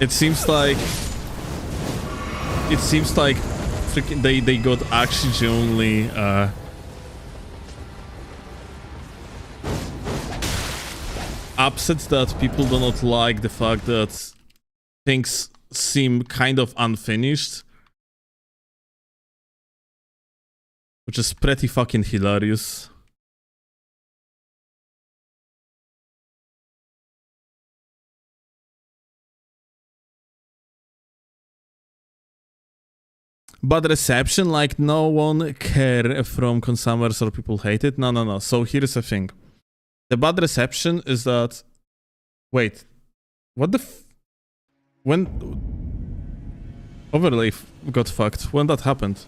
It seems like freaking they got actually genuinely upset that people do not like the fact that things seem kind of unfinished, which is pretty fucking hilarious. Bad reception, like no one care from consumers or people hate it. No. So here's the thing. The bad reception is that... Wait. What the when... Overlay got fucked. When that happened?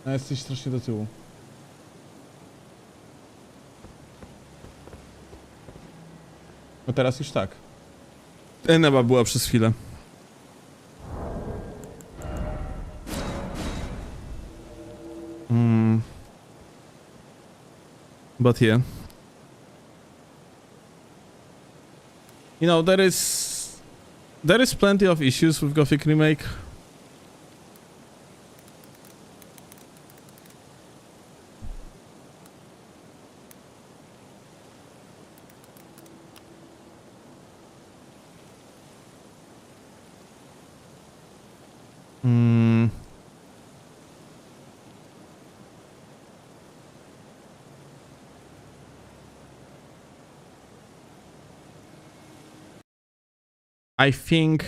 Jesteś strasznie do tyłu. No teraz już tak. Eneba była przez chwilę. But yeah. You know, there is plenty of issues with Gothic Remake. I think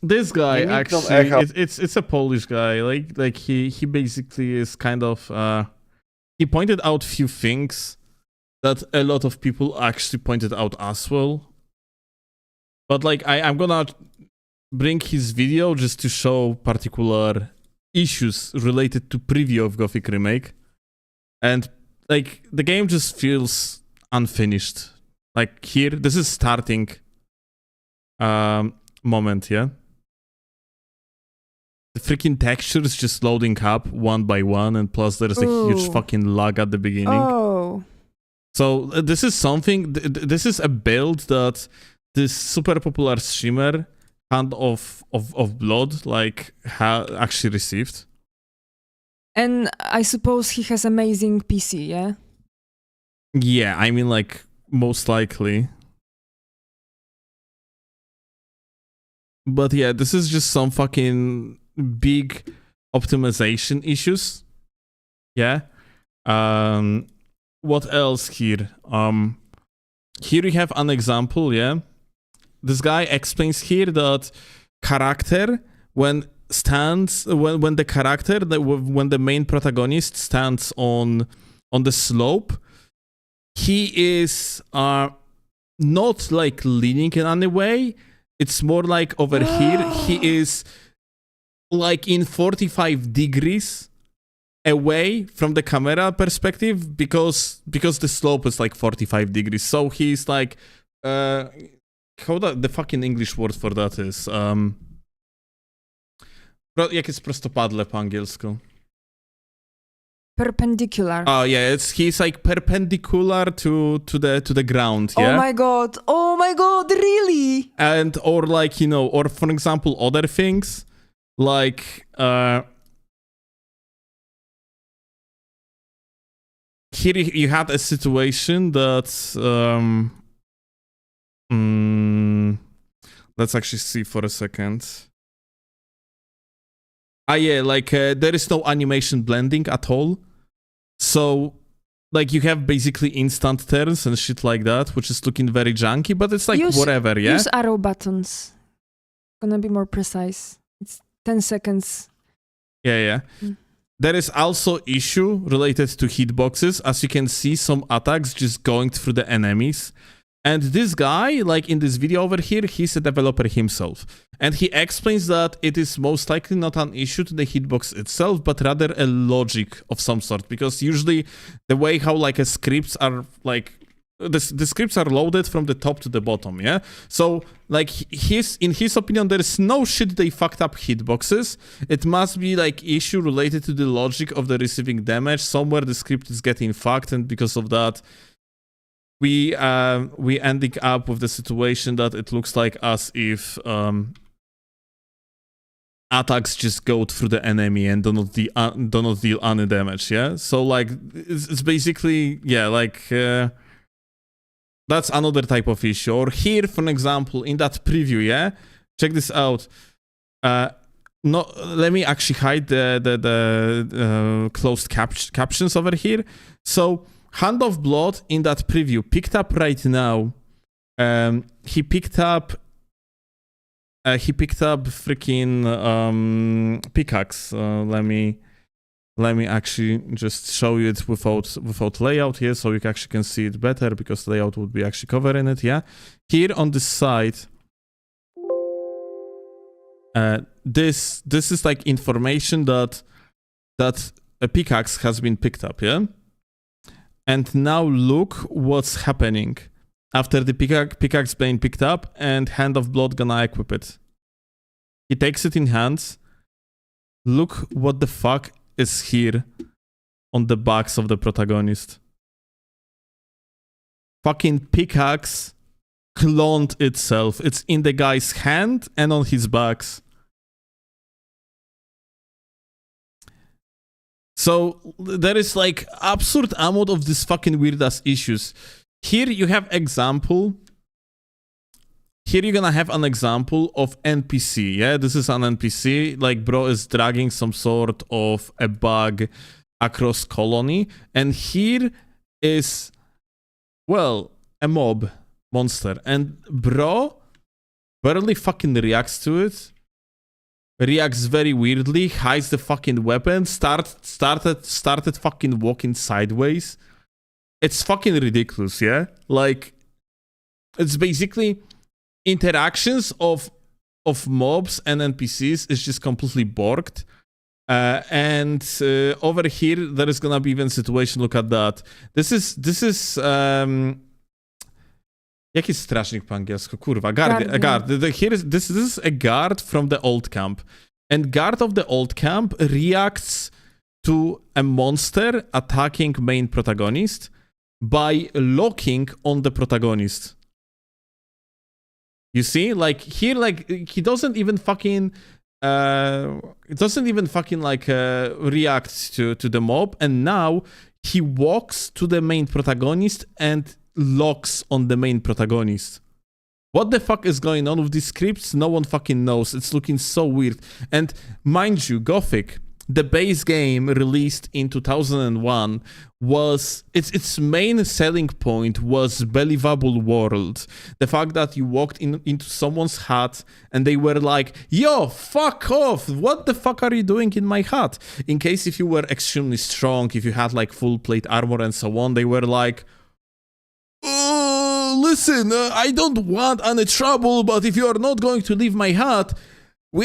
this guy actually it's a Polish guy. Like he basically is kind of he pointed out few things that a lot of people actually pointed out as well. But like I'm gonna bring his video just to show particular issues related to preview of Gothic Remake, and like the game just feels unfinished. Like here, this is starting moment, yeah? The freaking textures just loading up one by one, and plus there's a huge fucking lag at the beginning. Oh. So this is something, this is a build that this super popular streamer, Hand of Blood, like, actually received. And I suppose he has amazing PC, yeah? Yeah, I mean, like, most likely. But yeah, this is just some fucking big optimization issues. Yeah. What else here? Here we have an example, yeah. This guy explains here that character, when the main protagonist stands on the slope, he is not like leaning in any way. It's more like over here, he is like in 45 degrees away from the camera perspective because the slope is like 45 degrees. So he's like, how the fucking English word for that is? Jak jest prostopadle po angielsku? perpendicular. Oh yeah, he's like perpendicular to the ground, yeah. Oh my god, really? And or like, you know, or for example other things like here you had a situation that let's actually see for a second. Yeah, like there is no animation blending at all. So like you have basically instant turns and shit like that, which is looking very junky, but it's like whatever, yeah? Use arrow buttons. Gonna be more precise. It's 10 seconds. Yeah. There is also issue related to hitboxes. As you can see, some attacks just going through the enemies. And this guy, like in this video over here, he's a developer himself. And he explains that it is most likely not an issue to the hitbox itself, but rather a logic of some sort. Because usually the way how like a scripts are like, the scripts are loaded from the top to the bottom, yeah? So like in his opinion, there is no shit they fucked up hitboxes. It must be like issue related to the logic of the receiving damage. Somewhere the script is getting fucked, and because of that, we ending up with the situation that it looks like as if attacks just go through the enemy and do not deal any damage, yeah? So like it's basically, yeah, like that's another type of issue. Or here, for example, in that preview, yeah? Check this out. No, let me actually hide the closed captions over here. So Hand of Blood in that preview picked up right now. He picked up freaking pickaxe. Let me actually just show you it without layout here, so you actually can see it better, because layout would be actually covering it. Yeah, here on this side, this is like information that a pickaxe has been picked up. Yeah. And now look what's happening after the pickaxe being picked up and Hand of Blood gonna equip it. He takes it in hands. Look what the fuck is here on the backs of the protagonist. Fucking pickaxe cloned itself. It's in the guy's hand and on his backs. So there is like absurd amount of this fucking weird ass issues. Here you have example. Here you're gonna have an example of NPC. Yeah, this is an NPC. Like bro is dragging some sort of a bug across colony, and here is, well, a mob monster, and bro barely fucking reacts to it. Reacts very weirdly, hides the fucking weapon, started fucking walking sideways. It's fucking ridiculous, yeah? Like, it's basically interactions of mobs and NPCs is just completely borked. And over here, there is gonna be even situation, look at that. This is jaki strażnik po angielsku? Kurwa, guard. This is a guard from the old camp. And guard of the old camp reacts to a monster attacking main protagonist by locking on the protagonist. You see? Like, here, like, he doesn't even fucking... react to the mob, and now he walks to the main protagonist and locks on the main protagonist. What the fuck is going on with these scripts? No one fucking knows. It's looking so weird. And mind you, Gothic, the base game released in 2001, was its main selling point was believable world. The fact that you walked into someone's hut and they were like, yo, fuck off, what the fuck are you doing in my hut? In case if you were extremely strong, if you had like full plate armor and so on, they were like, listen, I don't want any trouble, but if you are not going to leave my hut,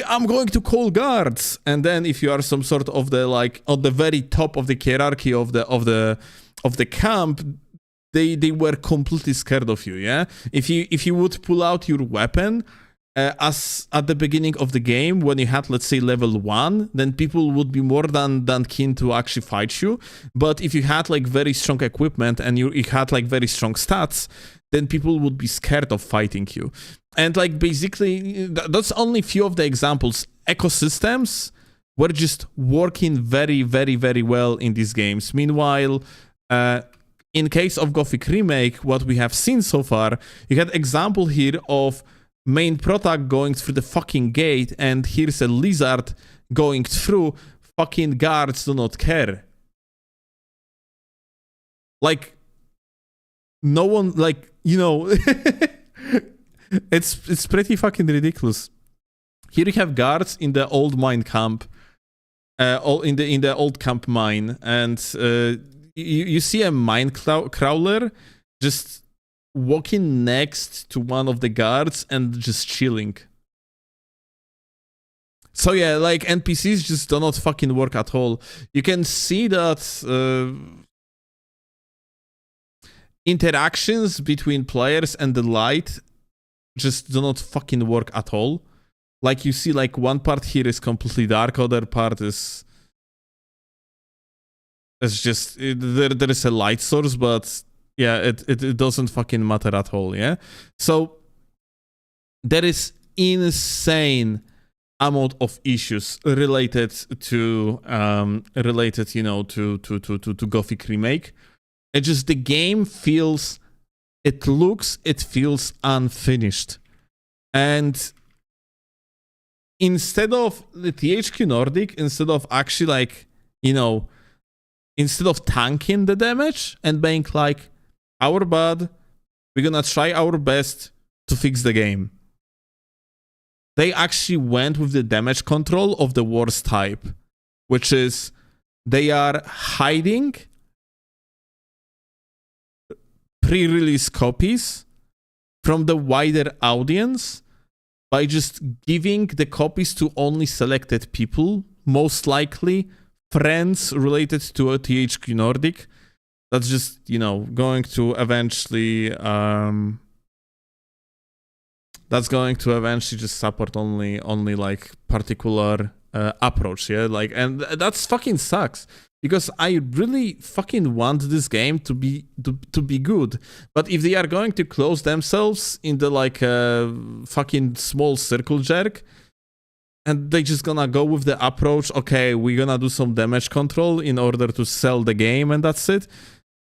I'm going to call guards. And then if you are some sort of the like on the very top of the hierarchy of the camp, they were completely scared of you. Yeah, if you would pull out your weapon as at the beginning of the game, when you had, let's say, level 1, then people would be more than keen to actually fight you. But if you had like very strong equipment and you had like very strong stats, then people would be scared of fighting you. And like basically, that's only few of the examples. Ecosystems were just working very, very, very well in these games. Meanwhile, in case of Gothic Remake, what we have seen so far, you had example here of main protag going through the fucking gate, and here's a lizard going through. Fucking guards do not care. Like, no one, like, you know, it's pretty fucking ridiculous. Here you have guards in the old mine camp, in the old camp mine, and you see a mine crawler just walking next to one of the guards and just chilling. So yeah, like NPCs just do not fucking work at all. You can see that interactions between players and the light just do not fucking work at all. Like you see, like one part here is completely dark, other part is just there is a light source, but yeah, it doesn't fucking matter at all. Yeah, so there is insane amount of issues related to you know, to Gothic Remake. It just, the game feels, it feels unfinished. And instead of the THQ Nordic, instead of actually like, you know, instead of tanking the damage and being like, our bad, we're gonna try our best to fix the game, they actually went with the damage control of the worst type, which is they are hiding pre-release copies from the wider audience by just giving the copies to only selected people, most likely friends related to a THQ Nordic. That's just, you know, going to eventually just support only like particular approach, yeah, like, and that's fucking sucks, because I really fucking want this game to be good. But if they are going to close themselves in the like fucking small circle jerk, and they just gonna go with the approach, okay, we're gonna do some damage control in order to sell the game, and that's it.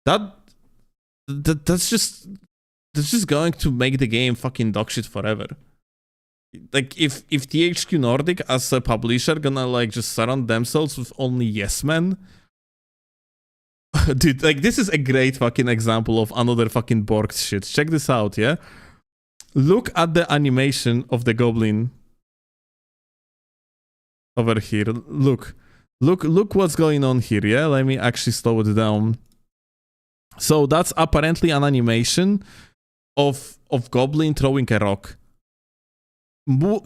That's just going to make the game fucking dog shit forever. Like, if THQ Nordic as a publisher gonna like just surround themselves with only yes men, dude, like, this is a great fucking example of another fucking Borg shit. Check this out, yeah? Look at the animation of the goblin over here. Look what's going on here, yeah? Let me actually slow it down. So that's apparently an animation of Goblin throwing a rock.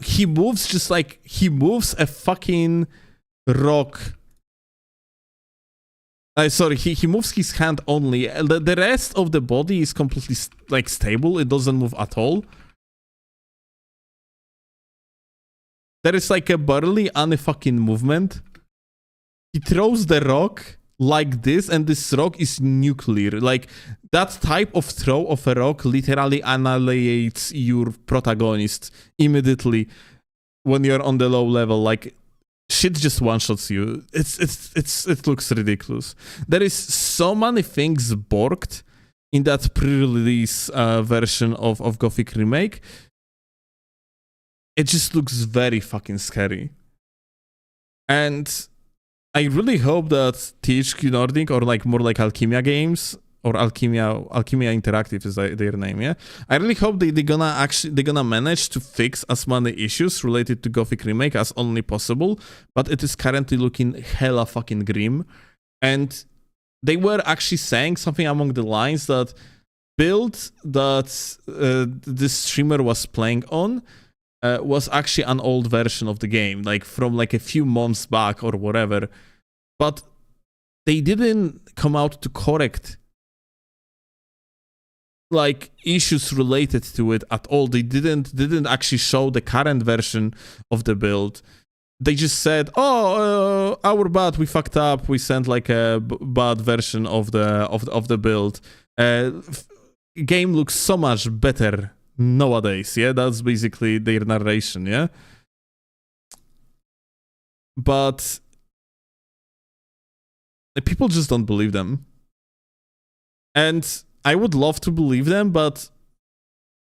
He moves just like, he moves a fucking rock. Sorry, he moves his hand only. The rest of the body is completely like stable. It doesn't move at all. There is like a barely any fucking movement. He throws the rock like this, and this rock is nuclear. Like, that type of throw of a rock literally annihilates your protagonist immediately when you're on the low level. Like, shit just one-shots you. It looks ridiculous. There is so many things borked in that pre-release version of Gothic Remake. It just looks very fucking scary. And I really hope that THQ Nordic, or like more like Alchemia Games, or Alchemia Interactive is their name, yeah? I really hope they're gonna manage to fix as many issues related to Gothic Remake as only possible, but it is currently looking hella fucking grim. And they were actually saying something along the lines that build that this streamer was playing on was actually an old version of the game, like from like a few months back or whatever. But they didn't come out to correct like issues related to it at all. They didn't actually show the current version of the build. They just said, "Oh, our bad. We fucked up. We sent like a bad version of the build. Game looks so much better nowadays." Yeah, that's basically their narration. Yeah, but people just don't believe them, and I would love to believe them, but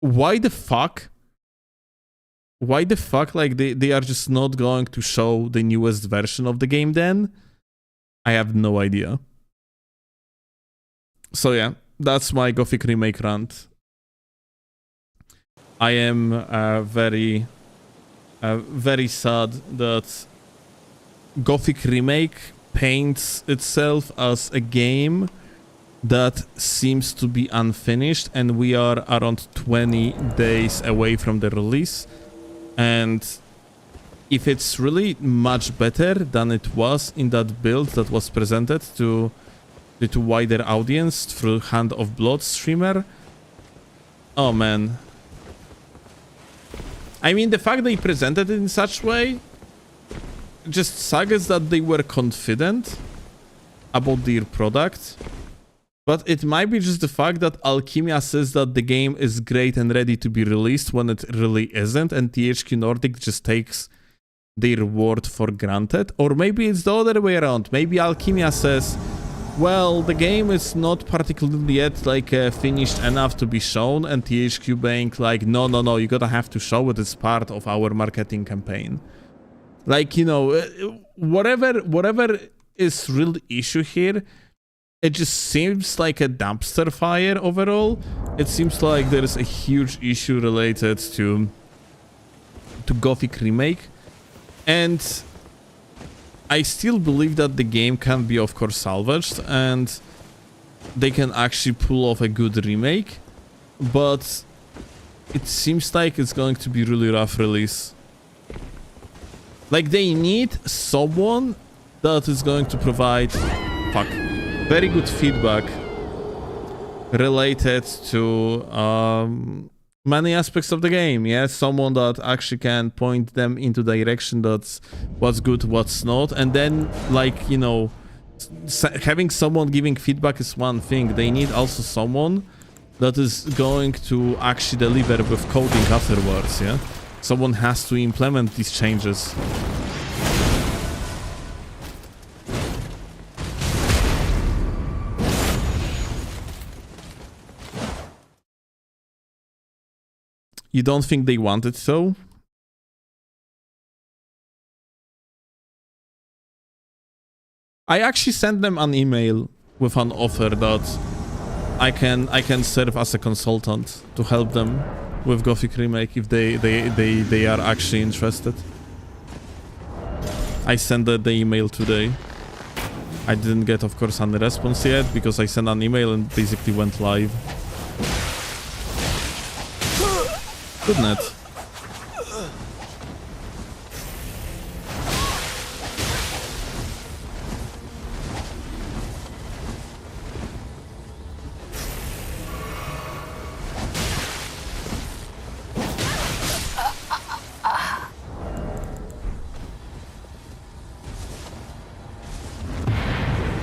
why the fuck? Why the fuck, like, they are just not going to show the newest version of the game then? I have no idea. So yeah, that's my Gothic remake rant. I am very sad that Gothic remake paints itself as a game that seems to be unfinished, and we are around 20 days away from the release. And if it's really much better than it was in that build that was presented to wider audience through Hand of Blood streamer, oh man. I mean, the fact they presented it in such way just suggests that they were confident about their product. But it might be just the fact that Alchemia says that the game is great and ready to be released when it really isn't, and THQ Nordic just takes their word for granted. Or maybe it's the other way around. Maybe Alchemia says, well, the game is not particularly yet like finished enough to be shown, and THQ being like, no, you gotta have to show it as part of our marketing campaign. Like, you know, whatever is real issue here, it just seems like a dumpster fire overall. It seems like there is a huge issue related to Gothic remake, and I still believe that the game can be, of course, salvaged and they can actually pull off a good remake, but it seems like it's going to be really rough release. Like, they need someone that is going to provide very good feedback related to many aspects of the game. Yeah, someone that actually can point them into the direction that's what's good, what's not, and then, like, you know, having someone giving feedback is one thing. They need also someone that is going to actually deliver with coding afterwards. Yeah, someone has to implement these changes. You don't think they want it so? I actually sent them an email with an offer that I can serve as a consultant to help them with Gothic remake if they are actually interested. I sent the email today. I didn't get, of course, any response yet because I sent an email and basically went live. Good net.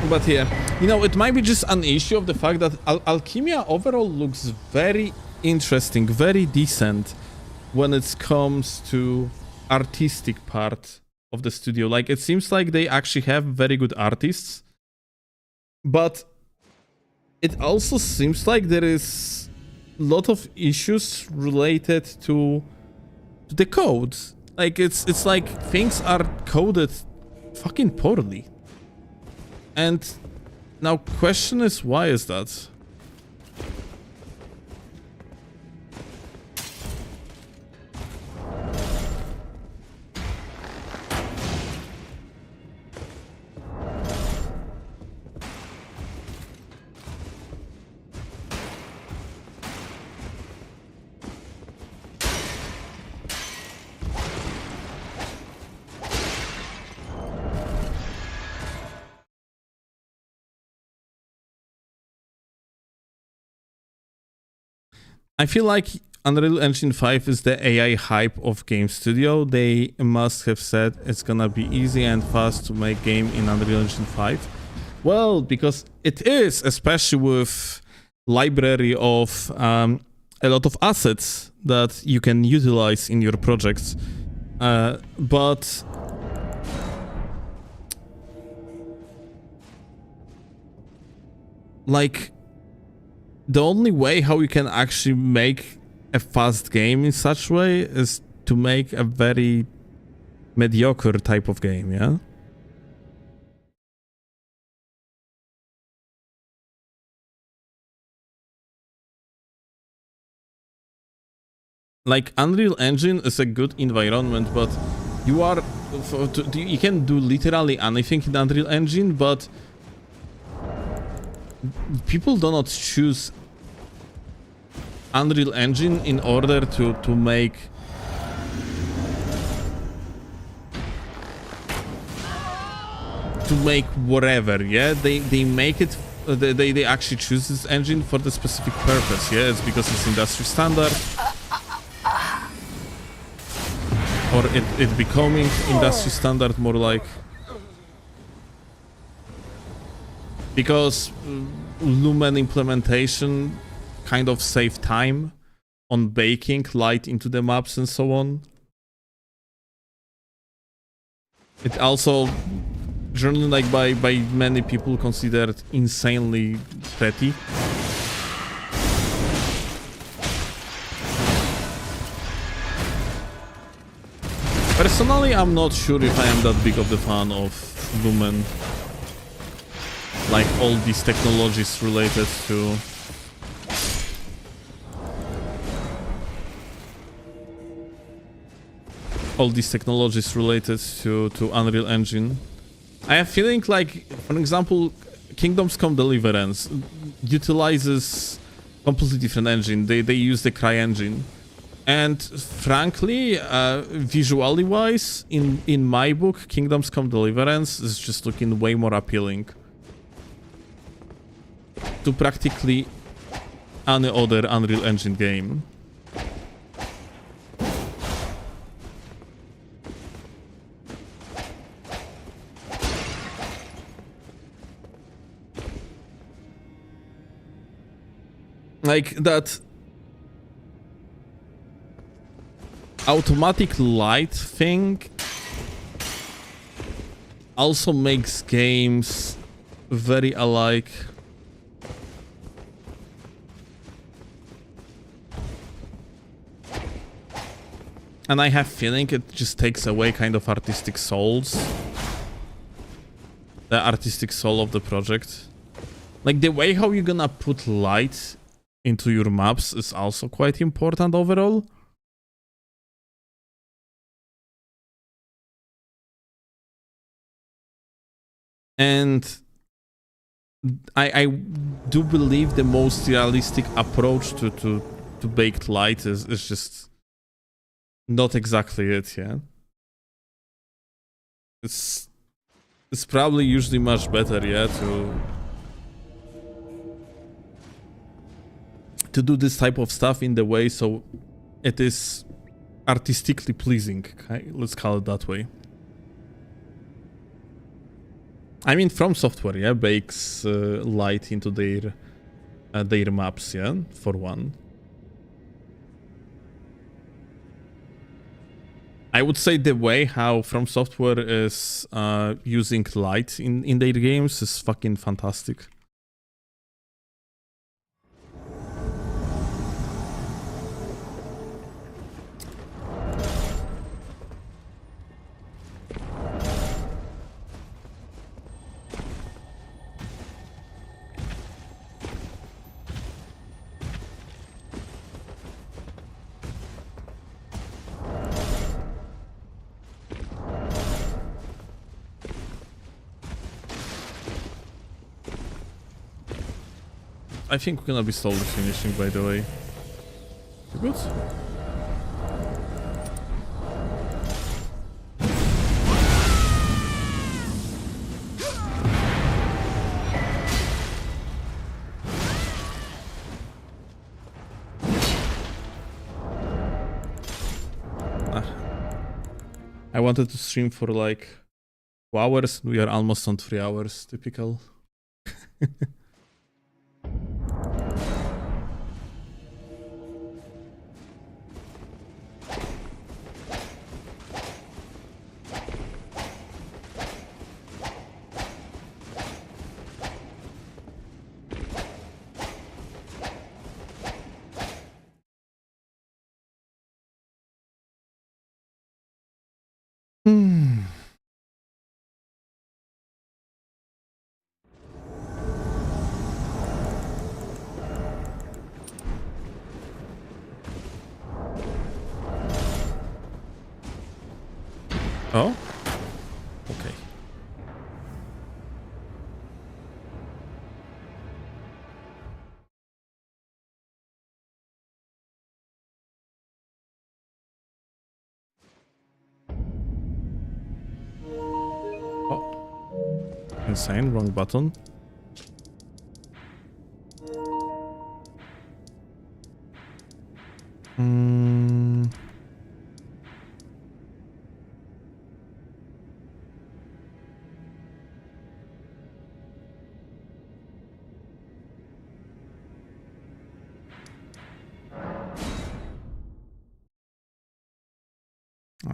But yeah, you know, it might be just an issue of the fact that Alchemia overall looks very interesting, very decent when it comes to artistic part of the studio. Like, it seems like they actually have very good artists, but it also seems like there is a lot of issues related to the code. Like, it's like things are coded fucking poorly. And now question is, why is that? I feel like Unreal Engine 5 is the AI hype of game studio. They must have said it's gonna be easy and fast to make game in Unreal Engine 5. Well, because it is, especially with library of a lot of assets that you can utilize in your projects. But like the only way how you can actually make a fast game in such way is to make a very mediocre type of game, yeah? Like Unreal Engine is a good environment, but you are you can do literally anything in Unreal Engine, but people do not choose Unreal Engine in order to make whatever, yeah? They make it, they actually choose this engine for the specific purpose, yeah? It's because it's industry standard, or it becoming industry standard, more like, because Lumen implementation kind of save time on baking light into the maps and so on. It also generally, like, by many people considered insanely pretty. Personally, I'm not sure if I am that big of the fan of Lumen. Like all these technologies related to Unreal Engine. I have feeling like, for example, Kingdoms Come Deliverance utilizes completely different engine. They use the Cry engine. And frankly, visually wise, in my book, Kingdoms Come Deliverance is just looking way more appealing to practically any other Unreal Engine game. Like that automatic light thing also makes games very alike. And I have feeling it just takes away kind of artistic souls. The artistic soul of the project. Like the way how you're gonna put light into your maps is also quite important overall. And I do believe the most realistic approach to baked light is just not exactly it, yeah. It's probably usually much better, yeah, to do this type of stuff in the way so it is artistically pleasing, okay? Let's call it that way. I mean, From Software, yeah, bakes light into their maps, yeah, for one. I would say the way how From Software is using light in their games is fucking fantastic. I think we're gonna be slowly finishing, by the way. Good. I wanted to stream for like 2 hours. We are almost on 3 hours. Typical. Oh? Okay. Oh. Insane, wrong button.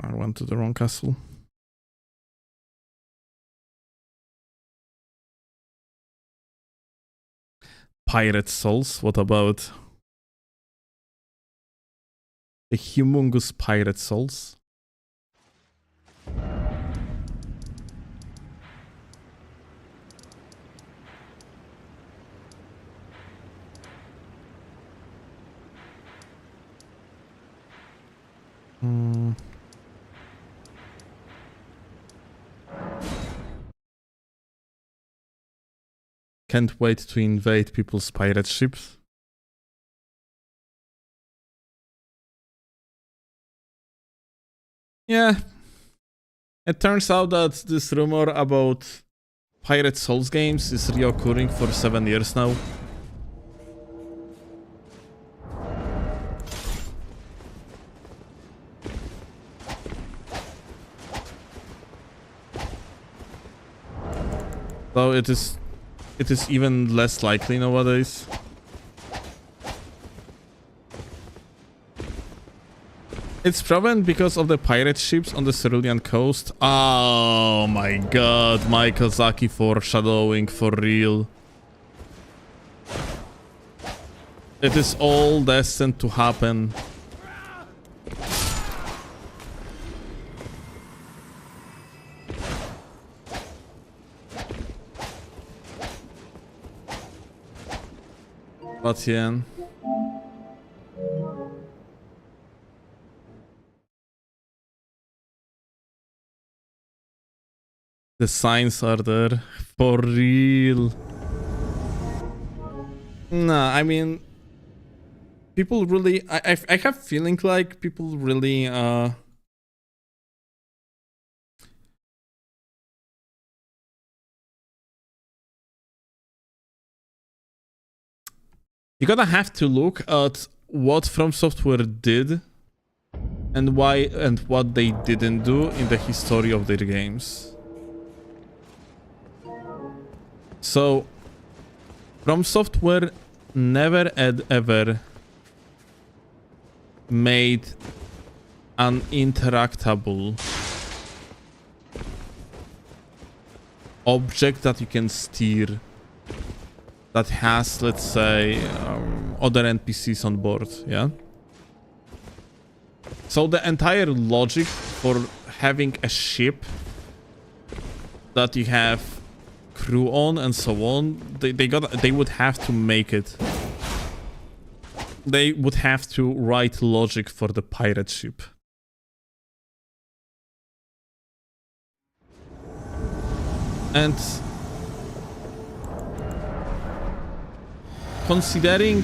I went to the wrong castle. Pirate souls, what about the humongous pirate souls? Can't wait to invade people's pirate ships. Yeah. It turns out that this rumor about Pirate Souls games is reoccurring for 7 years now. So it is even less likely nowadays. It's probably because of the pirate ships on the Cerulean coast. Oh my god, Miyazaki foreshadowing for real. It is all destined to happen. But yeah. The signs are there for real. Nah, I mean, people really. I have feeling like people really you gotta have to look at what From Software did and why and what they didn't do in the history of their games. So, From Software never ever made an interactable object that you can steer that has, let's say, other NPCs on board, yeah? So the entire logic for having a ship that you have crew on and so on, they would have to make it. They would have to write logic for the pirate ship. And considering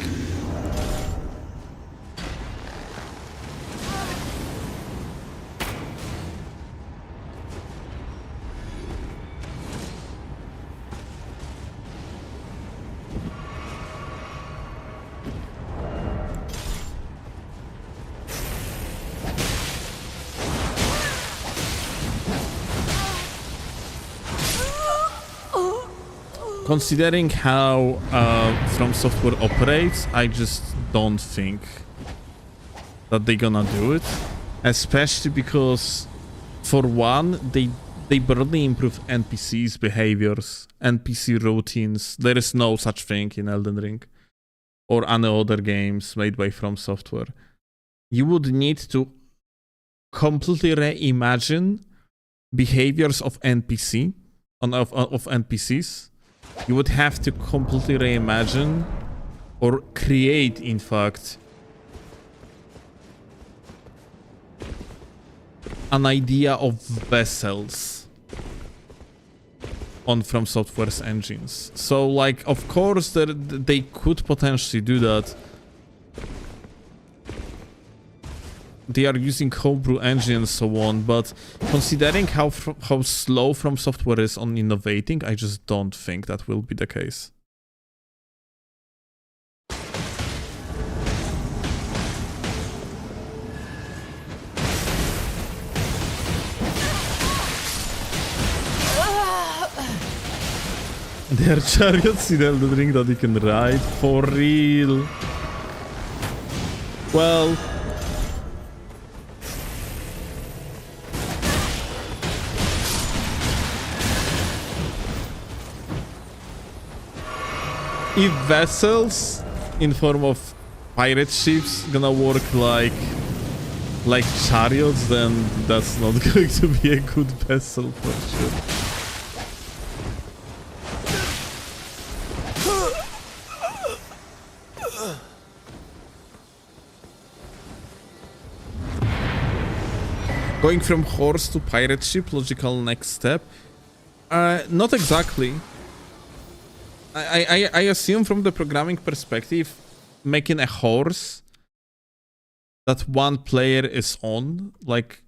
considering how From Software operates, I just don't think that they're gonna do it. Especially because, for one, they barely improve NPCs' behaviors, NPC routines. There is no such thing in Elden Ring or any other games made by From Software. You would need to completely reimagine behaviors of NPCs. You would have to completely reimagine or create, in fact, an idea of vessels on From Software's engines. So, like, of course, they could potentially do that. They are using homebrew engine and so on, but considering how slow From Software is on innovating, I just don't think that will be the case. There are chariots in Elden Ring that you can ride, for real. Well, if vessels in form of pirate ships gonna work like chariots, then that's not going to be a good vessel for sure. Going from horse to pirate ship, logical next step? Not exactly. I assume from the programming perspective, making a horse that one player is on, like,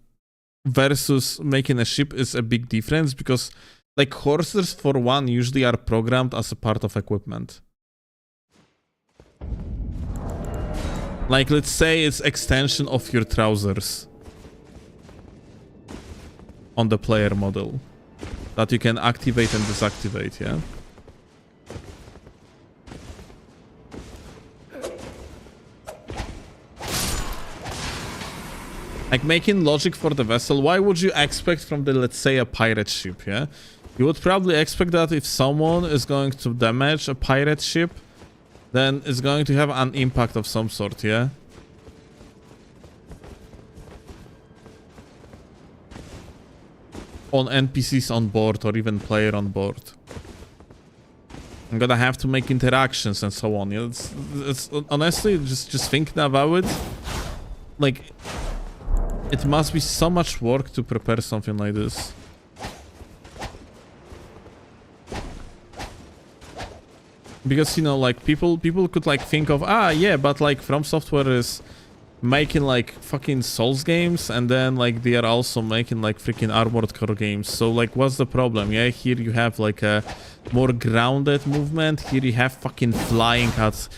versus making a ship is a big difference, because, like, horses, for one, usually are programmed as a part of equipment. Like, let's say it's extension of your trousers on the player model that you can activate and deactivate, yeah? Like, making logic for the vessel, why would you expect from the, let's say, a pirate ship, yeah? You would probably expect that if someone is going to damage a pirate ship, then it's going to have an impact of some sort, yeah? On NPCs on board, or even player on board. I'm gonna have to make interactions and so on. Yeah, it's honestly, just thinking about it, like, it must be so much work to prepare something like this. Because, you know, like, people could, like, think of, yeah, but, like, From Software is making, like, fucking Souls games, and then, like, they are also making, like, freaking Armored Core games. So, like, what's the problem? Yeah, here you have, like, a more grounded movement. Here you have fucking flying at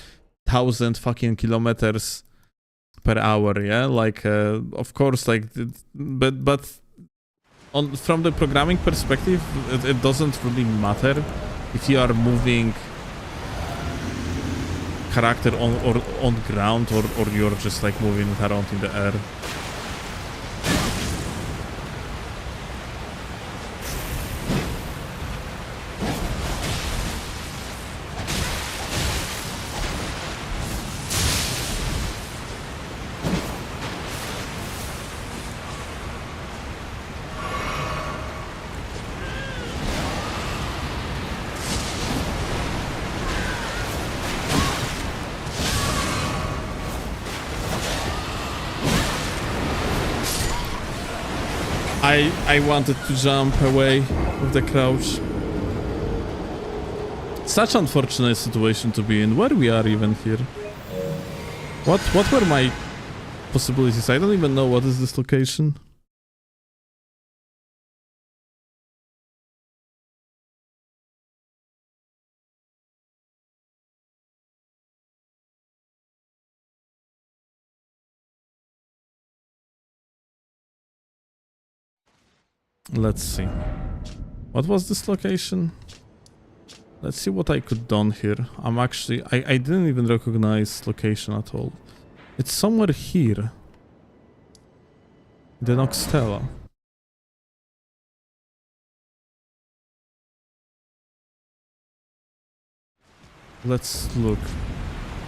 1,000 fucking kilometers per hour, yeah? Like, of course, like, but from the programming perspective, it doesn't really matter if you are moving character on ground, or you're just, like, moving it around in the air. I wanted to jump away with the crouch. Such unfortunate situation to be in. Where we are even here? What were my possibilities? I don't even know what is this location. Let's see. What was this location? Let's see what I could done here. I'm actually... I didn't even recognize location at all. It's somewhere here. The Noxtella. Let's look.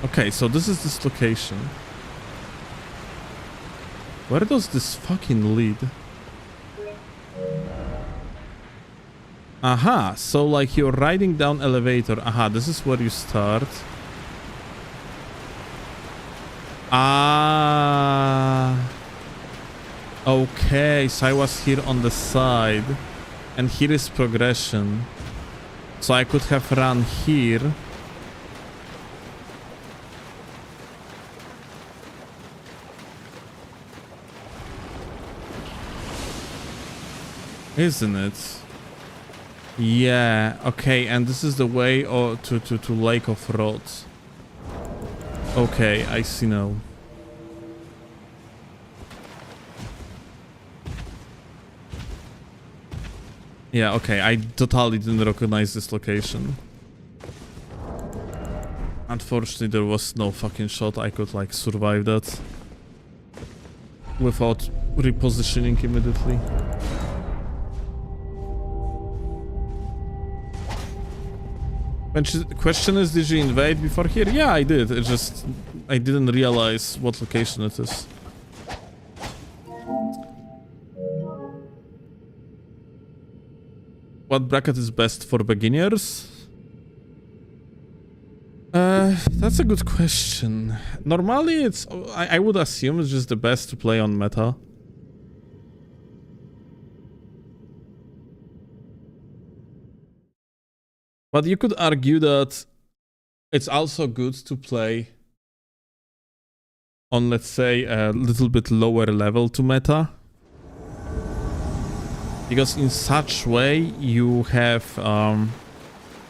Okay, so this is this location. Where does this fucking lead? Aha, so like you're riding down elevator. Aha, this is where you start. Ah. Okay, so I was here on the side. And here is progression. So I could have run here. Isn't it? Yeah, okay, and this is the way to Lake of Rods. Okay, I see now. Yeah, okay, I totally didn't recognize this location. Unfortunately, there was no fucking shot I could, like, survive that without repositioning immediately. Question is, did you invade before here? Yeah, I did. It just... I didn't realize what location it is. What bracket is best for beginners? That's a good question. Normally, it's... I would assume it's just the best to play on meta. But you could argue that it's also good to play on, let's say, a little bit lower level to meta. Because in such way, you have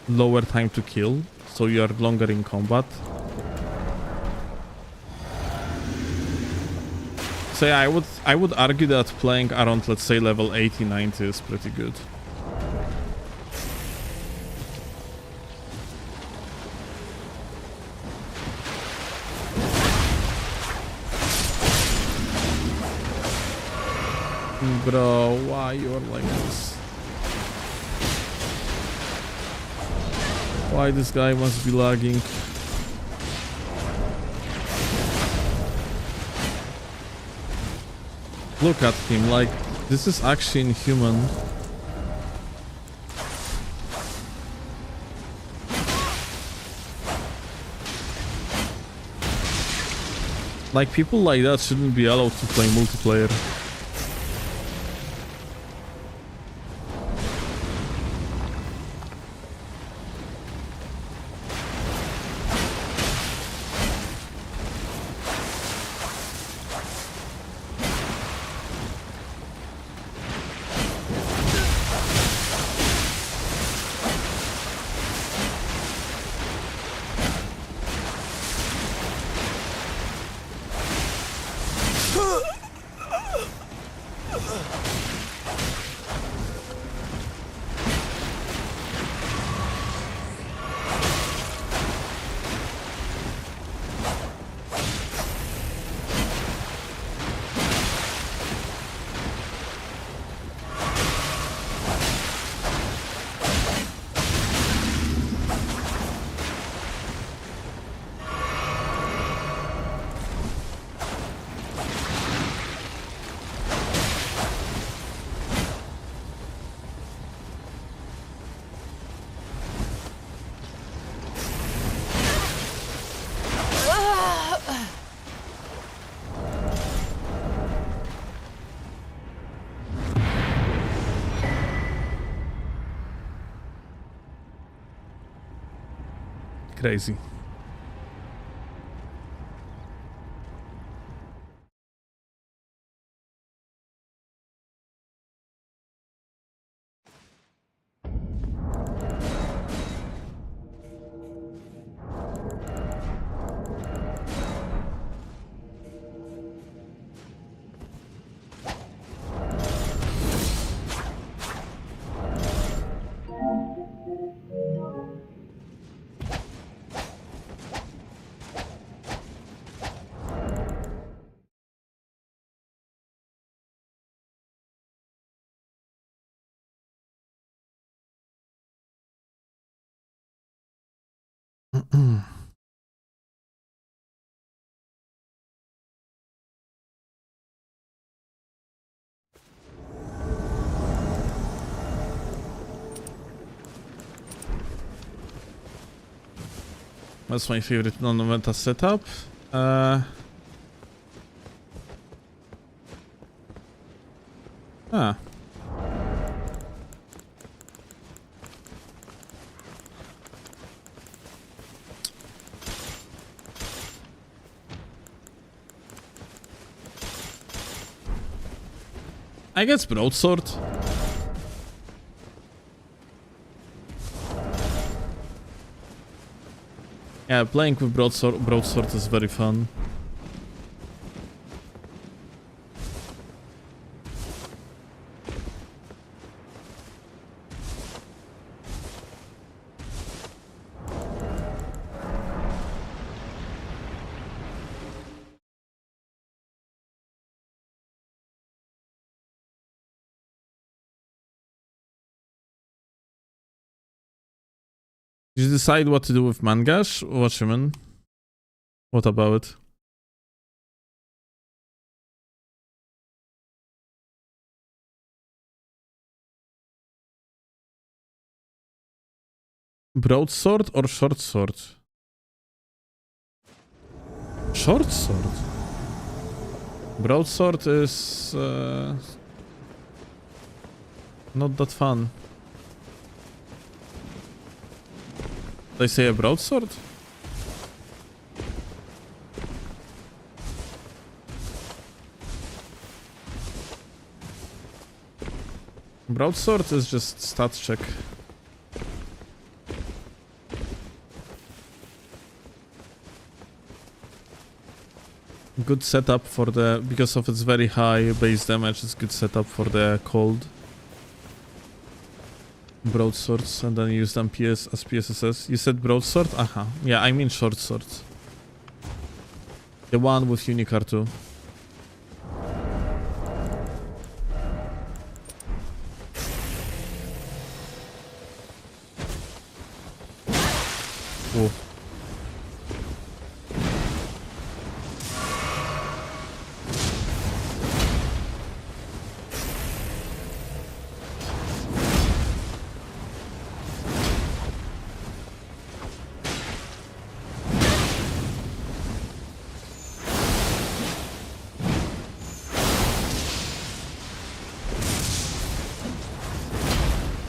lower time to kill, so you are longer in combat. So yeah, I would argue that playing around, let's say, level 80, 90 is pretty good. Bro, why you're like this? Why this guy must be lagging? Look at him, like, this is actually inhuman. Like, people like that shouldn't be allowed to play multiplayer. Crazy. That's my favorite non-meta setup. Ah. I guess broadsword. Yeah, playing with broadsword is very fun. Did you decide what to do with Mangash? Watchman? What about it? Broadsword or short sword? Short sword? Broadsword is not that fun. Did I say a broadsword? Broadsword is just stat check. Good setup for the, because of its very high base damage, it's good setup for the cold broadswords, and then use them as PSSS. You said broadsword? Aha. Yeah, I mean short swords. The one with Unicar too. Ooh.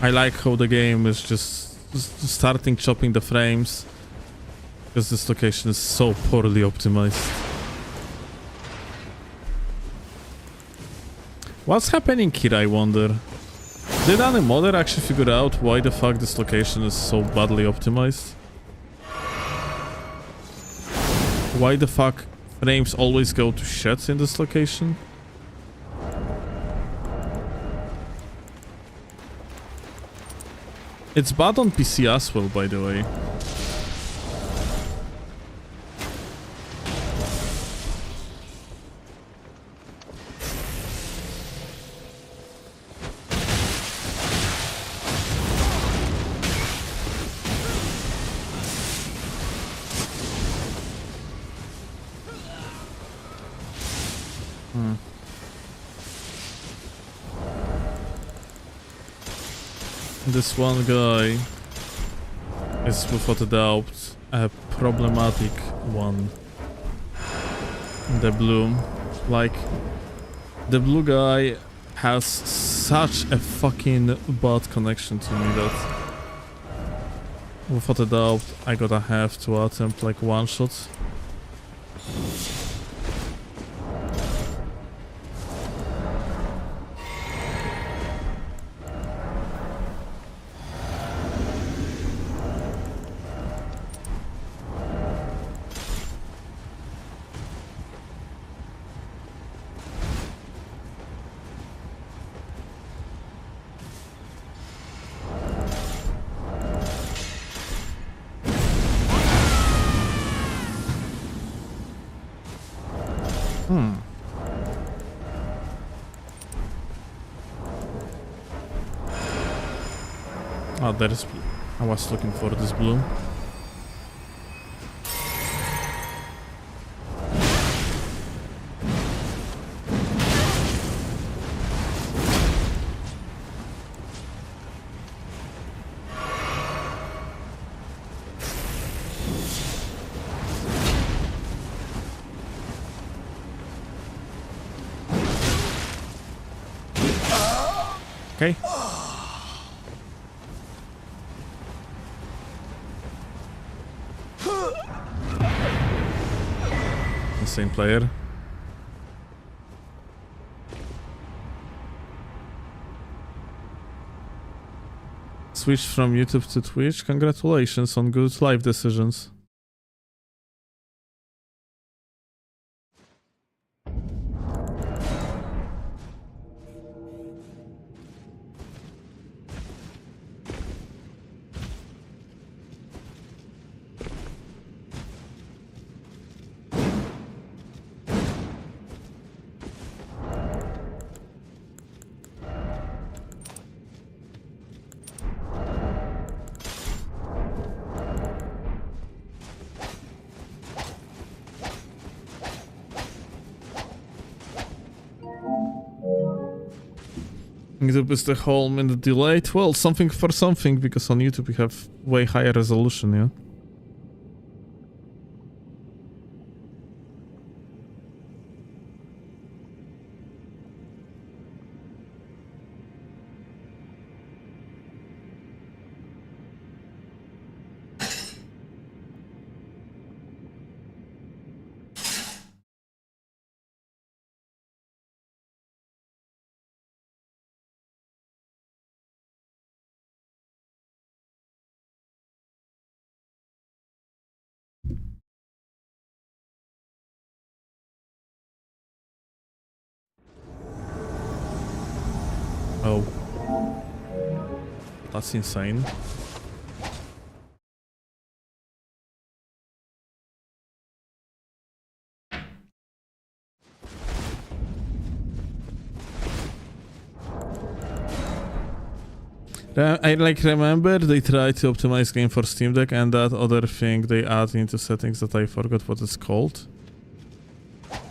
I like how the game is just starting chopping the frames, because this location is so poorly optimized. What's happening here, I wonder? Did any modder actually figure out why the fuck this location is so badly optimized? Why the fuck frames always go to shit in this location? It's bad on PC as well, by the way. This one guy is without a doubt a problematic one. The blue. Like, the blue guy has such a fucking bad connection to me that without a doubt I gotta have to attempt like one shot. Oh, there is blue. I was looking for this blue. Okay. Insane player. Switched from YouTube to Twitch. Congratulations on good life decisions. YouTube is the home in the delayed. Well, something for something, because on YouTube we have way higher resolution, yeah? Oh. That's insane. I remember they tried to optimize game for Steam Deck, and that other thing they add into settings that I forgot what it's called.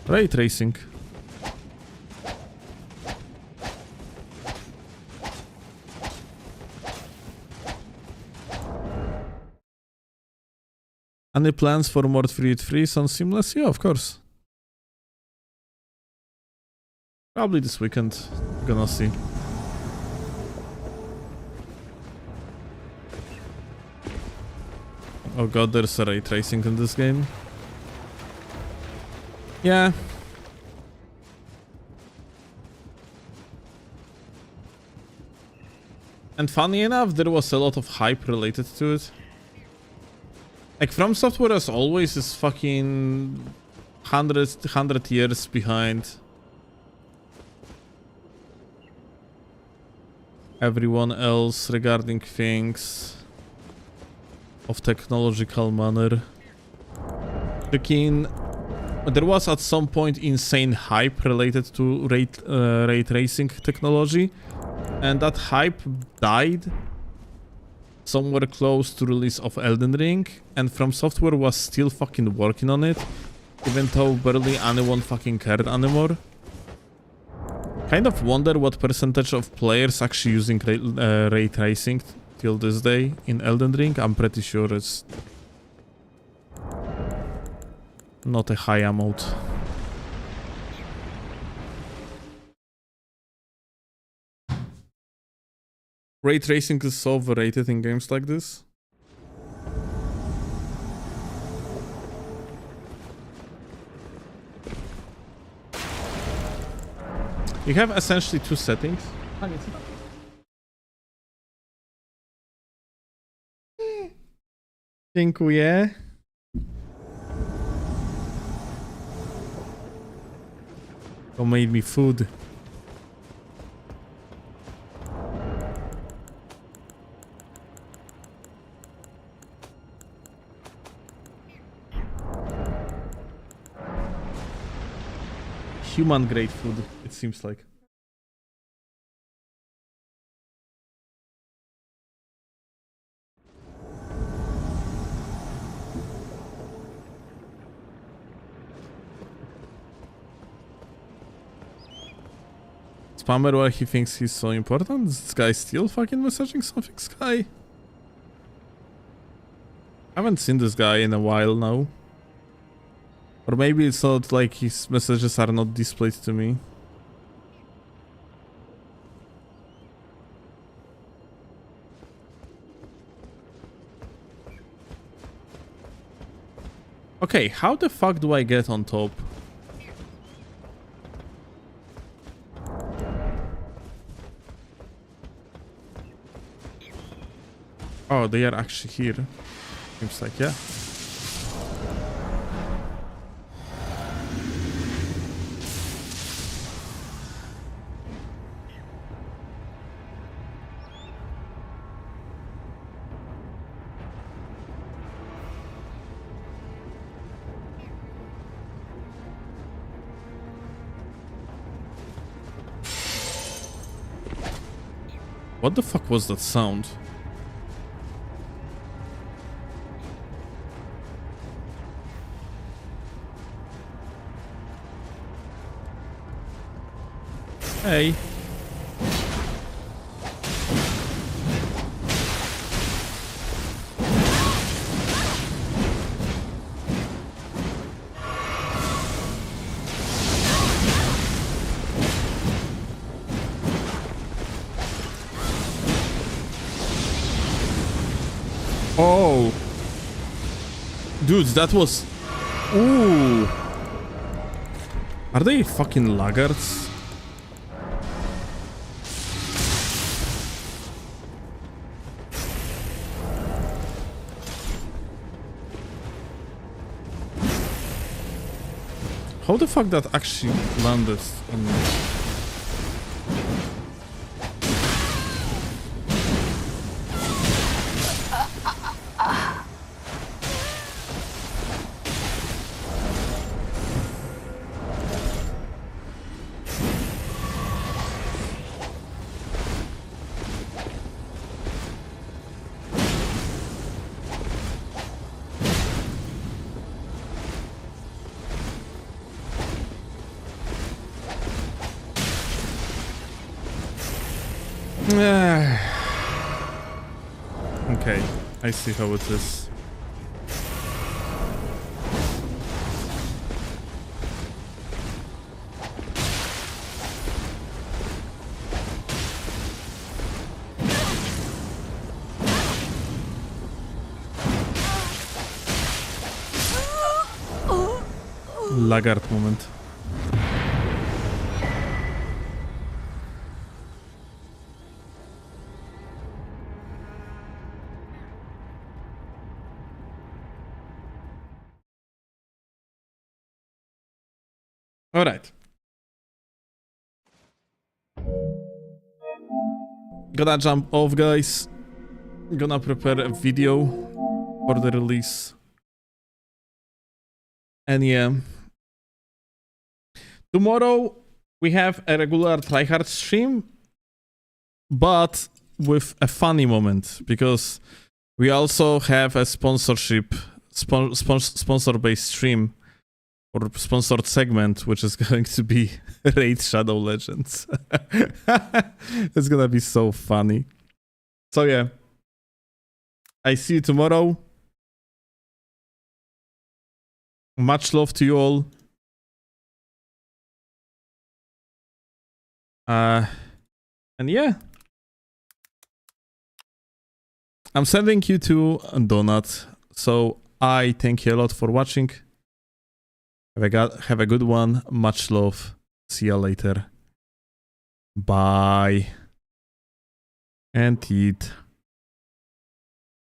Ray tracing. Any plans for more 3-3 on Seamless? Yeah, of course. Probably this weekend. Gonna see. Oh god, there's a ray tracing in this game. Yeah. And funny enough, there was a lot of hype related to it. Like, From Software as always is fucking 100 years behind everyone else regarding things of technological manner. There was at some point insane hype related to ray tracing technology, and that hype died somewhere close to release of Elden Ring, and From Software was still fucking working on it, even though barely anyone fucking cared anymore. Kind of wonder what percentage of players actually using ray tracing till this day in Elden Ring. I'm pretty sure it's not a high amount. Ray tracing is so overrated in games like this. You have essentially two settings. Dziękuję. Who made me food? Human grade food, it seems like. Spammer why he thinks he's so important? Is this guy still fucking messaging something, Sky? I haven't seen this guy in a while now. Or maybe it's not like his messages are not displayed to me. Okay, how the fuck do I get on top? Oh, they are actually here. Seems like, yeah. What the fuck was that sound? Hey. Oh. Dudes, that was... Ooh. Are they fucking laggards? How the fuck that actually landed on me? Okay, I see how it is. Laggard moment. All right. Gonna jump off, guys. Gonna prepare a video for the release. And yeah. Tomorrow we have a regular Tryhard stream, but with a funny moment, because we also have a sponsorship, sponsor-based stream, or sponsored segment, which is going to be Raid Shadow Legends. It's gonna be so funny. So yeah, I see you tomorrow. Much love to you all. And yeah, I'm sending you to a donut. So I thank you a lot for watching. Have a good one. Much love. See you later. Bye. And eat.